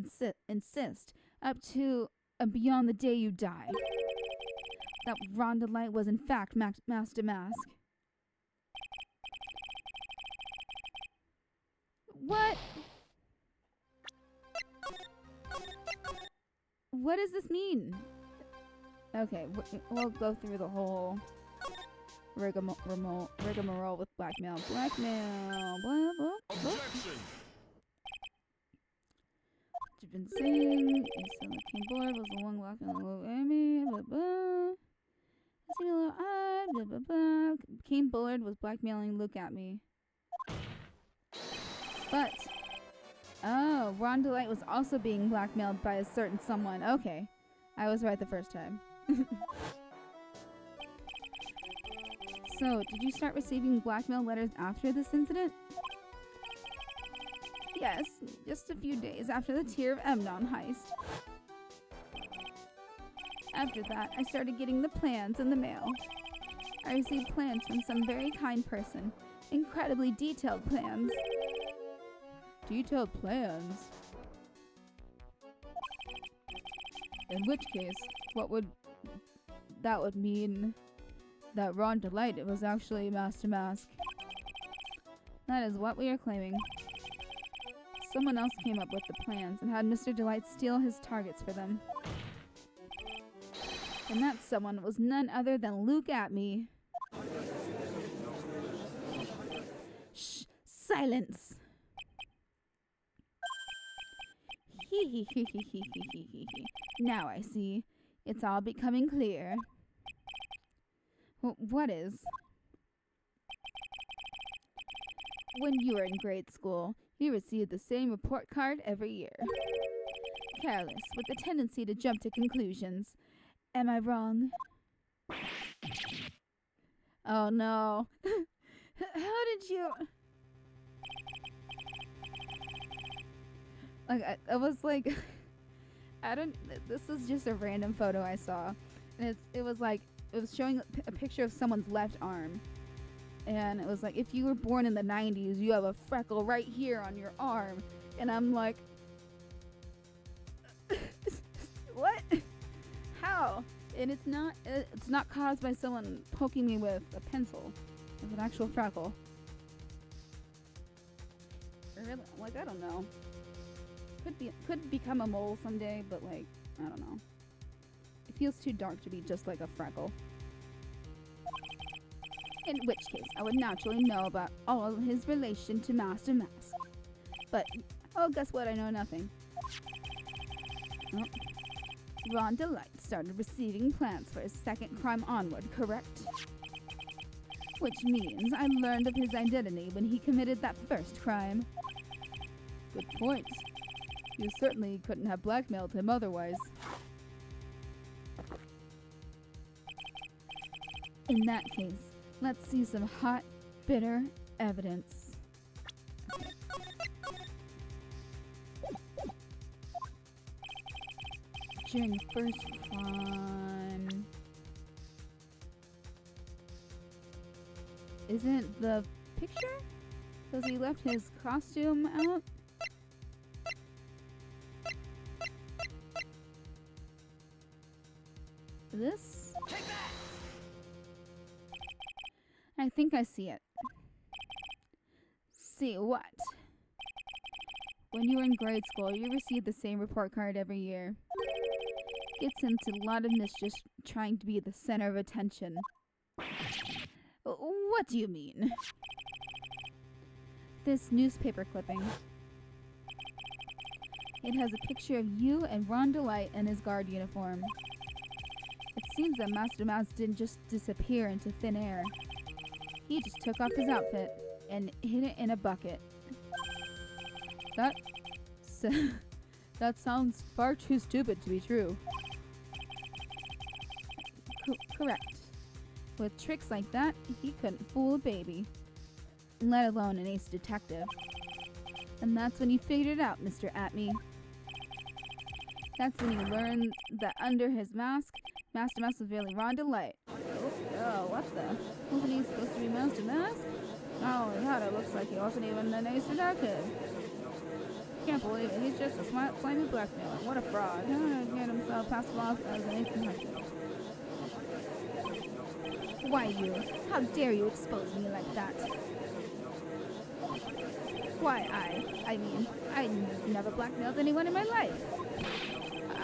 [SPEAKER 1] insist up to and beyond the day you die that Rhonda Light was in fact Master Mask. What? What does this mean?
[SPEAKER 2] Okay, we'll go through the whole rigmarole with blackmail. Blackmail. Blah, blah, blah.
[SPEAKER 3] Objection!
[SPEAKER 1] What you've been saying is that Kane Bullard was the one walking on the low Amy, blah blah. It seemed a little odd, blah blah blah. Kane Bullard was blackmailing Luke at me. But oh, Ron Delight was also being blackmailed by a certain someone. Okay. I was right the first time. So, did you start receiving blackmail letters after this incident? Yes, just a few days after the Tear of Emnon heist. After that, I started getting the plans in the mail. I received plans from some very kind person. Incredibly detailed plans.
[SPEAKER 2] Detailed plans? In which case, that would mean that Ron Delight was actually Master Mask.
[SPEAKER 1] That is what we are claiming. Someone else came up with the plans and had Mr. Delight steal his targets for them. And that someone was none other than Luke Atney. Shh! Silence! Hee hee hee hee hee hee hee hee hee. Now I see. It's all becoming clear. What is? When you were in grade school, you received the same report card every year. Careless, with a tendency to jump to conclusions. Am I wrong? Oh no. How did you... Like, I was like... I don't... This is just a random photo I saw. And it was like... It was showing a picture of someone's left arm. And it was like, if you were born in the 90s, you have a freckle right here on your arm. And I'm like... What? How? And it's not caused by someone poking me with a pencil. It's an actual freckle. Really? Like, I don't know. Could become a mole someday, but like, I don't know. It feels too dark to be just like a freckle. In which case, I would naturally know about all his relation to Master Mask. But, oh, guess what? I know nothing. Oh. Rhonda Light started receiving plans for his second crime onward, correct? Which means I learned of his identity when he committed that first crime.
[SPEAKER 2] Good point. You certainly couldn't have blackmailed him otherwise.
[SPEAKER 1] In that case, let's see some hot, bitter evidence. During the first crime... Isn't the picture? Because he left his costume out? This?
[SPEAKER 4] Take that!
[SPEAKER 1] I think I see it. See what? When you were in grade school, you received the same report card every year. Gets into a lot of mischief trying to be the center of attention. What do you mean? This newspaper clipping. It has a picture of you and Rhonda Light in his guard uniform. It seems that Master Mouse didn't just disappear into thin air. He just took off his outfit and hid it in a bucket.
[SPEAKER 2] That sounds far too stupid to be true.
[SPEAKER 1] Correct. With tricks like that, he couldn't fool a baby, let alone an ace detective. And that's when you figured it out, Mr. Atme. That's when you learned that under his mask, Master Mouse was really Rhonda Light. Oh, what the? Wasn't he supposed to be Master Mask? Oh my god, it looks like he wasn't even an ace detective. Can't believe it, he's just a slimy blackmailer. What a fraud. He's gonna get himself passed off as an ace detective. Why you? How dare you expose me like that? Why I mean, I never blackmailed anyone in my life.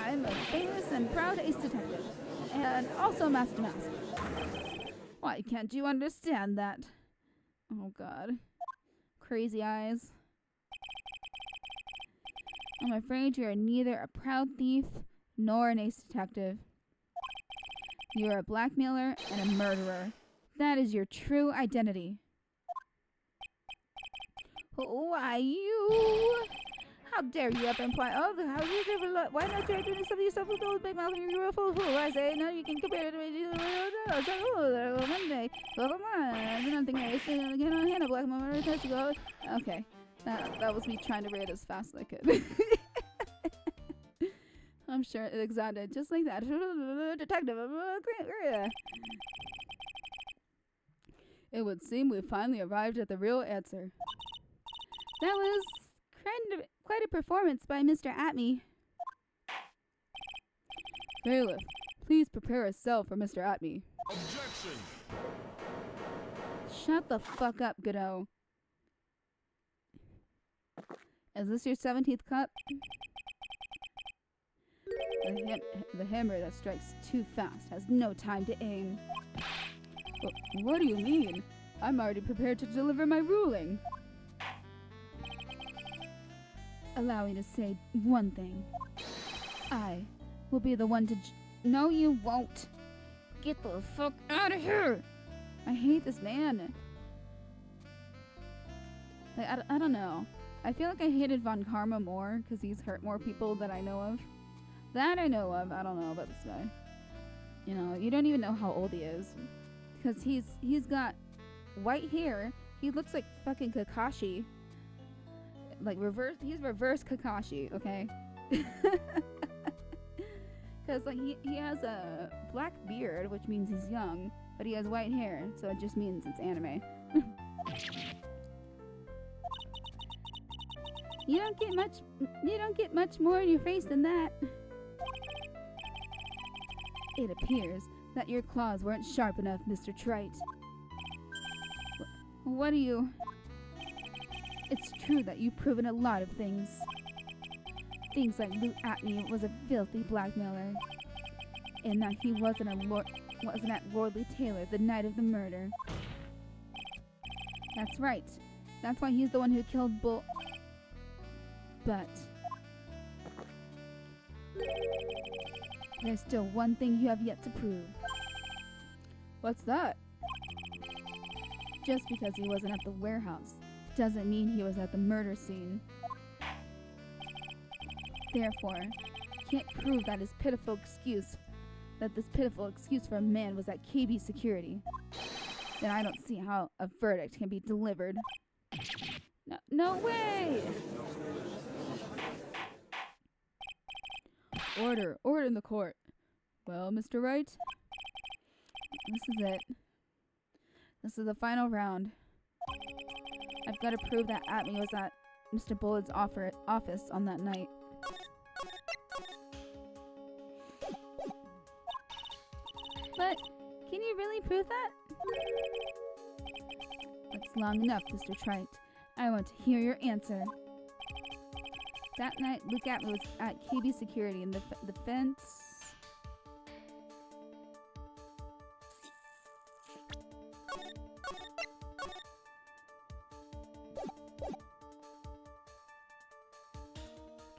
[SPEAKER 1] I'm a famous and proud ace detective. And also Master Mask. Why can't you understand that? Oh god. Crazy eyes. I'm afraid you are neither a proud thief nor an ace detective. You are a blackmailer and a murderer. That is your true identity. Why you? How dare you up and point? Oh, how you give a lot? Why not try doing something yourself with those big mouth and you're a fool? I say, now you can compare it to me. Monday. Well, I don't think I can handle black mama. Okay. That was me trying to read as fast as I could. I'm sure it excited just like that. Detective.
[SPEAKER 2] It would seem we finally arrived at the real answer.
[SPEAKER 1] That was quite a performance by Mr. Atme.
[SPEAKER 2] Bailiff, please prepare a cell for Mr. Atme.
[SPEAKER 3] Objection!
[SPEAKER 1] Shut the fuck up, Godot. Is this your 17th cup?
[SPEAKER 2] The hammer that strikes
[SPEAKER 1] Too fast, has no time to aim.
[SPEAKER 2] What do you mean? I'm already prepared to deliver my ruling.
[SPEAKER 1] allow me to say one thing. I will be the one to no, you won't. Get the fuck out of here! I hate this man. Like, I don't know. I feel like I hated Von Karma more because he's hurt more people than I know of. That I know of. I don't know about this guy. You know, you don't even know how old he is. Because he's got white hair. He looks like fucking Kakashi. Like he's reverse Kakashi, okay? Because like he has a black beard, which means he's young, but he has white hair, so it just means it's anime. You don't get much more in your face than that. It appears that your claws weren't sharp enough, Mr. Trite. What do you... It's true that you've proven a lot of things. Things like Luke Atney was a filthy blackmailer, and that he wasn't at Lordly Taylor the night of the murder. That's right. That's why he's the one who killed Bull. But there's still one thing you have yet to prove.
[SPEAKER 2] What's that?
[SPEAKER 1] Just because he wasn't at the warehouse doesn't mean he was at the murder scene. Therefore, can't prove that this pitiful excuse for a man was at KB Security. Then I don't see how a verdict can be delivered. No way!
[SPEAKER 2] Order in the court. Well, Mr. Wright?
[SPEAKER 1] This is it. This is the final round. I've got to prove that Atney was at Mr. Bullett's office on that night. But, can you really prove that? That's long enough, Mr. Trite. I want to hear your answer. That night, Luke Atney was at KB Security in the fence.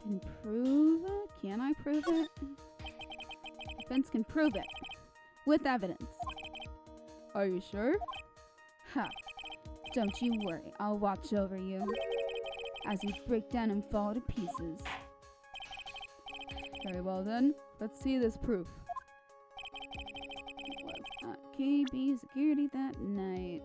[SPEAKER 1] Can prove it? Can I prove it? The fence can prove it. With evidence.
[SPEAKER 2] Are you sure?
[SPEAKER 1] Ha! Don't you worry, I'll watch over you as you break down and fall to pieces.
[SPEAKER 2] Very well then, let's see this proof.
[SPEAKER 1] Was at KB Security that night.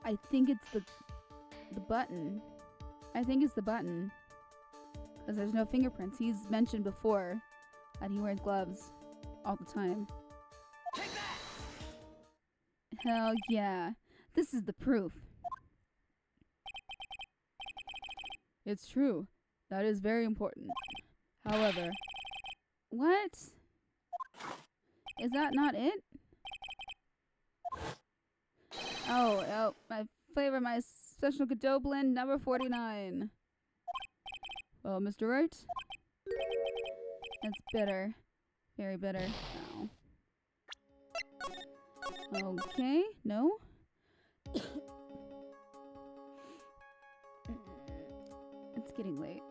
[SPEAKER 1] I think it's the button. I think it's the button. Because there's no fingerprints. He's mentioned before that he wears gloves all the time.
[SPEAKER 4] Take that!
[SPEAKER 1] Hell yeah. This is the proof.
[SPEAKER 2] It's true. That is very important. However...
[SPEAKER 1] What? Is that not it? Oh, my flavor, my special Godot blend, number 49.
[SPEAKER 2] Well, Mr. Wright?
[SPEAKER 1] It's bitter. Very bitter. Oh. Okay, no? It's getting late.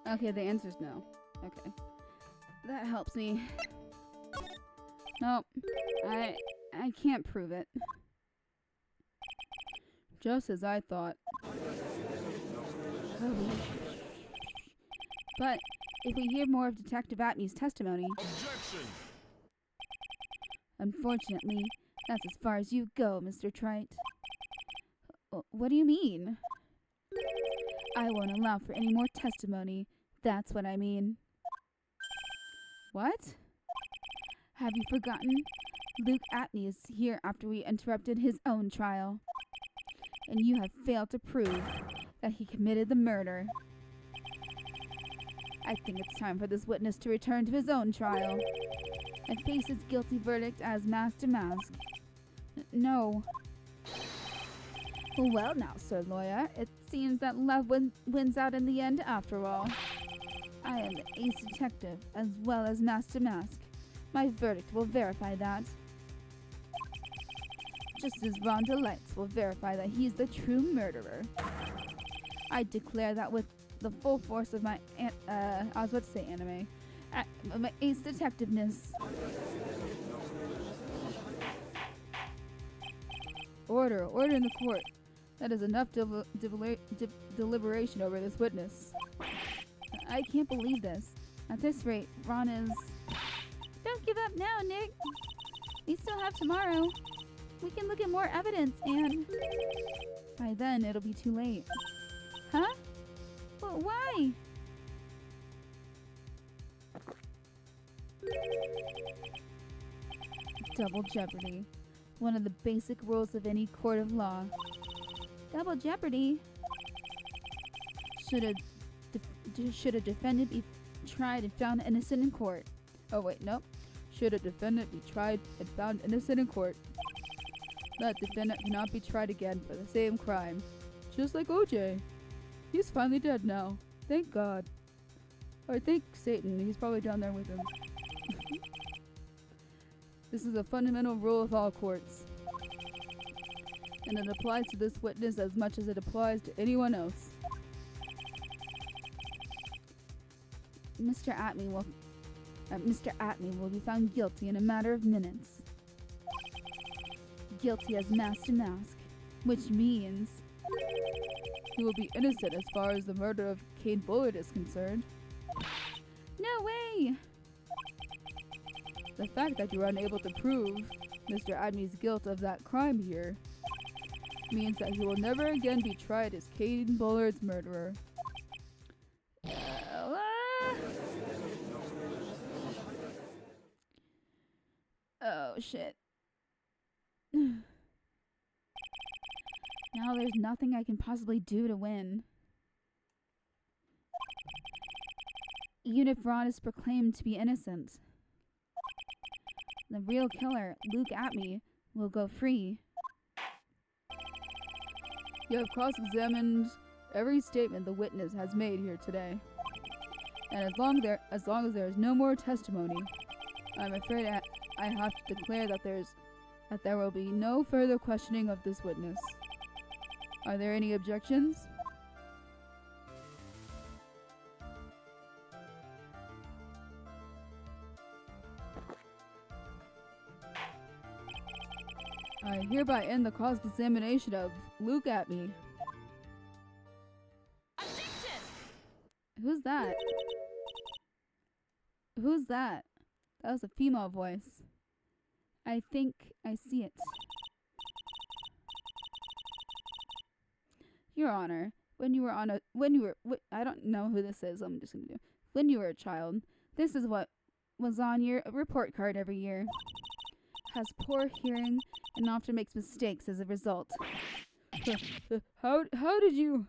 [SPEAKER 1] Okay, the answer's no. Okay. That helps me. Nope. I can't prove it.
[SPEAKER 2] Just as I thought.
[SPEAKER 1] But if we hear more of Detective Atney's testimony...
[SPEAKER 3] Objection!
[SPEAKER 1] Unfortunately, that's as far as you go, Mr. Trite. What do you mean? I won't allow for any more testimony. That's what I mean. What? Have you forgotten Luke Atney is here after we interrupted his own trial. And you have failed to prove that he committed the murder. I think it's time for this witness to return to his own trial and face his guilty verdict as mask to mask. No. Well now, Sir Lawyer, it seems that love wins out in the end after all. I am the ace detective as well as mask to mask. My verdict will verify that. Just as Rhonda Lights will verify that he's the true murderer. I declare that with the full force of my, I was about to say anime, my ace detectiveness.
[SPEAKER 2] Order in the court. That is enough deliberation over this witness.
[SPEAKER 1] I can't believe this. At this rate, Ron is... Don't give up now, Nick. We still have tomorrow. We can look at more evidence and... By then, it'll be too late. Huh? Well, why? Double jeopardy. One of the basic rules of any court of law. Double jeopardy? Should a defendant be tried and found innocent in court?
[SPEAKER 2] Oh wait, nope. Should a defendant be tried and found innocent in court, that defendant cannot be tried again for the same crime. Just like OJ. He's finally dead now. Thank God. Or thank Satan. He's probably down there with him. This is a fundamental rule of all courts. And it applies to this witness as much as it applies to anyone else.
[SPEAKER 1] Mr. Atney will be found guilty in a matter of minutes. Guilty as mask to mask, which means
[SPEAKER 2] he will be innocent as far as the murder of Kate Bullard is concerned.
[SPEAKER 1] No way!
[SPEAKER 2] The fact that you were unable to prove Mr. Atney's guilt of that crime here means that he will never again be tried as Kate Bullard's murderer.
[SPEAKER 1] Oh shit. Now there's nothing I can possibly do to win. Even if Ron is proclaimed to be innocent, the real killer, Luke Atney, will go free.
[SPEAKER 2] You have cross-examined every statement the witness has made here today. And as long as there is no more testimony, I'm afraid I have to declare that there will be no further questioning of this witness. Are there any objections? I hereby end the cross-examination of Luke Atney.
[SPEAKER 4] Objection!
[SPEAKER 1] Who's that? Who's that? That was a female voice. I think I see it. Your Honor, I don't know who this is, I'm just gonna do. When you were a child, this is what was on your report card every year. Has poor hearing and often makes mistakes as a result.
[SPEAKER 2] How did you...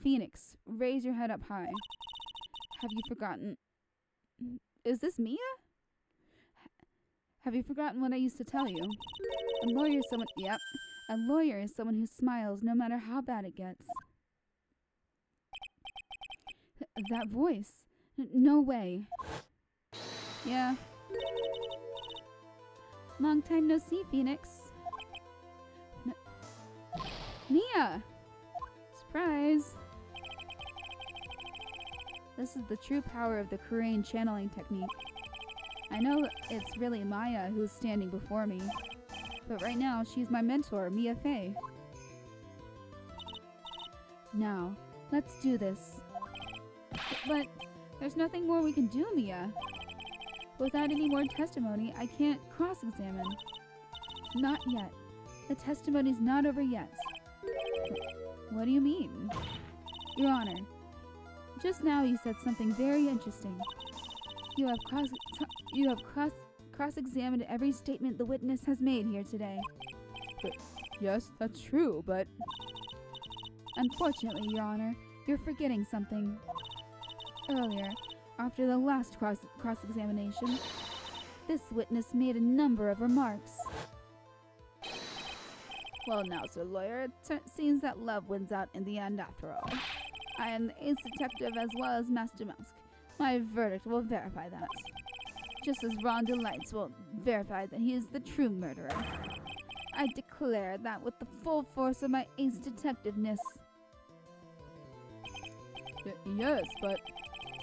[SPEAKER 1] Phoenix, raise your head up high. Have you forgotten? Is this Mia? Have you forgotten what I used to tell you? A lawyer is someone... Yep. A lawyer is someone who smiles no matter how bad it gets. That voice. No way. Yeah. Long time no see, Phoenix. Mia! Surprise! This is the true power of the Korean channeling technique. I know it's really Maya who's standing before me, but right now she's my mentor, Mia Fey. Now, let's do this. But there's nothing more we can do, Mia. Without any more testimony, I can't cross-examine. Not yet. The testimony's not over yet. What do you mean? Your Honor, just now you said something very interesting. You have You have cross-examined every statement the witness has made here today.
[SPEAKER 2] But yes, that's true, but
[SPEAKER 1] Unfortunately, Your Honor, you're forgetting something. Earlier, after the last cross-examination, this witness made a number of remarks. Well now, Sir Lawyer, it seems that love wins out in the end after all. I am the ace detective as well as Master Mask. My verdict will verify that. Just as Ron Delights will verify that he is the true murderer. I declare that with the full force of my ace detectiveness.
[SPEAKER 2] Yes, but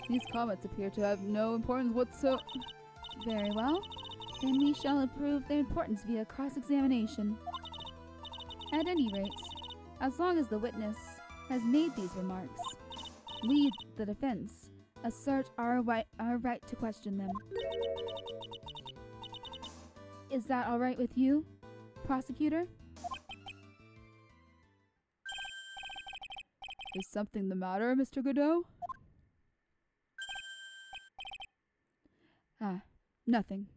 [SPEAKER 2] these comments appear to have no importance whatsoever.
[SPEAKER 1] Very well. Then we shall approve their importance via cross-examination. At any rate, as long as the witness has made these remarks, we, the defense, assert our right to question them. Is that all right with you, prosecutor?
[SPEAKER 2] Is something the matter, Mr. Godot?
[SPEAKER 1] Nothing.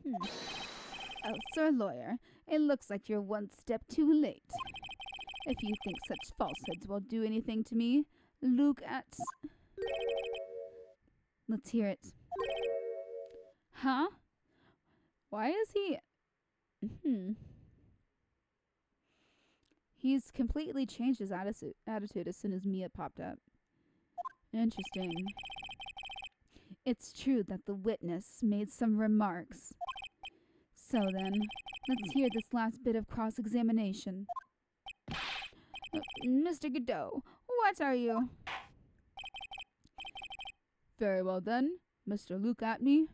[SPEAKER 1] Oh, Sir Lawyer, it looks like you're one step too late. If you think such falsehoods will do anything to me, look at... Let's hear it. Huh?
[SPEAKER 2] Why is he...
[SPEAKER 1] He's completely changed his attitude as soon as Mia popped up.
[SPEAKER 2] Interesting.
[SPEAKER 1] It's true that the witness made some remarks. So then, let's hear this last bit of cross-examination. Mr. Godot, what are you?
[SPEAKER 2] Very well then, Mr. Look at me.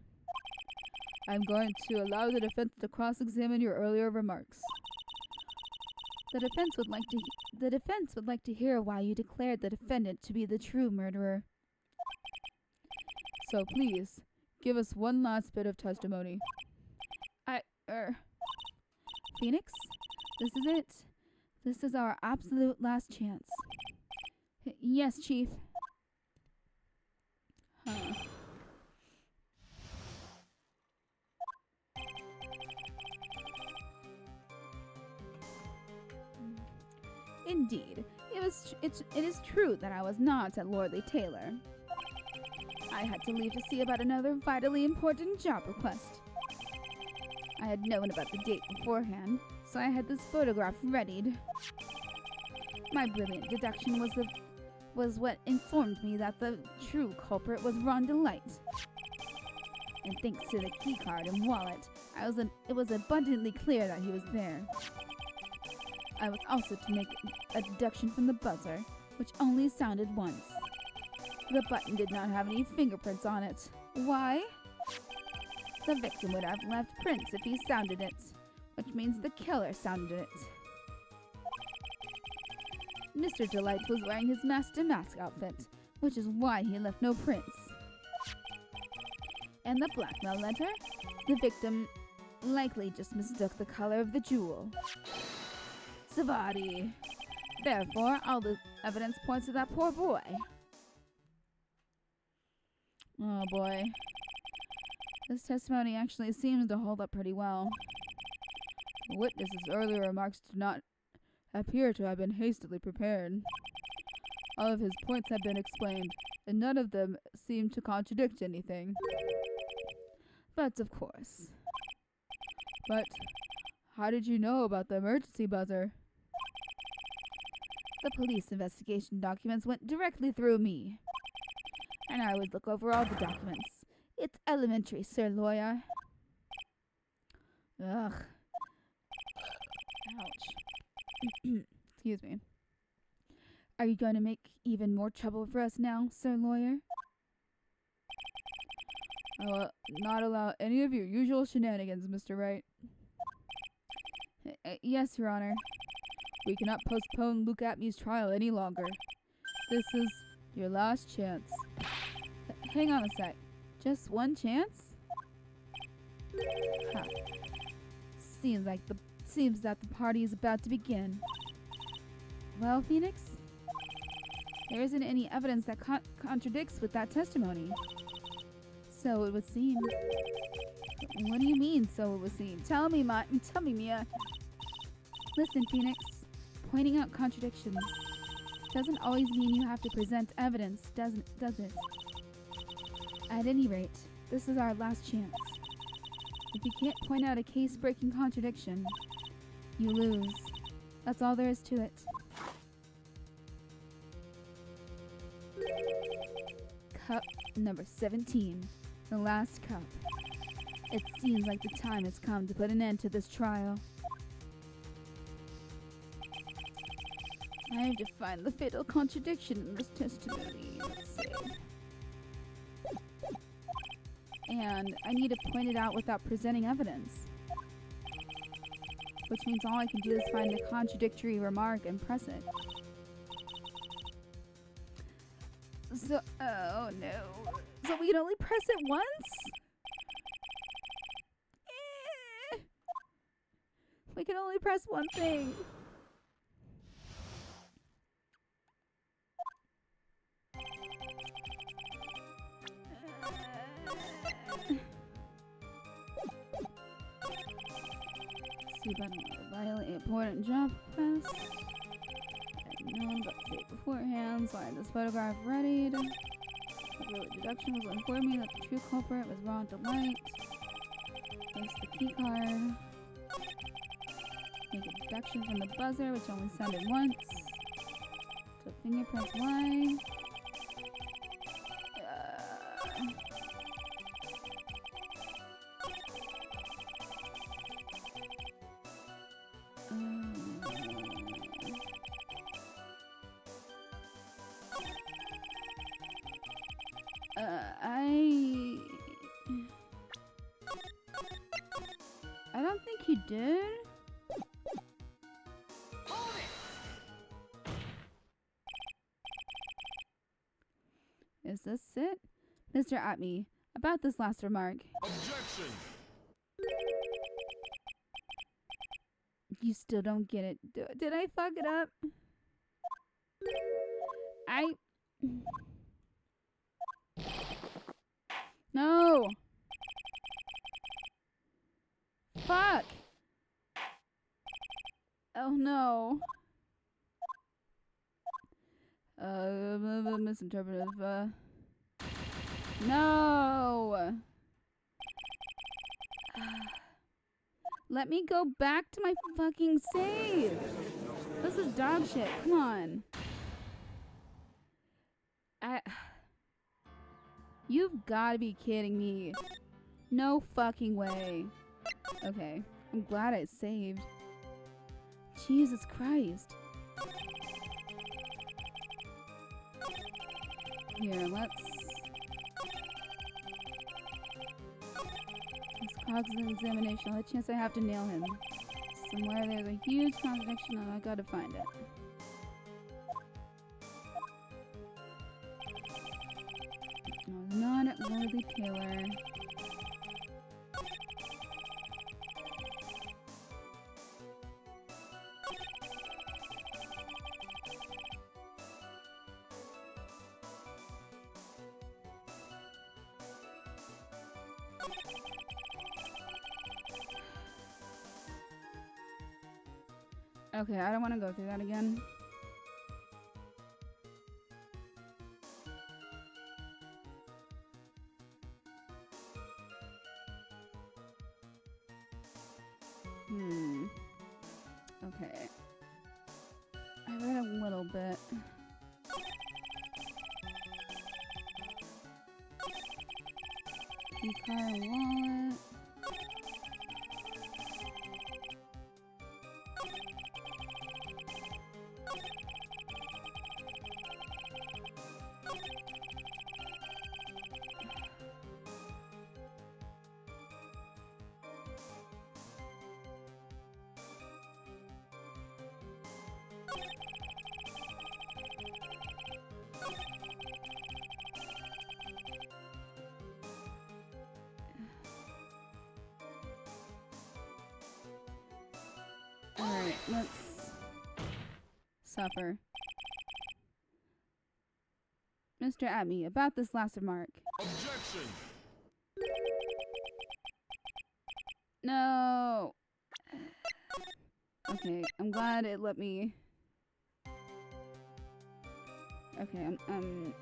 [SPEAKER 2] I'm going to allow the defense to cross-examine your earlier remarks.
[SPEAKER 1] The defense would like to hear why you declared the defendant to be the true murderer.
[SPEAKER 2] So please, give us one last bit of testimony.
[SPEAKER 1] Phoenix, this is it. This is our absolute last chance. Yes, Chief. Indeed, it is true that I was not at Lordly Taylor. I had to leave to see about another vitally important job request. I had known about the date beforehand, so I had this photograph readied. My brilliant deduction was what informed me that the true culprit was Ron Delight. And thanks to the keycard and wallet, it was abundantly clear that he was there. I was also to make a deduction from the buzzer, which only sounded once. The button did not have any fingerprints on it. Why? The victim would have left prints if he sounded it, which means the killer sounded it. Mr. Delight was wearing his Master Mask outfit, which is why he left no prints. And the blackmail letter? The victim likely just mistook the color of the jewel. Savati. Therefore, all the evidence points to that poor boy.
[SPEAKER 2] Oh boy. This testimony actually seems to hold up pretty well. The witness's earlier remarks do not appear to have been hastily prepared. All of his points have been explained, and none of them seem to contradict anything.
[SPEAKER 1] But of course.
[SPEAKER 2] But how did you know about the emergency buzzer?
[SPEAKER 1] The police investigation documents went directly through me. And I would look over all the documents. It's elementary, Sir Lawyer.
[SPEAKER 2] Ugh. Ouch. Excuse me.
[SPEAKER 1] Are you going to make even more trouble for us now, Sir Lawyer?
[SPEAKER 2] I will not allow any of your usual shenanigans, Mr. Wright.
[SPEAKER 1] Yes, Your Honor.
[SPEAKER 2] We cannot postpone Luke Atmey's trial any longer. This is your last chance.
[SPEAKER 1] Hang on a sec. Just one chance? Huh. Seems that the party is about to begin. Well, Phoenix? There isn't any evidence that contradicts with that testimony. So it would seem. What do you mean, so it would seem? Tell me, Mia. Listen, Phoenix. Pointing out contradictions doesn't always mean you have to present evidence, does it? At any rate, this is our last chance. If you can't point out a case-breaking contradiction, you lose. That's all there is to it. Cup number 17. The last cup. It seems like the time has come to put an end to this trial. I have to find the fatal contradiction in this testimony. Let's see. And I need to point it out without presenting evidence. Which means all I can do is find the contradictory remark and press it. So, oh no. So we can only press it once? We can only press one thing. See button violate important job request. I know about the date beforehand, so I had this photograph readied. The deduction was to inform me that the true culprit was Ron Delight. Place the key card. Make a deduction from the buzzer, which only sounded once. So fingerprints Y. I don't think he did.
[SPEAKER 4] Hold it!
[SPEAKER 1] Is this it? Mr. Atme, about this last remark.
[SPEAKER 3] Objection.
[SPEAKER 1] You still don't get it. Did I fuck it up? No! Fuck! Oh no. Misinterpretive, No! Let me go back to my fucking save! This is dog shit, come on. You've gotta be kidding me. No fucking way. Okay, I'm glad I saved. Jesus Christ. Here, let's cognitive examination. The chance I have to nail him. Somewhere there's a huge contradiction and I gotta find it. No, not Worthy Taylor. Okay, I don't want to go through that again. Okay. I read a little bit. Key card, wallet. Alright, let's suffer. Mr. Atme, about this last remark.
[SPEAKER 3] Objection.
[SPEAKER 1] No. Okay, I'm glad it let me. Okay, I'm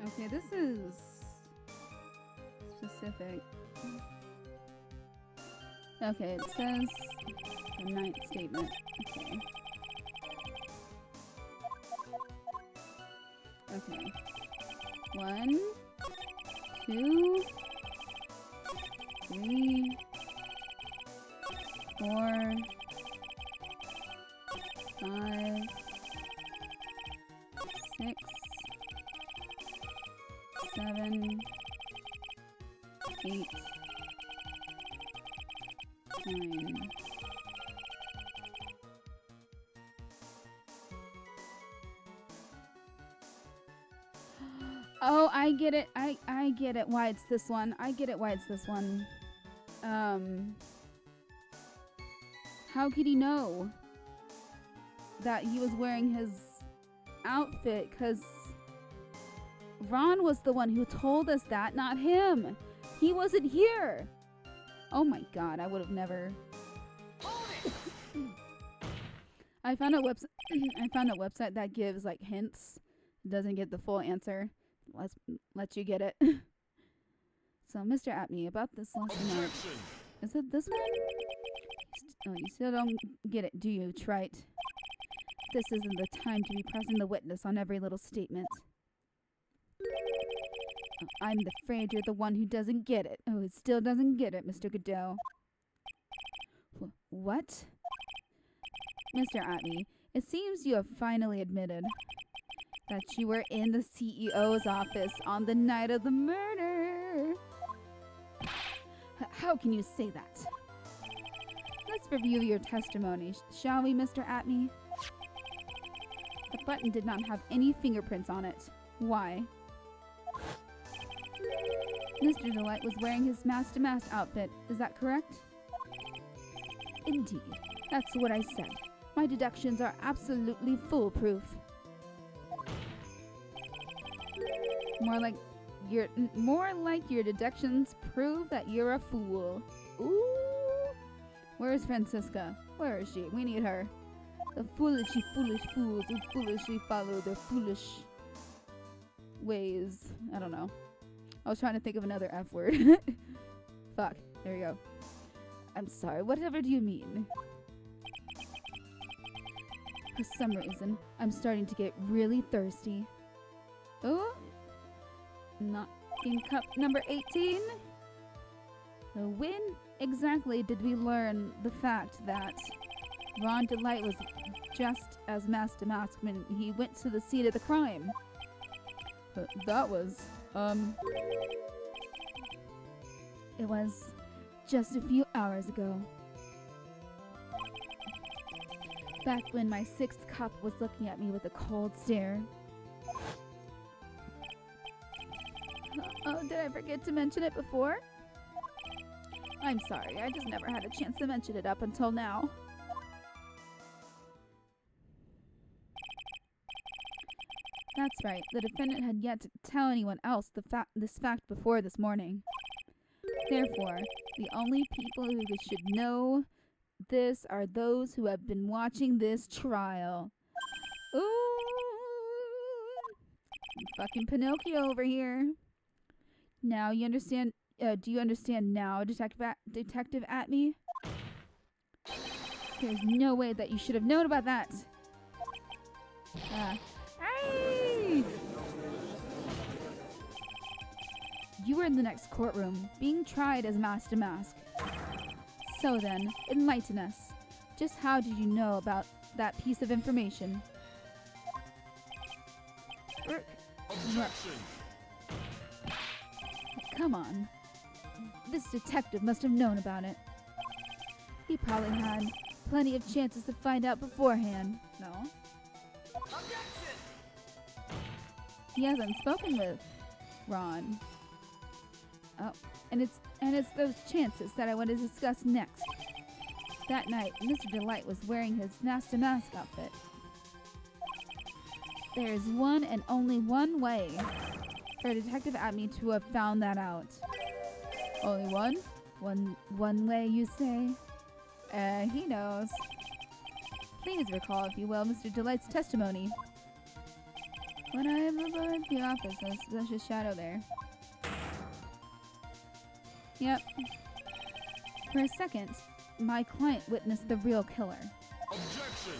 [SPEAKER 1] okay, this is specific. Okay, it says the ninth statement. Okay. Okay. 1, 2, 3, 4, 5, 6, 7, 8, 9. Oh, I get it. I get it why it's this one. I get it why it's this one. How could he know that he was wearing his outfit? 'Cause Ron was the one who told us that, not him. He wasn't here. Oh my god, I would have never. I found a website that gives like hints. It doesn't get the full answer. Let's let you get it. So, Mr. Atme, about this last night. Is it this one? You still don't get it, do you, Wright? This isn't the time to be pressing the witness on every little statement. I'm afraid you're the one who doesn't get it. Oh, it still doesn't get it, Mr. Godot. What? Mr. Atme, it seems you have finally admitted that you were in the CEO's office on the night of the murder. How can you say that? Let's review your testimony, shall we, Mr. Atme? The button did not have any fingerprints on it. Why? Mr. Delight was wearing his mask-to-mask outfit. Is that correct? Indeed. That's what I said. My deductions are absolutely foolproof. More like your deductions prove that you're a fool. Ooh. Where's Francisca? Where is she? We need her. The foolish fools who foolishly follow their foolish ways. I don't know. I was trying to think of another F word. Fuck. There we go. I'm sorry. Whatever do you mean? For some reason, I'm starting to get really thirsty. Oh? Not in cup number 18? So when exactly did we learn the fact that Ron Delight was just as mask to mask when he went to the scene of the crime? That was, it was just a few hours ago. Back when my sixth cup was looking at me with a cold stare. Oh, did I forget to mention it before? I'm sorry, I just never had a chance to mention it up until now. That's right, the defendant had yet to tell anyone else this fact before this morning. Therefore, the only people who should know this are those who have been watching this trial. Ooh! Fucking Pinocchio over here. Now you understand, do you understand now, Detective Atme? There's no way that you should have known about that. Hey! You were in the next courtroom, being tried as mask to mask. So then, enlighten us. Just how did you know about that piece of information?
[SPEAKER 3] Objection!
[SPEAKER 1] Come on. This detective must have known about it. He probably had plenty of chances to find out beforehand. No?
[SPEAKER 4] Objection!
[SPEAKER 1] He hasn't spoken with Ron. Oh, and it's those chances that I want to discuss next. That night, Mr. Delight was wearing his mask-to-mask outfit. There is one and only one way for Detective Atme to have found that out.
[SPEAKER 2] Only one?
[SPEAKER 1] One way, you say?
[SPEAKER 2] He knows.
[SPEAKER 1] Please recall, if you will, Mr. Delight's testimony. When I am aboard the office, there's a suspicious shadow there. Yep. For a second, my client witnessed the real killer.
[SPEAKER 3] Objection!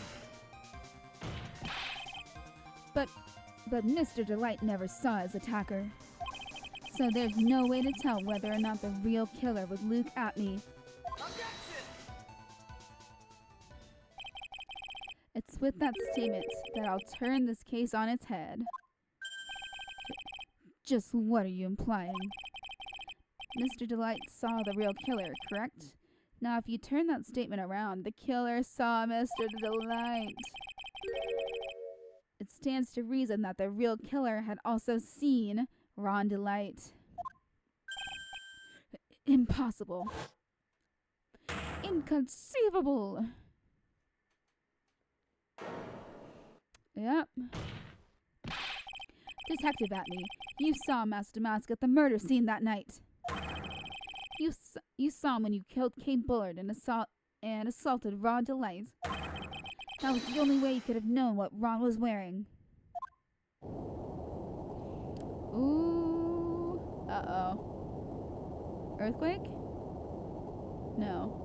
[SPEAKER 1] But Mr. Delight never saw his attacker. So there's no way to tell whether or not the real killer was Luke Atme.
[SPEAKER 4] Objection!
[SPEAKER 1] It's with that statement that I'll turn this case on its head. Just what are you implying? Mr. Delight saw the real killer, correct? Now if you turn that statement around, the killer saw Mr. Delight. It stands to reason that the real killer had also seen Ron Delight. Impossible. Inconceivable. Yep. Detective Atme, you saw Master Mask at the murder scene that night. You saw him when you killed Kate Bullard and assaulted Ron Delight. That was the only way you could have known what Ron was wearing. Ooh. Uh-oh. Earthquake? No.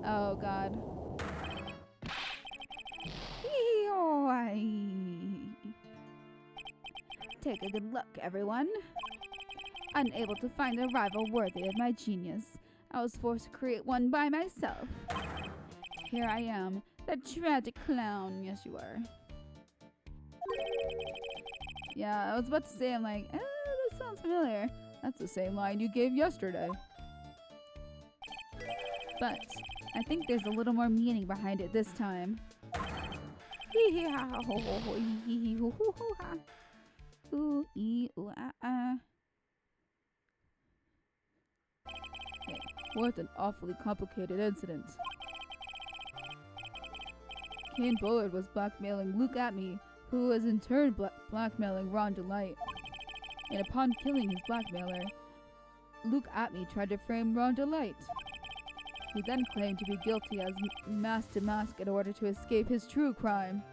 [SPEAKER 1] Oh, God. Take a good look, everyone. Unable to find a rival worthy of my genius, I was forced to create one by myself. Here I am, the tragic clown. Yes, you are. Yeah, I was about to say, I'm like, this sounds familiar.
[SPEAKER 2] That's the same line you gave yesterday.
[SPEAKER 1] But I think there's a little more meaning behind it this time. Ooh, ee, ooh, ah, ah.
[SPEAKER 2] Hey, what an awfully complicated incident. Kane Bullard was blackmailing Luke Atme, who was in turn blackmailing Ron Delight. And upon killing his blackmailer, Luke Atme tried to frame Ron Delight, who then claimed to be guilty as mask-to-mask in order to escape his true crime.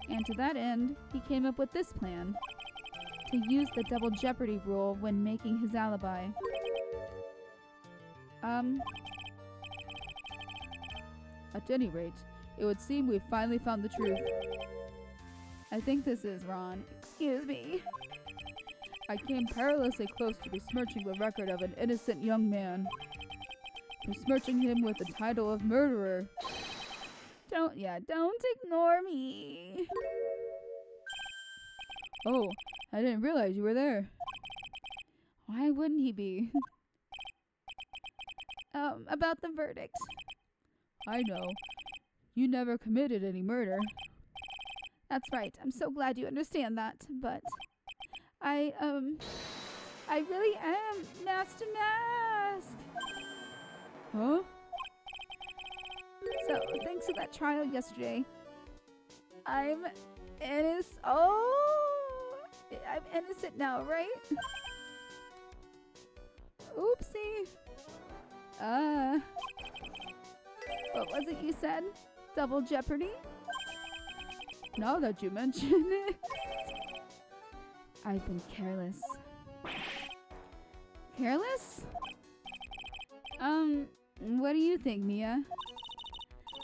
[SPEAKER 1] And to that end, he came up with this plan. To use the double jeopardy rule when making his alibi.
[SPEAKER 2] At any rate, it would seem we've finally found the truth.
[SPEAKER 1] I think this is Ron. Excuse me.
[SPEAKER 2] I came perilously close to besmirching the record of an innocent young man. Besmirching him with the title of murderer.
[SPEAKER 1] Don't ignore me.
[SPEAKER 2] Oh, I didn't realize you were there.
[SPEAKER 1] Why wouldn't he be? About the verdict.
[SPEAKER 2] I know. You never committed any murder.
[SPEAKER 1] That's right. I'm so glad you understand that, but I really am Master Mask.
[SPEAKER 2] Huh?
[SPEAKER 1] So, thanks to that trial yesterday, I'm innocent. Oh! I'm innocent now, right? Oopsie. What was it you said? Double jeopardy?
[SPEAKER 2] Now that you mention it.
[SPEAKER 1] I've been careless. Careless? What do you think, Mia?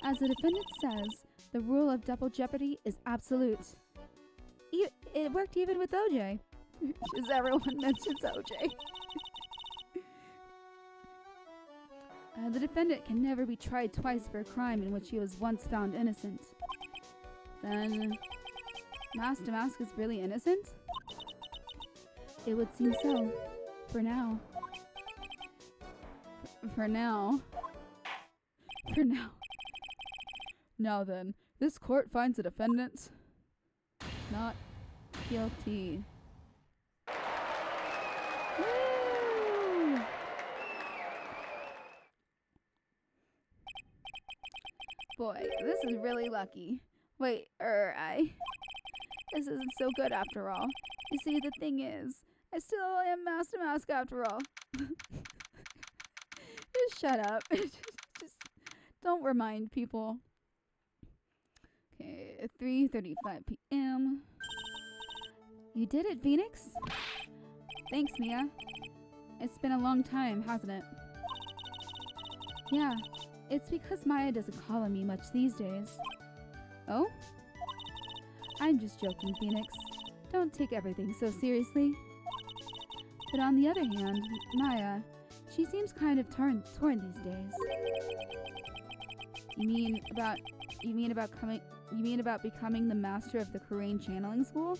[SPEAKER 1] As the defendant says, the rule of double jeopardy is absolute. It worked even with OJ. Because everyone mentions OJ. The defendant can never be tried twice for a crime in which he was once found innocent. Then, Master Mask is really innocent? It would seem so. For now. For now. For now.
[SPEAKER 2] Now then, this court finds the defendant not guilty.
[SPEAKER 1] Woo! Boy, this is really lucky. Wait, this isn't so good after all. You see, the thing is, I still am Master Mask after all. Just shut up. Just don't remind people. Okay, 3:35 p.m. You did it, Phoenix. Thanks, Mia. It's been a long time, hasn't it? Yeah, it's because Maya doesn't call on me much these days. Oh? I'm just joking, Phoenix. Don't take everything so seriously. But on the other hand, Maya, she seems kind of torn these days. You mean about becoming the master of the Korean channeling school?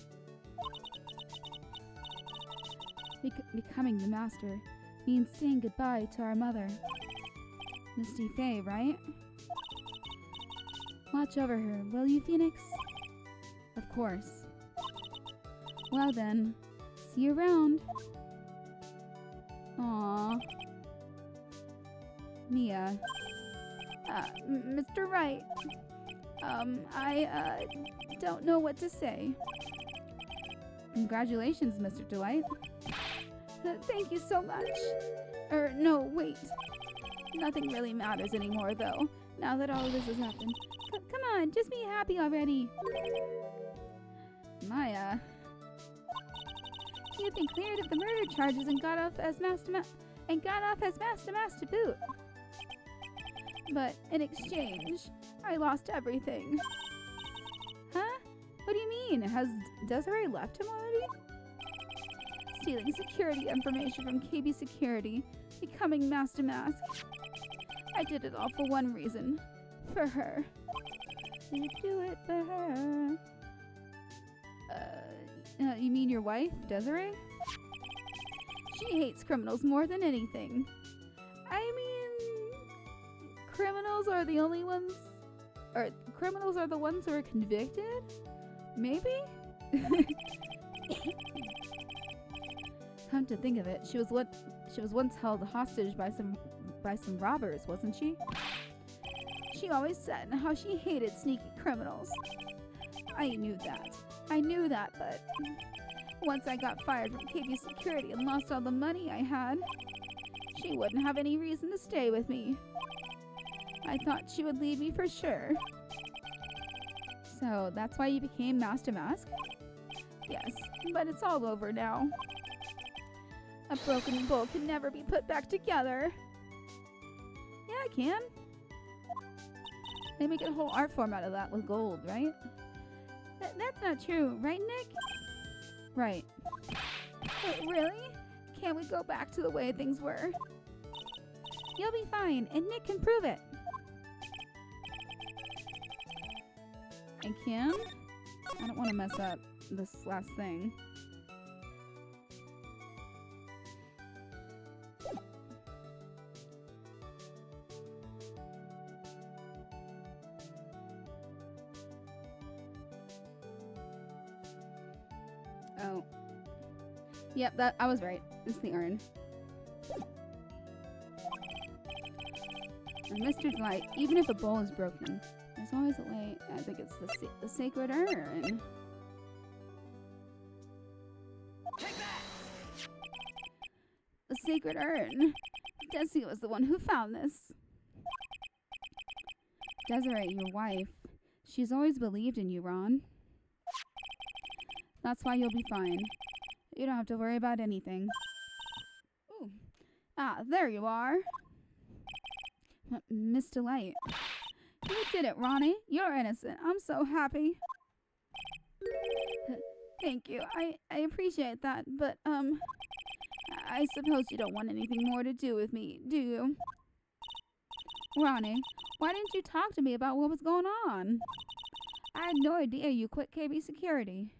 [SPEAKER 1] Becoming the master means saying goodbye to our mother. Misty Faye, right? Watch over her, will you, Phoenix? Of course. Well then, see you around. Aww. Mia. Mr. Wright. I don't know what to say. Congratulations, Mr. Delight. Thank you so much. No, wait. Nothing really matters anymore, though, now that all of this has happened. Come on, just be happy already. Maya. You've been cleared of the murder charges and got off as Master Mask to boot. But in exchange, I lost everything. Huh? What do you mean? Has Desiree left him already? Stealing security information from KB Security, becoming Master Mask. I did it all for one reason. For her. You do it for her. You mean your wife, Desiree? She hates criminals more than anything. I mean, criminals are the only ones... Or criminals are the ones who are convicted? Maybe? Come to think of it, she was once held hostage by some robbers, wasn't she? She always said how she hated sneaky criminals. I knew that, but once I got fired from KB Security and lost all the money I had, she wouldn't have any reason to stay with me. I thought she would leave me for sure. So that's why you became Master Mask? Yes, but it's all over now. A broken bowl can never be put back together. Yeah, I can. They make a whole art form out of that with gold, right? That's not true, right, Nick? Right. Really? Can't we go back to the way things were? You'll be fine, and Nick can prove it. I can? I don't want to mess up this last thing. Oh. Yep, I was right. It's the urn. And Mr. Delight, even if a bowl is broken, there's always a way. I think it's the sacred urn.
[SPEAKER 4] Take that!
[SPEAKER 1] The sacred urn. Desi was the one who found this. Desiree, your wife, she's always believed in you, Ron. That's why you'll be fine. You don't have to worry about anything. Ooh. Ah, there you are. Miss Delight. You did it, Ronnie. You're innocent. I'm so happy. Thank you. I appreciate that, but, I suppose you don't want anything more to do with me, do you? Ronnie, why didn't you talk to me about what was going on? I had no idea you quit KB Security.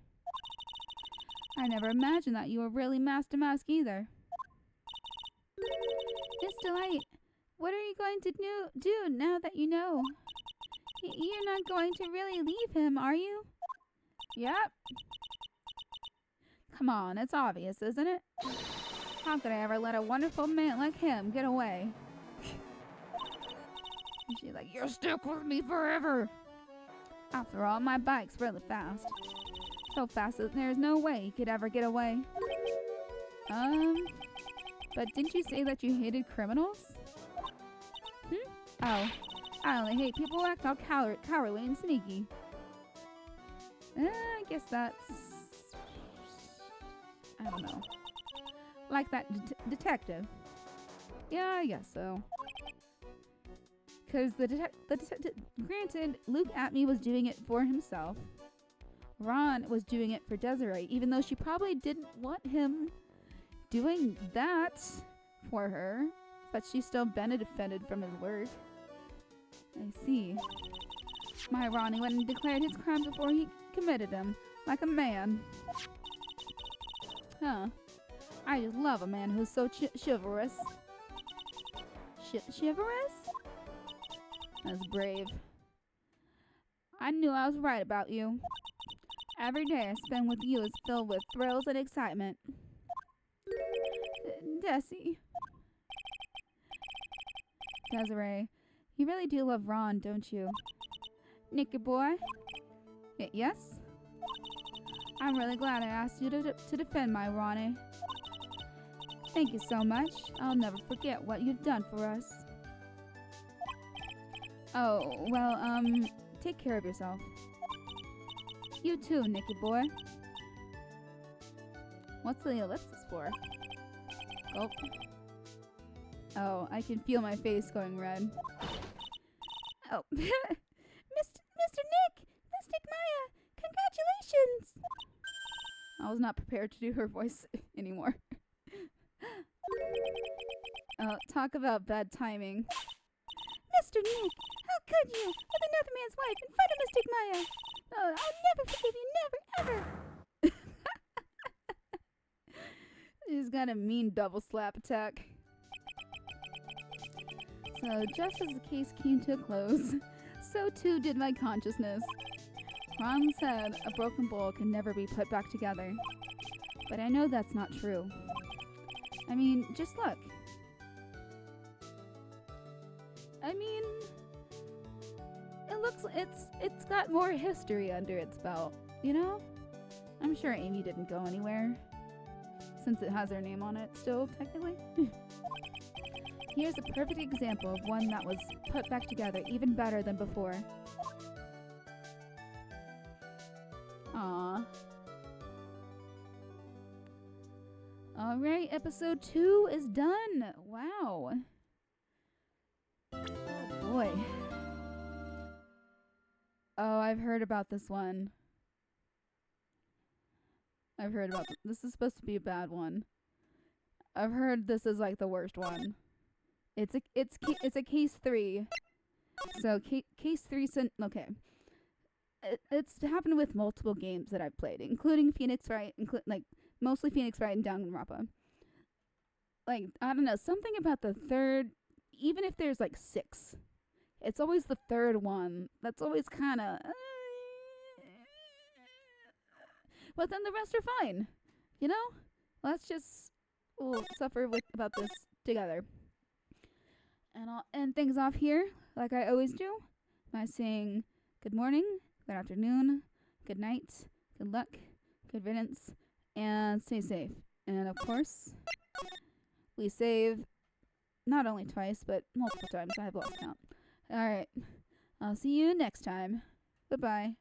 [SPEAKER 1] I never imagined that you were really Master Mask either. Miss Delight, what are you going to do now that you know? You're not going to really leave him, are you? Yep. Come on, it's obvious, isn't it? How could I ever let a wonderful man like him get away? She's like, you're stuck with me forever. After all, my bike's really fast. So fast that there's no way you could ever get away.
[SPEAKER 2] But didn't you say that you hated criminals?
[SPEAKER 1] Oh, I only hate people who act all cowardly and sneaky. I guess that's... I don't know. Like that detective.
[SPEAKER 2] Yeah, I guess so. Because granted, Luke Atme was doing it for himself. Ron was doing it for Desiree, even though she probably didn't want him doing that for her. But she still benefited from his work. I see.
[SPEAKER 1] My Ronnie went and declared his crime before he committed them, like a man.
[SPEAKER 2] Huh.
[SPEAKER 1] I just love a man who's so chivalrous. Chivalrous?
[SPEAKER 2] That's brave.
[SPEAKER 1] I knew I was right about you. Every day I spend with you is filled with thrills and excitement. Desi.
[SPEAKER 2] Desiree, you really do love Ron, don't you?
[SPEAKER 1] Nicky boy.
[SPEAKER 2] Yes?
[SPEAKER 1] I'm really glad I asked you to defend my Ronnie. Thank you so much. I'll never forget what you've done for us.
[SPEAKER 2] Oh, well, take care of yourself.
[SPEAKER 1] You too, Nicky boy.
[SPEAKER 2] What's the ellipsis for? Oh. Oh, I can feel my face going red.
[SPEAKER 1] Oh. Mr. Nick! Mystic Maya! Congratulations!
[SPEAKER 2] I was not prepared to do her voice anymore. Talk about bad timing.
[SPEAKER 1] Mr. Nick! How could you? With another man's wife in front of Mystic Maya! Oh, I'll never forgive you, never, ever!
[SPEAKER 2] She's got a mean double slap attack. So, just as the case came to a close, so too did my consciousness. Ron said a broken bowl can never be put back together. But I know that's not true. I mean, just look. I mean, it's got more history under its belt, you know? I'm sure Amy didn't go anywhere, since it has her name on it still, technically. Here's a perfect example of one that was put back together even better than before. Aww. Alright, episode 2 is done. Wow. Oh boy. Oh, I've heard about this one. I've heard about this is supposed to be a bad one. I've heard this is like the worst one. It's a case 3. So case 3 okay. It's happened with multiple games that I've played, including Phoenix Wright, like mostly Phoenix Wright and Danganronpa. Like, I don't know, something about the third, even if there's like 6, it's always the third one that's always kind of but then the rest are fine, you know? We'll suffer about this together. And I'll end things off here like I always do by saying good morning, good afternoon, good night, good luck, good riddance, and stay safe. And of course, we save not only twice, but multiple times. I have lost count. Alright, I'll see you next time. Goodbye.